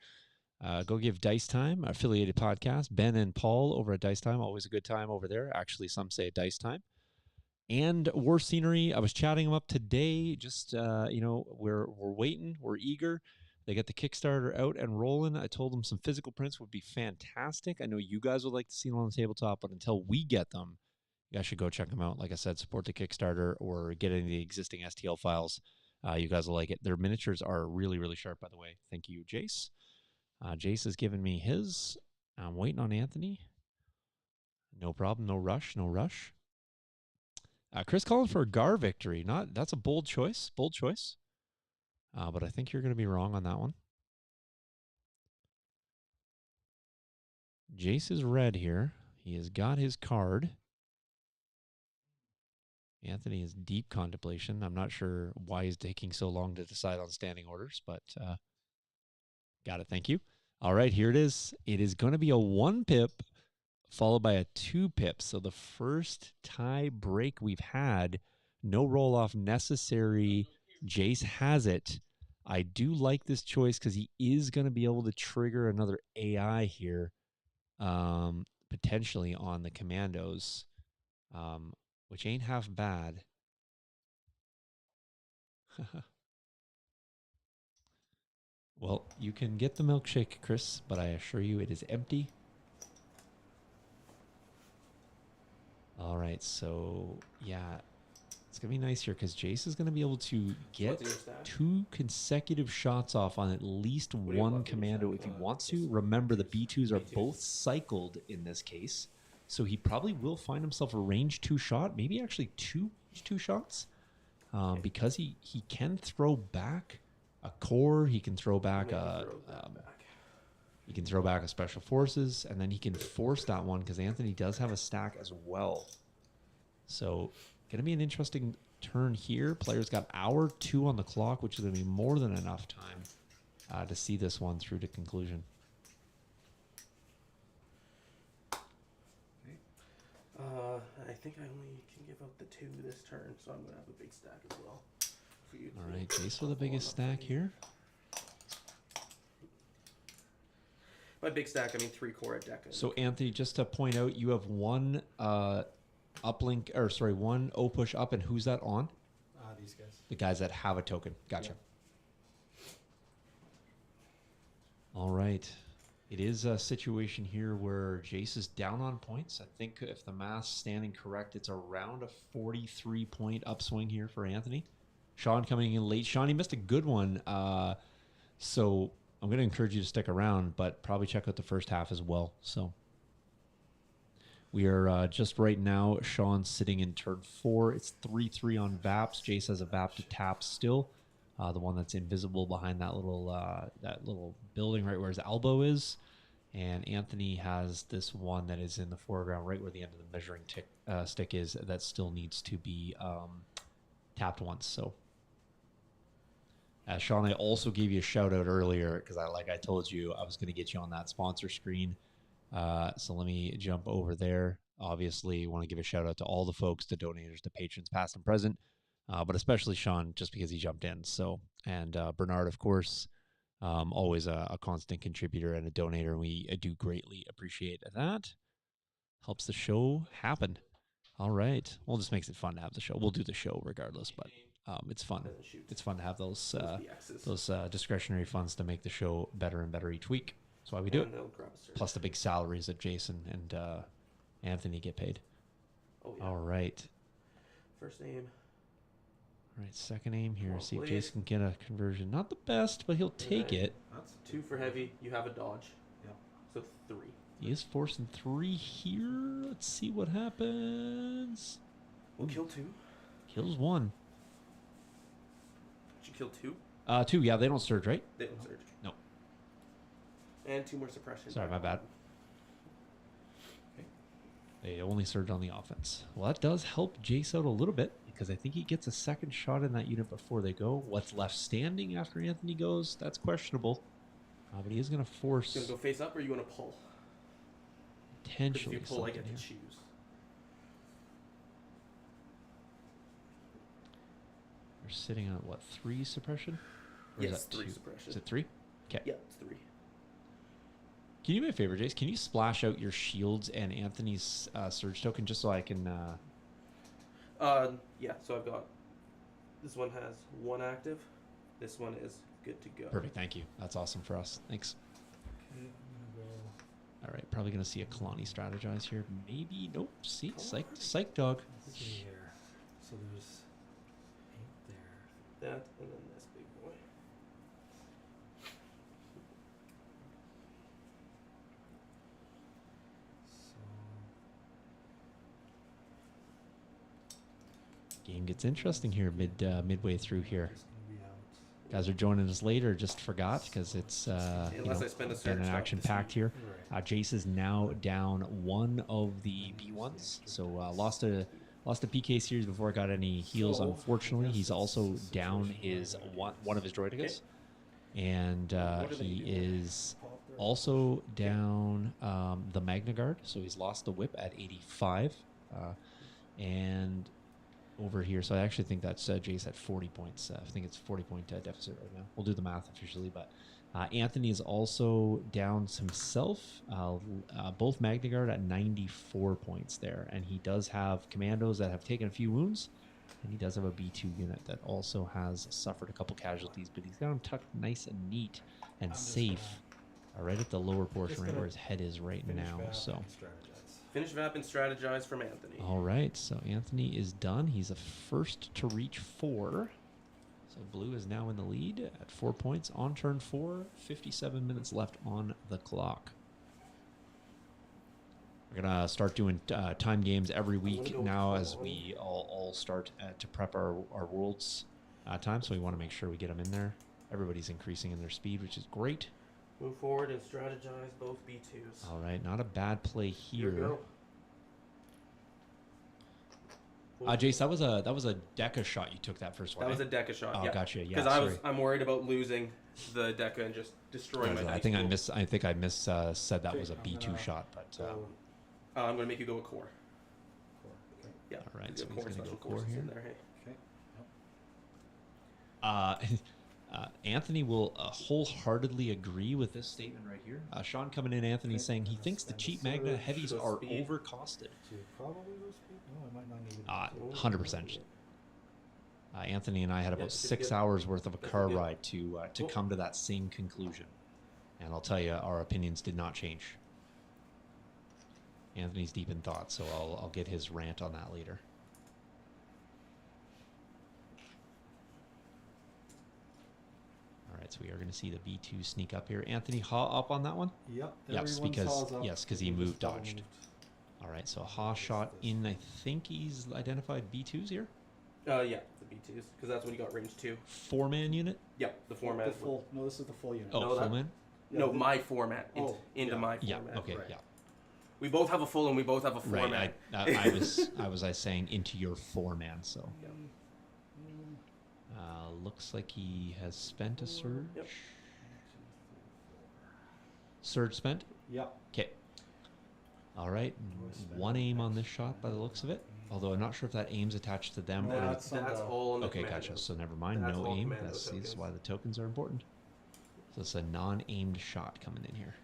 Go give Dice Time, our affiliated podcast. Ben and Paul over at Dice Time. Always a good time over there. Actually, some say Dice Time. And War Scenery. I was chatting them up today. Just, you know, we're waiting. We're eager. They got the Kickstarter out and rolling. I told them some physical prints would be fantastic. I know you guys would like to see them on the tabletop, but until we get them, you guys should go check them out. Like I said, support the Kickstarter or get any of the existing STL files. You guys will like it. Their miniatures are really, really sharp, by the way. Thank you, Jace. Jace has given me his. I'm waiting on Anthony. No problem. No rush. No rush. Chris calling for a Gar victory. That's a bold choice. Bold choice. But I think you're going to be wrong on that one. Jace is red here. He has got his card. Anthony is deep contemplation. I'm not sure why he's taking so long to decide on standing orders, but got it. Thank you. All right, here it is. It is going to be a 1-pip followed by a 2-pip. So the first tie break we've had, no roll-off necessary. Jace has it. I do like this choice because he is going to be able to trigger another AI here, potentially on the commandos, which ain't half bad. Well, you can get the milkshake, Chris, but I assure you it is empty. All right, so yeah, it's going to be nice here because Jace is going to be able to get 2 consecutive shots off on at least one commando if he wants to. Remember, the B2s are both cycled in this case, so he probably will find himself a range 2 shot, maybe actually two shots, because he can throw back a core, he can throw back he can throw back a special forces, and then he can force that one because Anthony does have a stack as well. So going to be an interesting turn here. Players got hour 2 on the clock, which is going to be more than enough time to see this one through to conclusion. Okay. I think I only can give out the 2 this turn, so I'm going to have a big stack as well. for you. All right, Jace with the biggest stack here. By big stack, I mean 3 core at Deca. So Anthony, just to point out, you have one uplink, or sorry, one O push up, and who's that on? These guys. The guys that have a token. Gotcha. Yeah. All right. It is a situation here where Jace is down on points. I think if the math's standing correct, it's around a 43-point upswing here for Anthony. Sean coming in late. Sean, you missed a good one. So I'm going to encourage you to stick around, but probably check out the first half as well. So we are just right now, Sean sitting in turn 4. It's 3-3 on Vaps. Jace has a Vap to tap still. The one that's invisible behind that little building right where his elbow is. And Anthony has this one that is in the foreground right where the end of the measuring stick is that still needs to be tapped once. So Sean, I also gave you a shout out earlier because I told you I was going to get you on that sponsor screen. So let me jump over there. Obviously, want to give a shout out to all the folks, to donators, to patrons, past and present. But especially Sean, just because he jumped in. So, and Bernard, of course, always a constant contributor and a donator. And we do greatly appreciate that. Helps the show happen. All right. Well, this makes it fun to have the show. We'll do the show regardless, but it's fun. It's fun to have those discretionary funds to make the show better and better each week. That's why we do it. Plus the big salaries that Jason and Anthony get paid. Oh, yeah. All right. First aim. All right, second aim here. Well, see if please. Jace can get a conversion. Not the best, but he'll take it. That's 2 for heavy. You have a dodge. Yeah. So 3. He is forcing 3 here. Let's see what happens. We'll kill 2. Kills 1. Did you kill 2? 2, yeah, they don't surge, right? They don't surge. No. And 2 more suppression. Sorry, my bad. They only surge on the offense. Well, that does help Jace out a little bit because I think he gets a second shot in that unit before they go. What's left standing after Anthony goes, that's questionable. But he is going to force... You going to go face up or you want to pull? Potentially If you pull, I something get here. to choose. We're sitting on, what, 3 suppression? Or Yes, is that 3 2? suppression. Is it 3? Okay. Yeah, it's 3. Can you do me a favor, Jace? Can you splash out your shields and Anthony's surge token just so I can... Yeah, so I've got... This one has 1 active. This one is good to go. Perfect, thank you. That's awesome for us. Thanks. okay. I'm gonna go. All right, probably going to see a Kalani strategize here. Maybe, nope. See, Psyphdawg. Let's see here. So there's 8 there. That, and then this big boy. So Game gets interesting here midway through here. just gonna be out. Guys are joining us late or just forgot because it's Unless I spend a surge been an stop action this packed here. Right. Jace is now down 1 of the B1s, so lost a PK series before it got any heals. So, Unfortunately, I guess he's it's also a down situation his where one of his droidicas, and What do they he do? is Pop there. also down the Magna Guard, so he's lost the whip at 85, and over here. So I actually think that's Jace at 40 points. I think it's 40-point deficit right now. We'll do the math officially, but Anthony is also down himself. Both Magna Guard at 94 points there, and he does have commandos that have taken a few wounds, and he does have a B2 unit that also has suffered a couple casualties, but he's got him tucked nice and neat and I'm just safe, right at the lower portion, just right gonna where his head is right Finish now. Val So. and strategize. Finish Vap and strategize from Anthony. All right, so Anthony is done. He's a first to reach 4. So Blue is now in the lead at 4 points on turn 4. 57 minutes left on the clock. We're going to start doing time games every week go now full as on. we all start to prep our Worlds time, so we want to make sure we get them in there. Everybody's increasing in their speed, which is great. Move forward and strategize both B2s. All right, not a bad play Here we here. go. Jace, that was a Deca shot you took that first one. That was eh? a Deca shot. Oh, yeah. gotcha. Yeah, Because I'm worried about losing the Deca and just destroying my. I dice think I pool. said that Okay, was a I'm B2 gonna- shot, but So, I'm gonna make you go a core. Cool. Okay. Oh, Yeah. All right, you so got he's core gonna go special core forces here. in there. Hey. Okay. Yep. Anthony will wholeheartedly agree with this statement right here. Sean coming in, Anthony saying he thinks the cheap Magna heavies Go are speed. overcosted. To probably go speed? No, I might not need it. 100%. Anthony and I had about it's 6 good. hours worth of a That's car good. ride to Cool. come to that same conclusion. And I'll tell you, our opinions did not change. Anthony's deep in thought, so I'll get his rant on that later. All right, so we are going to see the B2 sneak up here. Anthony, haw up on that one? Yep. Yes, because he moved, dodged. All right, so haw shot in. I think he's identified B2s here. Yeah, the B2s, because that's when you got range 2. 4-man unit. Yep, the format. The full. No, this is the full unit. Oh, No, full that- man. No, my format. Oh, into yeah. my Yeah. format. Okay. Right. Yeah. We both have a full and we both have a format. Right. I was saying into your 4-man. So Yeah. looks like he has spent a surge. Yep. Surge spent. Yep. Okay. All right. One aim on this shot by the looks of it. Although I'm not sure if that aim's attached to them. No, or That's all on the okay, commando. gotcha. So never mind. That's No all aim. commando This is tokens. why the tokens are important. So it's a non-aimed shot coming in here.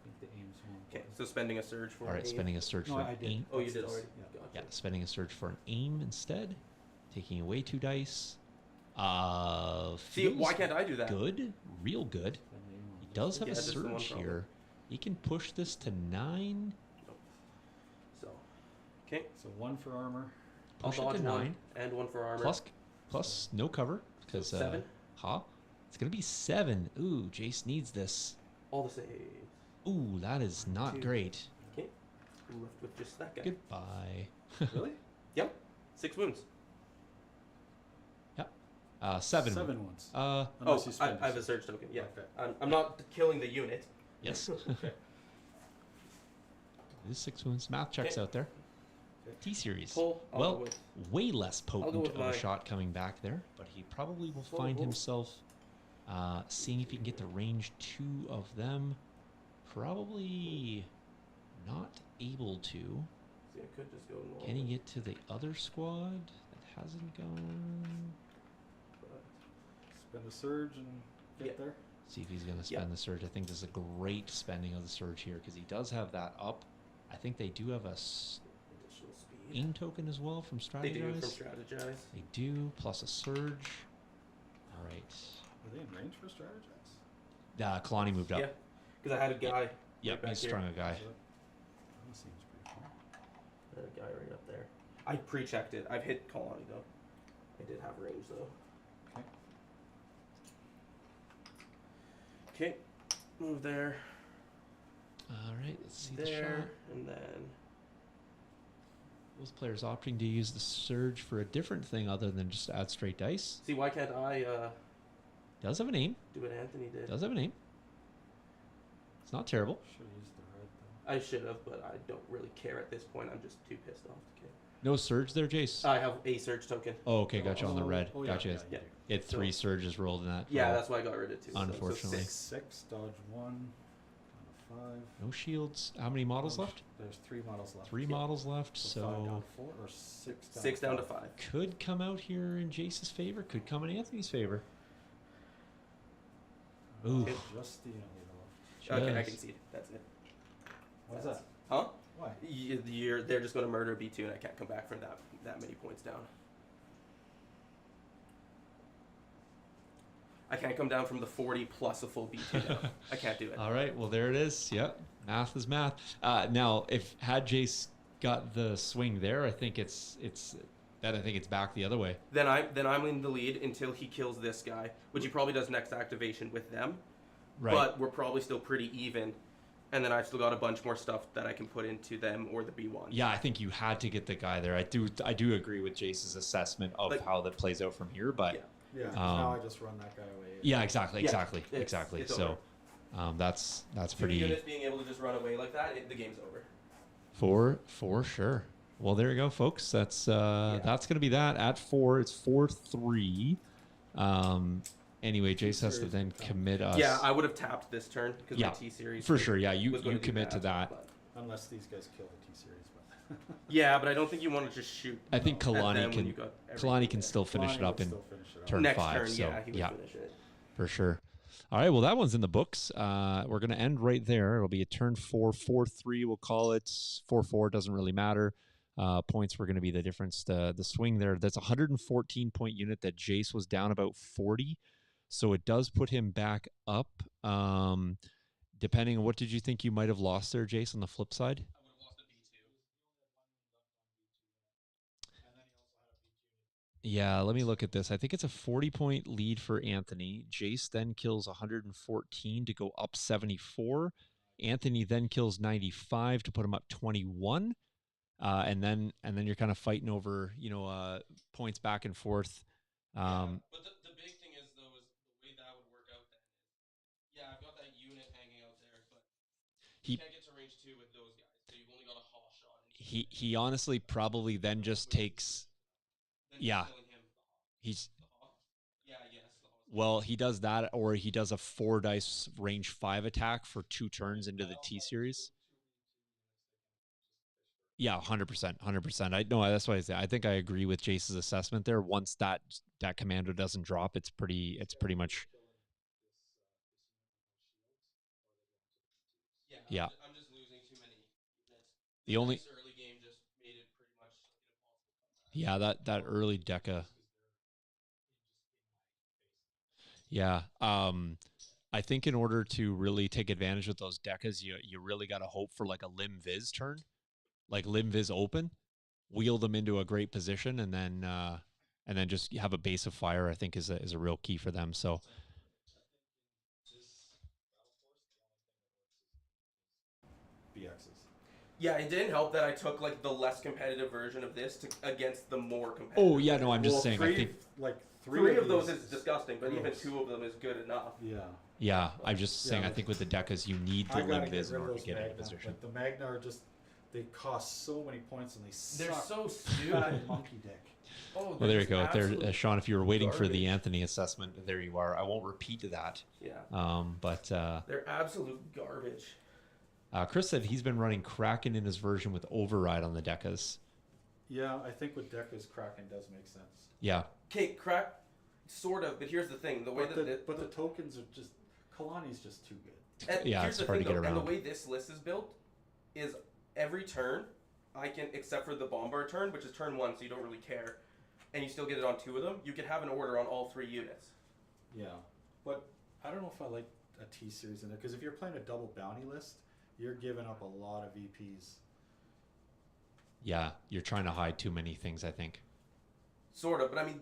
I think the aim's one. Okay, so spending a surge for All right, an aim. spending a surge No, for I an did. aim. Oh, you did That's already. yeah. Gotcha. Yeah, spending a surge for an aim instead. Taking away 2 dice. See, why can't I do that? Good, real good. He does have Yeah, a this is the one surge problem. here. He can push this to 9. So, okay. So 1 for armor. I'll Push it dodge to 1 9. and 1 for armor. Plus no cover because 7. It's gonna be 7. Ooh, Jace needs this. All the saves. Ooh, that is not 2. great. Okay. I'm left with just that guy. Goodbye. Really? Yep. 6 wounds. 7. 7 ones. Oh, Unless you I spend have a surge token. Yeah. I'm not killing the unit. Yes. Okay. It is 6 wounds. Math checks Okay. out there. T-series. Pull. I'll Well, go with- way less potent with of a my- shot coming back there, but he probably will Whoa, find whoa. himself seeing if he can get the range 2 of them. Probably not able to. See, I could just go normal. Can he get to the other squad that hasn't gone? but- Spend a surge and get Yeah. there. See if he's going to spend the surge. I think this is a great spending of the surge here because he does have that up. I think they do have a Additional speed. aim token as well from Strategize. They do from strategize. They do, plus a surge. All right. Are they in range for strategize? Kalani moved up. Yeah. Because I had a guy. Yep, back he's here. strung a guy. So that seems pretty cool. I had a guy right up there. I pre-checked it. I've hit Kalani though. I did have range though. Okay. Okay. Move there. All right, let's see the shot. There. And then. Those players opting to use the surge for a different thing other than just add straight dice. See, why can't I Does have an aim. do what Anthony did? Does have an aim. It's not terrible. Should have used the red though. I should have, but I don't really care at this point. I'm just too pissed off to care. No surge there, Jace. I have a surge token. Oh, okay, gotcha on the Oh, red. oh, yeah, Gotcha. yeah, Yeah. It 3 surges rolled in that. Yeah, roll. that's why I got rid of 2. Unfortunately. So 6. 6, dodge 1, down to 5. No shields. How many models left? There's 3 models left. 3 models left, So 5 down so to 4 or 6 down 6 to down to 5? 5. could come out here in Jace's favor. Could come in Anthony's favor. Ooh. Okay. Just the unit leader left. Okay, I Just- concede. That's it. Why is that? Huh? Why? They're just going to murder B2 and I can't come back from that many points down. I can't come down from the 40 plus a full B2 down. I can't do it. All right, well there it is. Yep, math is math. Now, if had Jace got the swing there, I think it's back the other way. Then I'm in the lead until he kills this guy, which he probably does next activation with them. Right. But we're probably still pretty even. And then I've still got a bunch more stuff that I can put into them or the B1. Yeah, I think you had to get the guy there. I do agree with Jace's assessment of Like- how that plays out from here, but Yeah. Yeah, 'cause now I just run that guy away. exactly. It's So that's Two pretty units being able to just run away like that, the game's over. for sure. Well, there you go, folks. That's going to be that at 4. It's 4-3. Anyway, Jace has to Series then would count. commit us. Yeah, I would have tapped this turn because Yeah, my T series for sure. Yeah, you was gonna do commit to that. but Unless these guys kill the T-Series. Yeah, but I don't think you want to just shoot. I think at them Kalani when can you got everything there. still finish it Kalani up would in still finish it up. turn Next 5. turn, So yeah, he would finish it. for sure. All right, well, that one's in the books. We're going to end right there. It'll be a turn 4, 4-3, we'll call it. 4-4, doesn't really matter. Points were going to be the difference. The swing there, that's a 114-point unit that Jace was down about 40. So it does put him back up. Depending on what did you think you might have lost there, Jace, on the flip side? I would have lost a B2. Yeah, let me look at this. I think it's a 40-point lead for Anthony. Jace then kills 114 to go up 74. Anthony then kills 95 to put him up 21. And then you're kind of fighting over, points back and forth. But the big thing is, though, is the way that would work out then is, yeah, I've got that unit hanging out there, but He- you can't get to range 2 with those guys, so you've only got a haul shot. he honestly probably then just takes. Then Yeah. killing him. He's The haul? Yeah, yes. The haul. well, he does that, or he does a 4 dice range 5 attack for 2 turns into the T series. Yeah, 100%, 100%. I know that's why I say I think I agree with Jace's assessment there. Once that commando doesn't drop, it's pretty much. Yeah. I'm just losing too many units. The only This early game just made it pretty much impossible. yeah, that early deca. Yeah. I think in order to really take advantage of those decas, you really got to hope for like a limb viz turn, like limb viz open, wheel them into a great position, and then just have a base of fire. I think is a real key for them. So BXs. Yeah, it didn't help that I took like the less competitive version of this against the more competitive. oh yeah, no, I'm just saying. I think three of those is these- disgusting, but even gross. 2 of them is good enough. Yeah. I'm just saying. I think with the decas, you need the I gotta limb get viz in rid of order to those get into Magna. position. Like the Magna are just, they cost so many points and they They're suck. so Fat stupid. monkey dick. Oh, Well, there you just go. There, absolute Sean. If you were waiting for the garbage. Anthony assessment, there you are. I won't repeat that. Yeah, But they're absolute garbage. Chris said he's been running Kraken in his version with override on the decas. Yeah, I think with Deca's Kraken does make sense. Yeah. Okay, sort of, but here's the thing: the way But the tokens are just, Kalani's just too good. and Yeah, here's it's the hard thing, to get though, and around. the way this list is built is every turn I can, except for the bombard turn, which is turn 1, so you don't really care, and you still get it on 2 of them. You can have an order on all 3 units. Yeah, but I don't know if I like a T series in there, because if you're playing a double bounty list, you're giving up a lot of VPs. Yeah, you're trying to hide too many things, I think. Sort of, but I mean,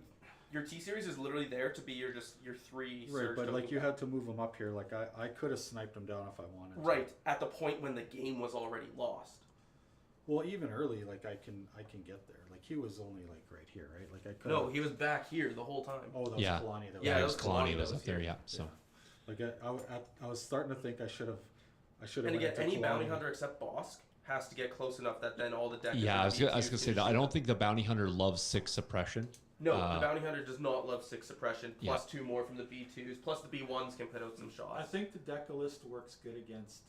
your T series is literally there to be your 3 Right, surge but like token you guys. had to move them up here. Like I could have sniped them down if I wanted to. Right, at the point when the game was already lost. Well, even early, like I can get there. Like he was only like right here, right? Like I could. No, he was back here the whole time. Oh, that was Yeah. Kalani. That Yeah, it that was was Kalani Kalani was that up was there. here. Yeah. So Like I was starting to think I should have. And again, any bounty hunter except Bosk has to get close enough that then all the decks. yeah, I was gonna say that. I don't think the bounty hunter loves 6 suppression. No, the bounty hunter does not love 6 suppression, Yeah. plus 2 more from the B2s, plus the B1s can put out some shots. I think the Deca list works good against,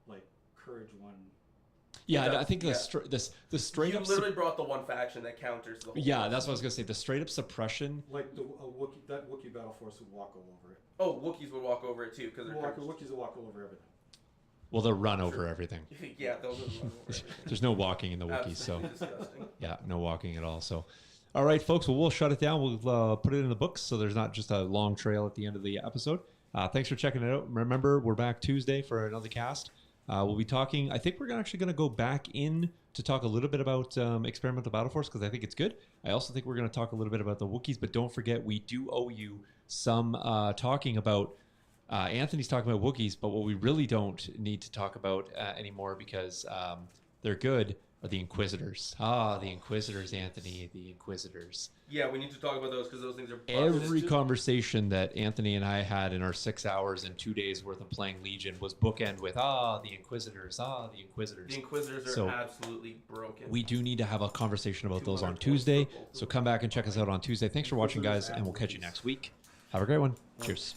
like Courage 1. Yeah, does, I think yeah. the straight you up. literally brought the one faction that counters the whole. Yeah, that's what I was gonna say. The straight up suppression. Like the Wookiee, that Wookiee battle force would walk all over it. Oh, Wookiees would walk over it too because they're Wookiees will walk all over everything. Well, they'll run over everything. yeah, those are the ones over it. There's no walking in the Wookiees, so Absolutely disgusting. yeah, no walking at all. So, all right, folks. Well, we'll shut it down. We'll put it in the books so there's not just a long trail at the end of the episode. Thanks for checking it out. Remember, we're back Tuesday for another cast. We'll be talking. I think we're actually going to go back in to talk a little bit about Experimental Battle Force because I think it's good. I also think we're going to talk a little bit about the Wookiees, but don't forget we do owe you some talking about. Anthony's talking about Wookiees, but what we really don't need to talk about anymore because they're good are the Inquisitors. The Inquisitors, Anthony, the Inquisitors. Yeah, we need to talk about those because those things are. Every conversation that Anthony and I had in our 6 hours and 2 days worth of playing Legion was bookend with the Inquisitors, the Inquisitors. The Inquisitors are So, absolutely broken. We do need to have a conversation about those on Tuesday. So come back and check us out on Tuesday. Thanks for watching, guys, and we'll catch you next week. Have a great one. Cheers.